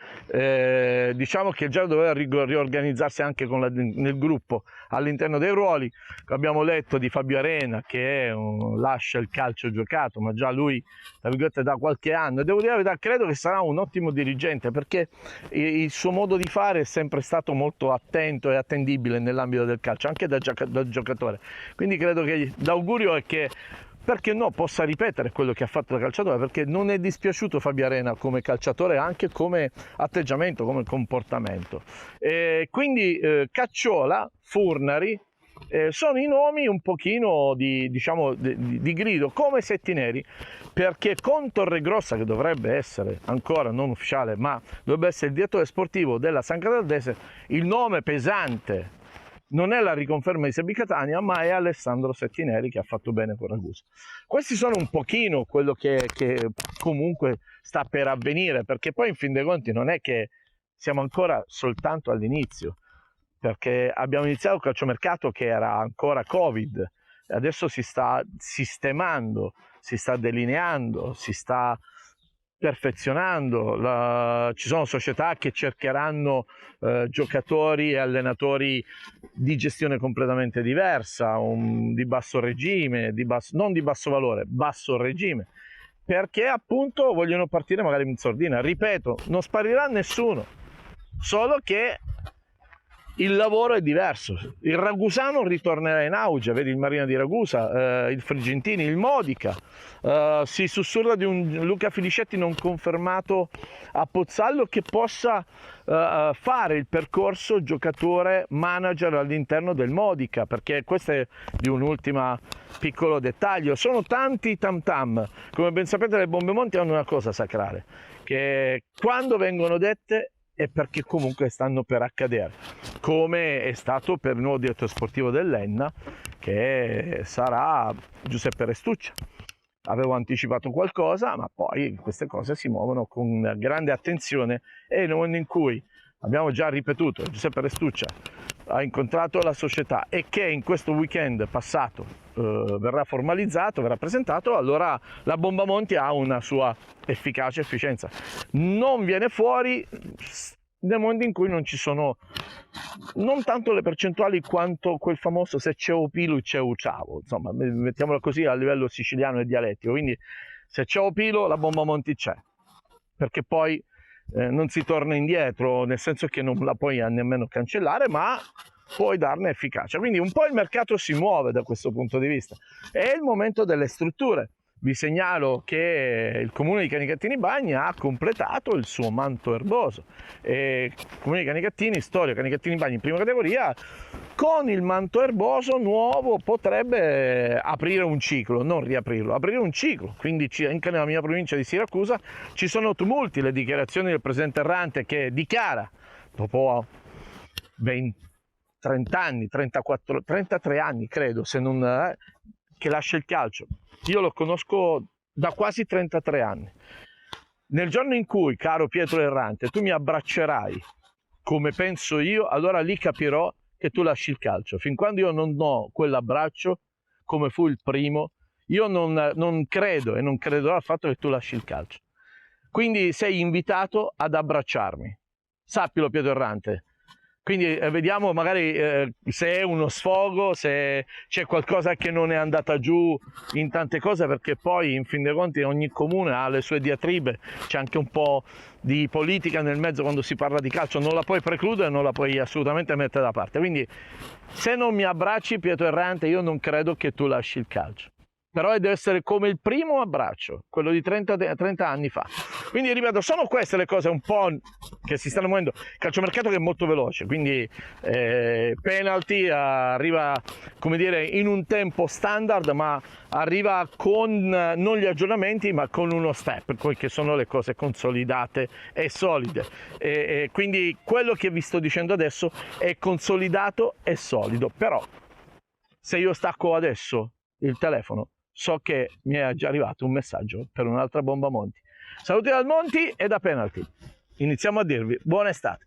diciamo che già doveva riorganizzarsi anche nel gruppo all'interno dei ruoli. Abbiamo letto di Fabio Arena che lascia il calcio giocato, ma già lui da qualche anno, e devo dire la verità, credo che sarà un ottimo dirigente, perché il suo modo di fare è sempre stato molto attento e attendibile nell'ambito del calcio, anche da giocatore. Quindi credo che l'augurio è che, perché no, possa ripetere quello che ha fatto da calciatore, perché non è dispiaciuto Fabio Arena come calciatore, anche come atteggiamento, come comportamento. Quindi Cacciola, Furnari, sono i nomi un pochino di grido, come Settineri, perché con Torregrossa, che dovrebbe essere ancora non ufficiale, ma dovrebbe essere il direttore sportivo della San Cataldese, il nome pesante non è la riconferma di Sebi Catania, ma è Alessandro Settineri, che ha fatto bene con Ragusa. Questi sono un pochino quello che comunque sta per avvenire, perché poi in fin dei conti non è che siamo ancora soltanto all'inizio, perché abbiamo iniziato il calciomercato che era ancora Covid, adesso si sta sistemando, si sta delineando, si sta perfezionando, ci sono società che cercheranno giocatori e allenatori di gestione completamente diversa, di basso regime, non di basso valore, basso regime, perché appunto vogliono partire magari in sordina. Ripeto, non sparirà nessuno, solo che il lavoro è diverso. Il ragusano ritornerà in auge, vedi il Marina di Ragusa, il Frigentini, il Modica, si sussurra di un Luca Filicetti non confermato a Pozzallo che possa fare il percorso giocatore manager all'interno del Modica, perché questo è di un ultimo piccolo dettaglio. Sono tanti tam tam, come ben sapete le bombe monti hanno una cosa sacrale, che quando vengono dette è perché comunque stanno per accadere, come è stato per il nuovo direttore sportivo dell'Enna, che sarà Giuseppe Restuccia. Avevo anticipato qualcosa, ma poi queste cose si muovono con grande attenzione, e nel momento in cui abbiamo già ripetuto, Giuseppe Restuccia ha incontrato la società e che in questo weekend passato verrà formalizzato, verrà presentato, allora la Bomba Monti ha una sua efficacia e efficienza. Non viene fuori nel momento in cui non ci sono non tanto le percentuali quanto quel famoso se c'è Opilu c'è Uciavo, insomma mettiamola così a livello siciliano e dialettico. Quindi se c'è Opilu la Bomba Monti c'è, perché poi non si torna indietro, nel senso che non la puoi nemmeno cancellare, ma puoi darne efficacia. Quindi un po' il mercato si muove da questo punto di vista. È il momento delle strutture. vi segnalo che il comune di Canicattini Bagni ha completato il suo manto erboso. Il comune di Canicattini, Storio Canicattini Bagni in prima categoria, con il manto erboso nuovo potrebbe aprire un ciclo, non riaprirlo, aprire un ciclo. Quindi anche nella mia provincia di Siracusa ci sono tumulti, le dichiarazioni del presidente Errante che dichiara, dopo 30 anni, 34, 33 anni credo, se non, che lascia il calcio. Io lo conosco da quasi 33 anni. Nel giorno in cui, caro Pietro Errante, tu mi abbraccerai come penso io, allora lì capirò che tu lasci il calcio. Fin quando io non do quell'abbraccio, come fu il primo, io non credo e non crederò al fatto che tu lasci il calcio. Quindi sei invitato ad abbracciarmi. Sappilo, Pietro Errante. Quindi vediamo magari se è uno sfogo, se c'è qualcosa che non è andata giù in tante cose, perché poi in fin dei conti ogni comune ha le sue diatribe, c'è anche un po' di politica nel mezzo quando si parla di calcio, non la puoi precludere, non la puoi assolutamente mettere da parte. Quindi se non mi abbracci, Pietro Errante, io non credo che tu lasci il calcio. Però deve essere come il primo abbraccio, quello di 30 anni fa. Quindi ripeto, sono queste le cose un po' che si stanno muovendo. Il calciomercato che è molto veloce, quindi penalty arriva, come dire, in un tempo standard, ma arriva con non gli aggiornamenti, ma con uno step, che sono le cose consolidate e solide. Quindi quello che vi sto dicendo adesso è consolidato e solido. Però se io stacco adesso il telefono, so che mi è già arrivato un messaggio per un'altra bomba Monti. Saluti dal Monti e da Penalty. Iniziamo a dirvi buona estate.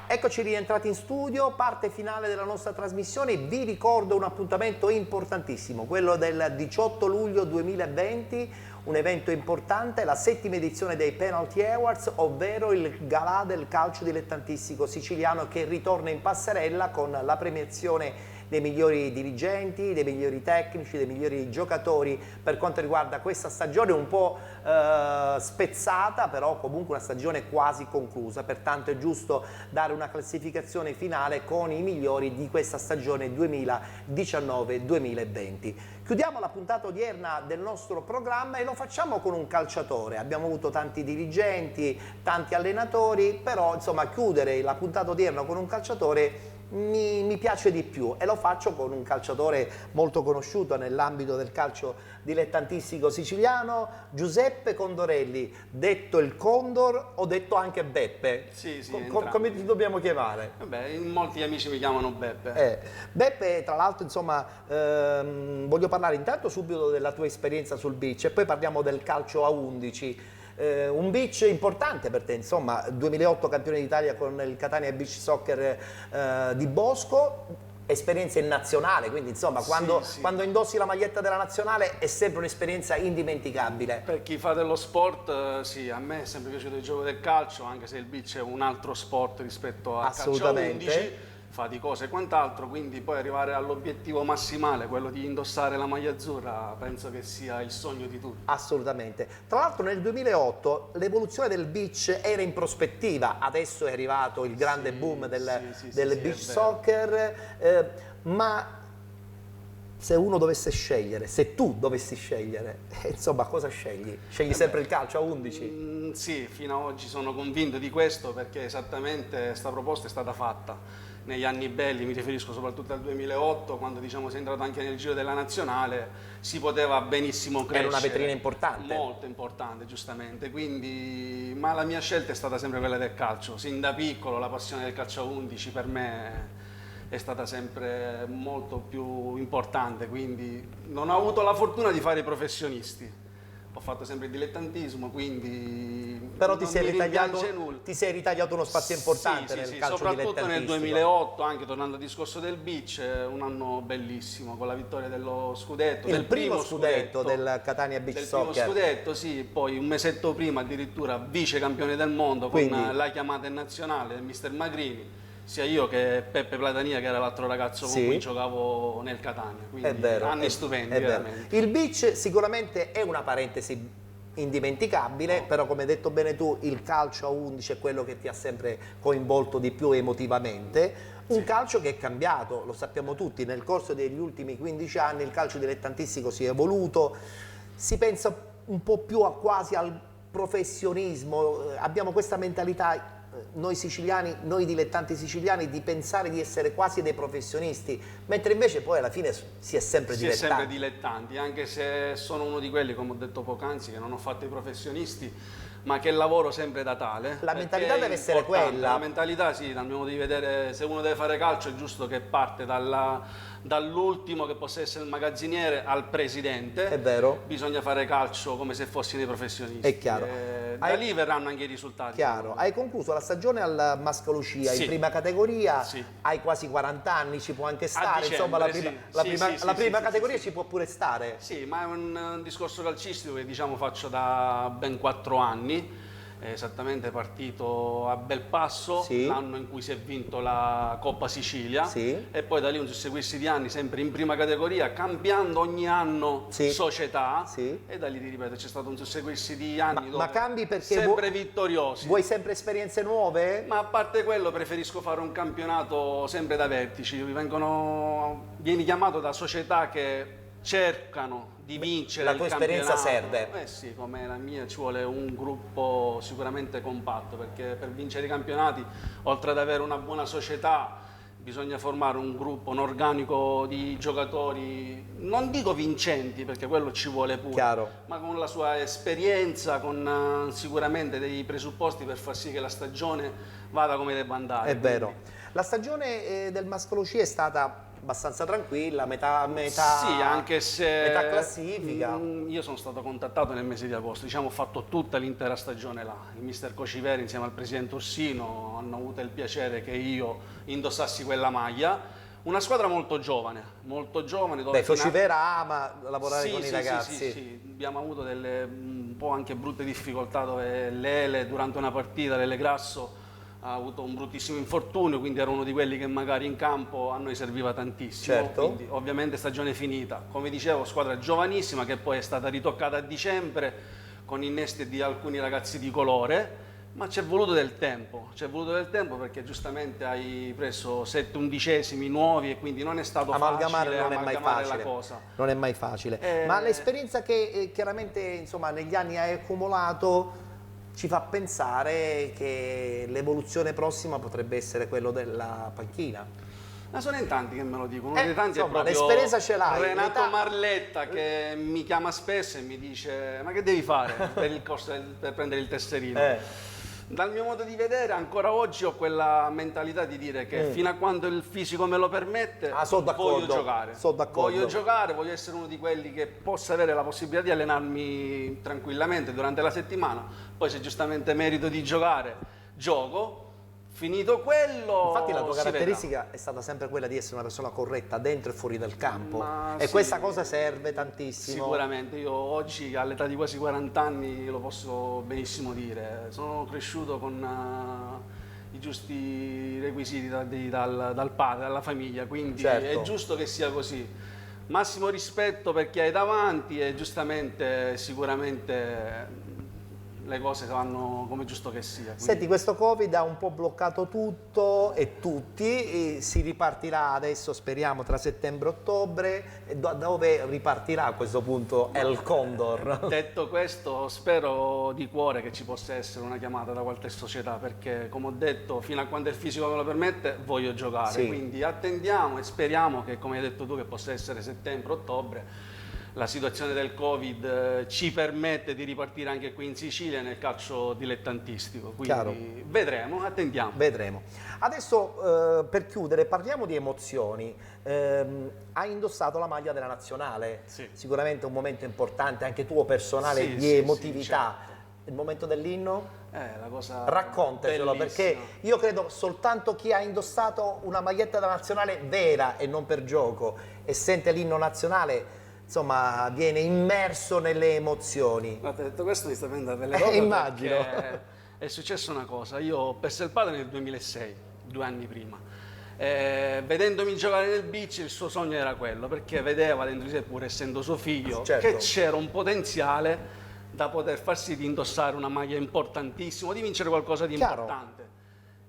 Eccoci rientrati in studio, parte finale della nostra trasmissione. Vi ricordo un appuntamento importantissimo, quello del 18 luglio 2020, un evento importante, la 7ª edizione dei Penalty Awards, ovvero il galà del calcio dilettantistico siciliano che ritorna in passerella con la premiazione dei migliori dirigenti, dei migliori tecnici, dei migliori giocatori per quanto riguarda questa stagione un po' spezzata, però comunque una stagione quasi conclusa, pertanto è giusto dare una classificazione finale con i migliori di questa stagione 2019-2020. Chiudiamo la puntata odierna del nostro programma e lo facciamo con un calciatore. Abbiamo avuto tanti dirigenti, tanti allenatori, però insomma chiudere la puntata odierna con un calciatore mi piace di più e lo faccio con un calciatore molto conosciuto nell'ambito del calcio dilettantistico siciliano, Giuseppe Condorelli, detto il Condor o detto anche Beppe. Sì, come ti dobbiamo chiamare? Vabbè, molti amici mi chiamano Beppe. Beppe, tra l'altro, insomma, voglio parlare intanto subito della tua esperienza sul beach e poi parliamo del calcio a 11. Un beach importante per te, insomma, 2008 campione d'Italia con il Catania Beach Soccer di Bosco, esperienza in nazionale, quindi insomma quando indossi la maglietta della nazionale è sempre un'esperienza indimenticabile. Per chi fa dello sport, sì, a me è sempre piaciuto il gioco del calcio, anche se il beach è un altro sport rispetto al calcio a 11. Faticose e quant'altro, quindi poi arrivare all'obiettivo massimale, quello di indossare la maglia azzurra, penso che sia il sogno di tutti. Assolutamente. Tra l'altro nel 2008 l'evoluzione del beach era in prospettiva, adesso è arrivato il grande boom del beach soccer, ma se uno dovesse scegliere, se tu dovessi scegliere, insomma cosa scegli? Scegli sempre il calcio a 11? Sì, fino ad oggi sono convinto di questo perché esattamente questa proposta è stata fatta negli anni belli, mi riferisco soprattutto al 2008, quando diciamo sei entrato anche nel giro della nazionale, si poteva benissimo crescere. Era una vetrina importante. Molto importante, giustamente, quindi, ma la mia scelta è stata sempre quella del calcio. Sin da piccolo la passione del calcio a 11 per me è stata sempre molto più importante, quindi non ho avuto la fortuna di fare i professionisti. Ho fatto sempre il dilettantismo, quindi però ti sei ritagliato uno spazio importante nel calcio soprattutto nel 2008, anche tornando al discorso del beach, un anno bellissimo con la vittoria dello scudetto, il primo scudetto del Catania Beach Soccer. Primo scudetto, sì, poi un mesetto prima addirittura vice campione del mondo con la chiamata in nazionale del mister Magrini. Sia io che Peppe Platania, che era l'altro ragazzo con cui giocavo nel Catania, quindi è vero, anni stupendi veramente. Il beach sicuramente è una parentesi indimenticabile, però come hai detto bene tu, il calcio a 11 è quello che ti ha sempre coinvolto di più emotivamente. Un calcio che è cambiato, lo sappiamo tutti, nel corso degli ultimi 15 anni il calcio dilettantistico si è evoluto, si pensa un po' più quasi al professionismo, abbiamo questa mentalità noi siciliani, noi dilettanti siciliani, di pensare di essere quasi dei professionisti, mentre invece poi alla fine si è sempre Si è dilettanti. sempre dilettanti, anche se sono uno di quelli, come ho detto poc'anzi, che non ho fatto i professionisti, ma che lavoro sempre da tale. La mentalità deve essere importante. quella. La mentalità, sì, dal mio modo di vedere, se uno deve fare calcio è giusto che parte dall'ultimo, che possa essere il magazziniere, al presidente. È vero. Bisogna fare calcio come se fossi dei professionisti. È chiaro. Da lì verranno anche i risultati. Chiaro. Hai concluso la stagione al Mascalucia Sì. in prima categoria, Sì. hai quasi 40 anni, ci può anche stare, dicembre, insomma la sì. prima, Sì, la prima sì, categoria sì. ci può pure stare. Sì, ma è un discorso calcistico che diciamo faccio da ben 4 anni. È esattamente partito a Belpasso, Sì. l'anno in cui si è vinto la Coppa Sicilia, Sì. e poi da lì un susseguirsi di anni sempre in prima categoria, cambiando ogni anno società, e da lì, ti ripeto, c'è stato un susseguirsi di anni Ma cambi perché sempre vittoriosi. Vuoi sempre esperienze nuove? Ma a parte quello preferisco fare un campionato sempre da vertici, vieni chiamato da società che cercano di vincere la il tua esperienza campionato. serve. Sì, come la mia ci vuole un gruppo sicuramente compatto, perché per vincere i campionati, oltre ad avere una buona società, bisogna formare un gruppo, un organico di giocatori, non dico vincenti, perché quello ci vuole pure, Chiaro. ma con la sua esperienza, con sicuramente dei presupposti per far sì che la stagione vada come debba andare. È vero. La stagione del Mascalucia è stata abbastanza tranquilla, metà Sì, anche se metà classifica. Io sono stato contattato nel mese di agosto, diciamo ho fatto tutta l'intera stagione là. Il mister Cociveri insieme al presidente Ursino hanno avuto il piacere che io indossassi quella maglia. Una squadra molto giovane dove Beh, Cocivera ama lavorare con i ragazzi. Sì. Abbiamo avuto delle un po' anche brutte difficoltà, dove Lele durante una partita, Lele Grasso, ha avuto un bruttissimo infortunio, quindi era uno di quelli che magari in campo a noi serviva tantissimo. Certo. Quindi ovviamente stagione finita. Come dicevo, squadra giovanissima che poi è stata ritoccata a dicembre con innesti di alcuni ragazzi di colore, ma ci è voluto del tempo, perché giustamente hai preso 7 undicesimi nuovi e quindi non è stato Amalgamare facile non è mai amalgamare facile. la cosa. Non è mai facile. Ma l'esperienza che chiaramente insomma negli anni hai accumulato ci fa pensare che l'evoluzione prossima potrebbe essere quello della panchina. Ma sono in tanti che me lo dicono, uno dei tanti è insomma, proprio l'esperienza ce l'hai. Renato Marletta, che mi chiama spesso e mi dice: ma che devi fare per il corso per prendere il tesserino? Dal mio modo di vedere ancora oggi ho quella mentalità di dire che fino a quando il fisico me lo permette voglio giocare. Voglio giocare, voglio essere uno di quelli che possa avere la possibilità di allenarmi tranquillamente durante la settimana, poi se giustamente merito di giocare, gioco. Finito quello, infatti la tua si caratteristica vedrà. è stata sempre quella di essere una persona corretta dentro e fuori dal campo, Ma e sì, questa cosa serve tantissimo. Sicuramente, io oggi all'età di quasi 40 anni lo posso benissimo dire, sono cresciuto con i giusti requisiti dal padre, dalla famiglia, quindi Certo. è giusto che sia così. Massimo rispetto per chi hai davanti e giustamente sicuramente le cose vanno come giusto che sia. Quindi... Senti, questo Covid ha un po' bloccato tutto e tutti, e si ripartirà adesso, speriamo, tra settembre e ottobre. E da dove ripartirà a questo punto El Condor? Detto questo, spero di cuore che ci possa essere una chiamata da qualche società, perché come ho detto, fino a quando il fisico me lo permette voglio giocare, Sì. quindi attendiamo e speriamo che, come hai detro tu, che possa essere settembre-ottobre. La situazione del Covid ci permette di ripartire anche qui in Sicilia nel calcio dilettantistico, quindi Chiaro. vedremo, attendiamo. Vedremo. Adesso per chiudere parliamo di emozioni. Hai indossato la maglia della nazionale, sicuramente un momento importante anche tuo personale, Sì, di sì, emotività. sì, certo. Il momento dell'inno? La cosa Raccontacelo, bellissima. perché io credo soltanto chi ha indossato una maglietta della nazionale vera e non per gioco e sente l'inno nazionale, insomma, viene immerso nelle emozioni. Guarda, detto questo mi sta prendendo delle robe. Immagino. È successa una cosa, io ho perso il padre nel 2006, 2 anni prima. Vedendomi giocare nel beach, il suo sogno era quello, perché vedeva dentro di sé, pur essendo suo figlio, Certo. che c'era un potenziale da poter far sì di indossare una maglia importantissima, di vincere qualcosa di importante.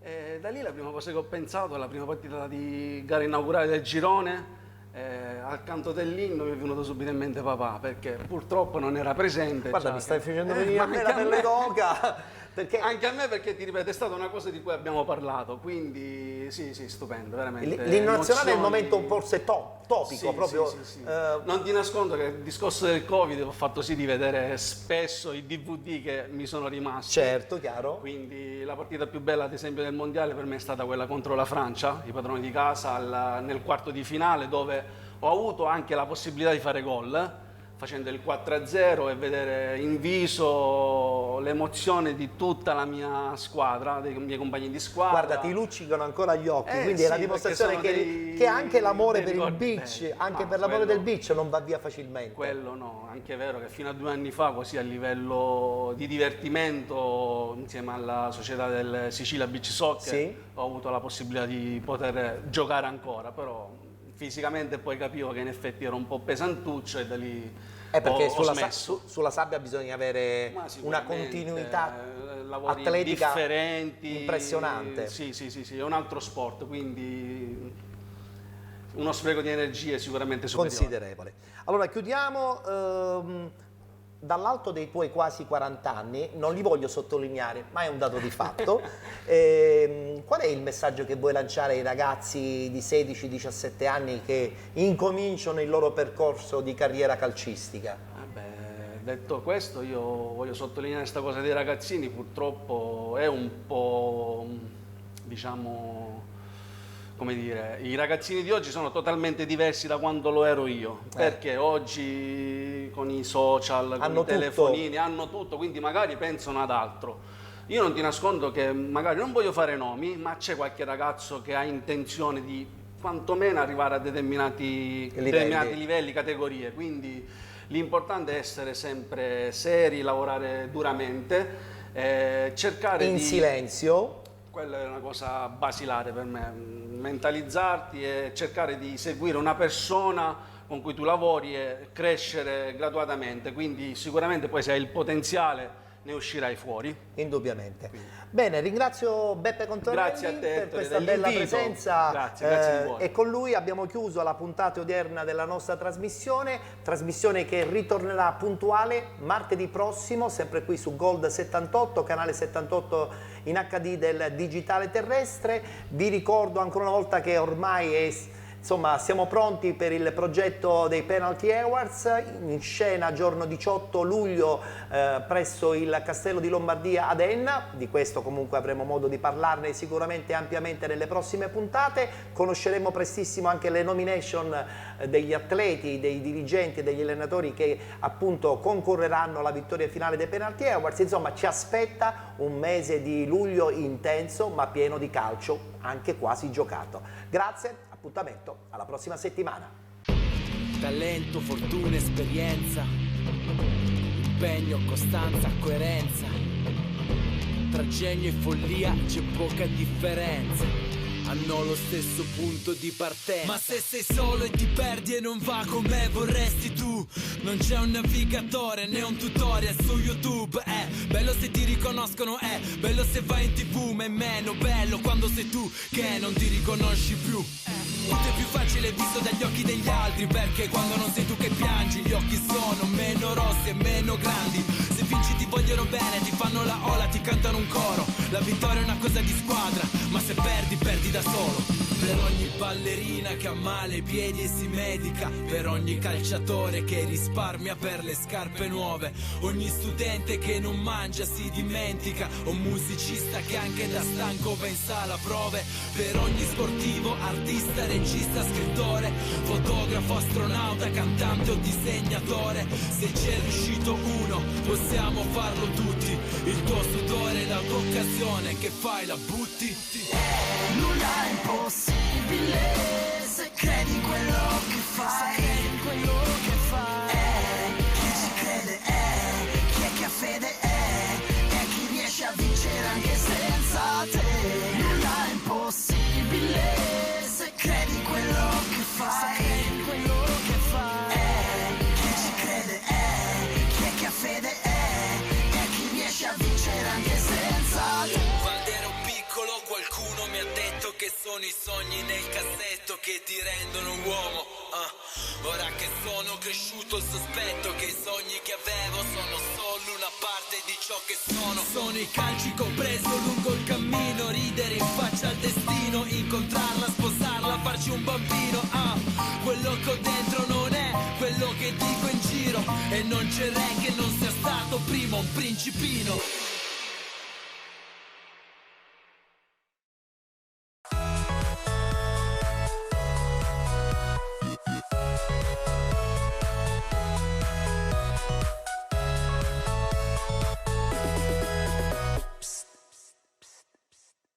E da lì la prima cosa che ho pensato, la prima partita di gara inaugurale del girone, al canto dell'inno mi è venuto subito in mente papà, perché purtroppo non era presente. Guarda, mi stai facendo venire a me la pelle d'oca. Perché... Anche a me, perché ti ripeto, è stata una cosa di cui abbiamo parlato, quindi sì, stupendo, veramente. L'inno nazionale è il momento forse topico, sì, proprio. Sì. Non ti nascondo che il discorso del Covid ho fatto sì di vedere spesso i DVD che mi sono rimasti. Certo, chiaro. Quindi la partita più bella, ad esempio, del mondiale per me è stata quella contro la Francia, i padroni di casa, nel quarto di finale, dove ho avuto anche la possibilità di fare gol, facendo il 4-0 e vedere in viso l'emozione di tutta la mia squadra, dei miei compagni di squadra. Guarda, ti luccicano ancora gli occhi, quindi sì, è la dimostrazione che anche l'amore per il beach, anche per l'amore del beach non va via facilmente. Quello no, anche è vero che fino a 2 anni fa, così a livello di divertimento, insieme alla società del Sicilia Beach Soccer, ho avuto la possibilità di poter giocare ancora, però fisicamente poi capivo che in effetti ero un po' pesantuccio e da lì perché ho smesso. sulla sabbia bisogna avere una continuità atletica differenti, impressionante. Sì, è un altro sport, quindi uno spreco di energie sicuramente superiore. Considerevole. Allora chiudiamo. Dall'alto dei tuoi quasi 40 anni, non li voglio sottolineare, ma è un dato di fatto, qual è il messaggio che vuoi lanciare ai ragazzi di 16-17 anni che incominciano il loro percorso di carriera calcistica? Detto questo, io voglio sottolineare questa cosa dei ragazzini, purtroppo è un po', diciamo, come dire, i ragazzini di oggi sono totalmente diversi da quando lo ero io, perché oggi con i social, con i telefonini, hanno tutto, quindi magari pensano ad altro. Io non ti nascondo che magari non voglio fare nomi, ma c'è qualche ragazzo che ha intenzione di quantomeno arrivare a determinati livelli, categorie, quindi l'importante è essere sempre seri, lavorare duramente, cercare in silenzio. Quella è una cosa basilare per me, mentalizzarti e cercare di seguire una persona con cui tu lavori e crescere graduatamente, quindi sicuramente poi se hai il potenziale ne uscirai fuori. Indubbiamente. Bene, ringrazio Beppe Contorelli per questa bella presenza. Grazie di voi. E con lui abbiamo chiuso la puntata odierna della nostra trasmissione che ritornerà puntuale martedì prossimo, sempre qui su Gold 78, canale 78 in HD del digitale terrestre. Vi ricordo ancora una volta che ormai siamo pronti per il progetto dei Penalty Awards, in scena giorno 18 luglio presso il Castello di Lombardia ad Enna. Di questo comunque avremo modo di parlarne sicuramente ampiamente nelle prossime puntate. Conosceremo prestissimo anche le nomination degli atleti, dei dirigenti e degli allenatori che appunto concorreranno alla vittoria finale dei Penalty Awards. Insomma, ci aspetta un mese di luglio intenso ma pieno di calcio, anche quasi giocato. Grazie. Appuntamento alla prossima settimana. Talento, fortuna, esperienza, impegno, costanza, coerenza. Tra genio e follia c'è poca differenza. Hanno lo stesso punto di partenza. Ma se sei solo e ti perdi e non va come vorresti tu, non c'è un navigatore né un tutorial su YouTube. È bello se ti riconoscono, è bello se vai in TV, ma è meno bello quando sei tu che non ti riconosci più. Tutto è più facile visto dagli occhi degli altri, perché quando non sei tu che piangi gli occhi sono meno rossi e meno grandi. Se vinci ti vogliono bene, ti fanno la ola, ti cantano un coro. La vittoria è una cosa di squadra, ma se perdi, perdi da solo. Per ogni ballerina che ha male ai piedi e si medica, per ogni calciatore che risparmia per le scarpe nuove, ogni studente che non mangia si dimentica, un musicista che anche da stanco va in sala prove, per ogni sportivo, artista, regista, scrittore, fotografo, astronauta, cantante o disegnatore. Se c'è riuscito uno, possiamo farlo tutti. Il tuo sudore è la tua occasione, che fai, la butti. Nulla è impossibile se credi in quello che fai. Chi ci crede chi è che ha fede e chi riesce a vincere anche senza te. Nulla è impossibile se credi in quello che fai. Chi ci crede chi è che ha fede che sono i sogni nel cassetto che ti rendono uomo. Ora che sono cresciuto sospetto che i sogni che avevo sono solo una parte di ciò che sono. Sono i calci che ho preso lungo il cammino, ridere in faccia al destino, incontrarla, sposarla, farci un bambino. Quello che ho dentro non è quello che dico in giro, e non c'è re che non sia stato prima un principino.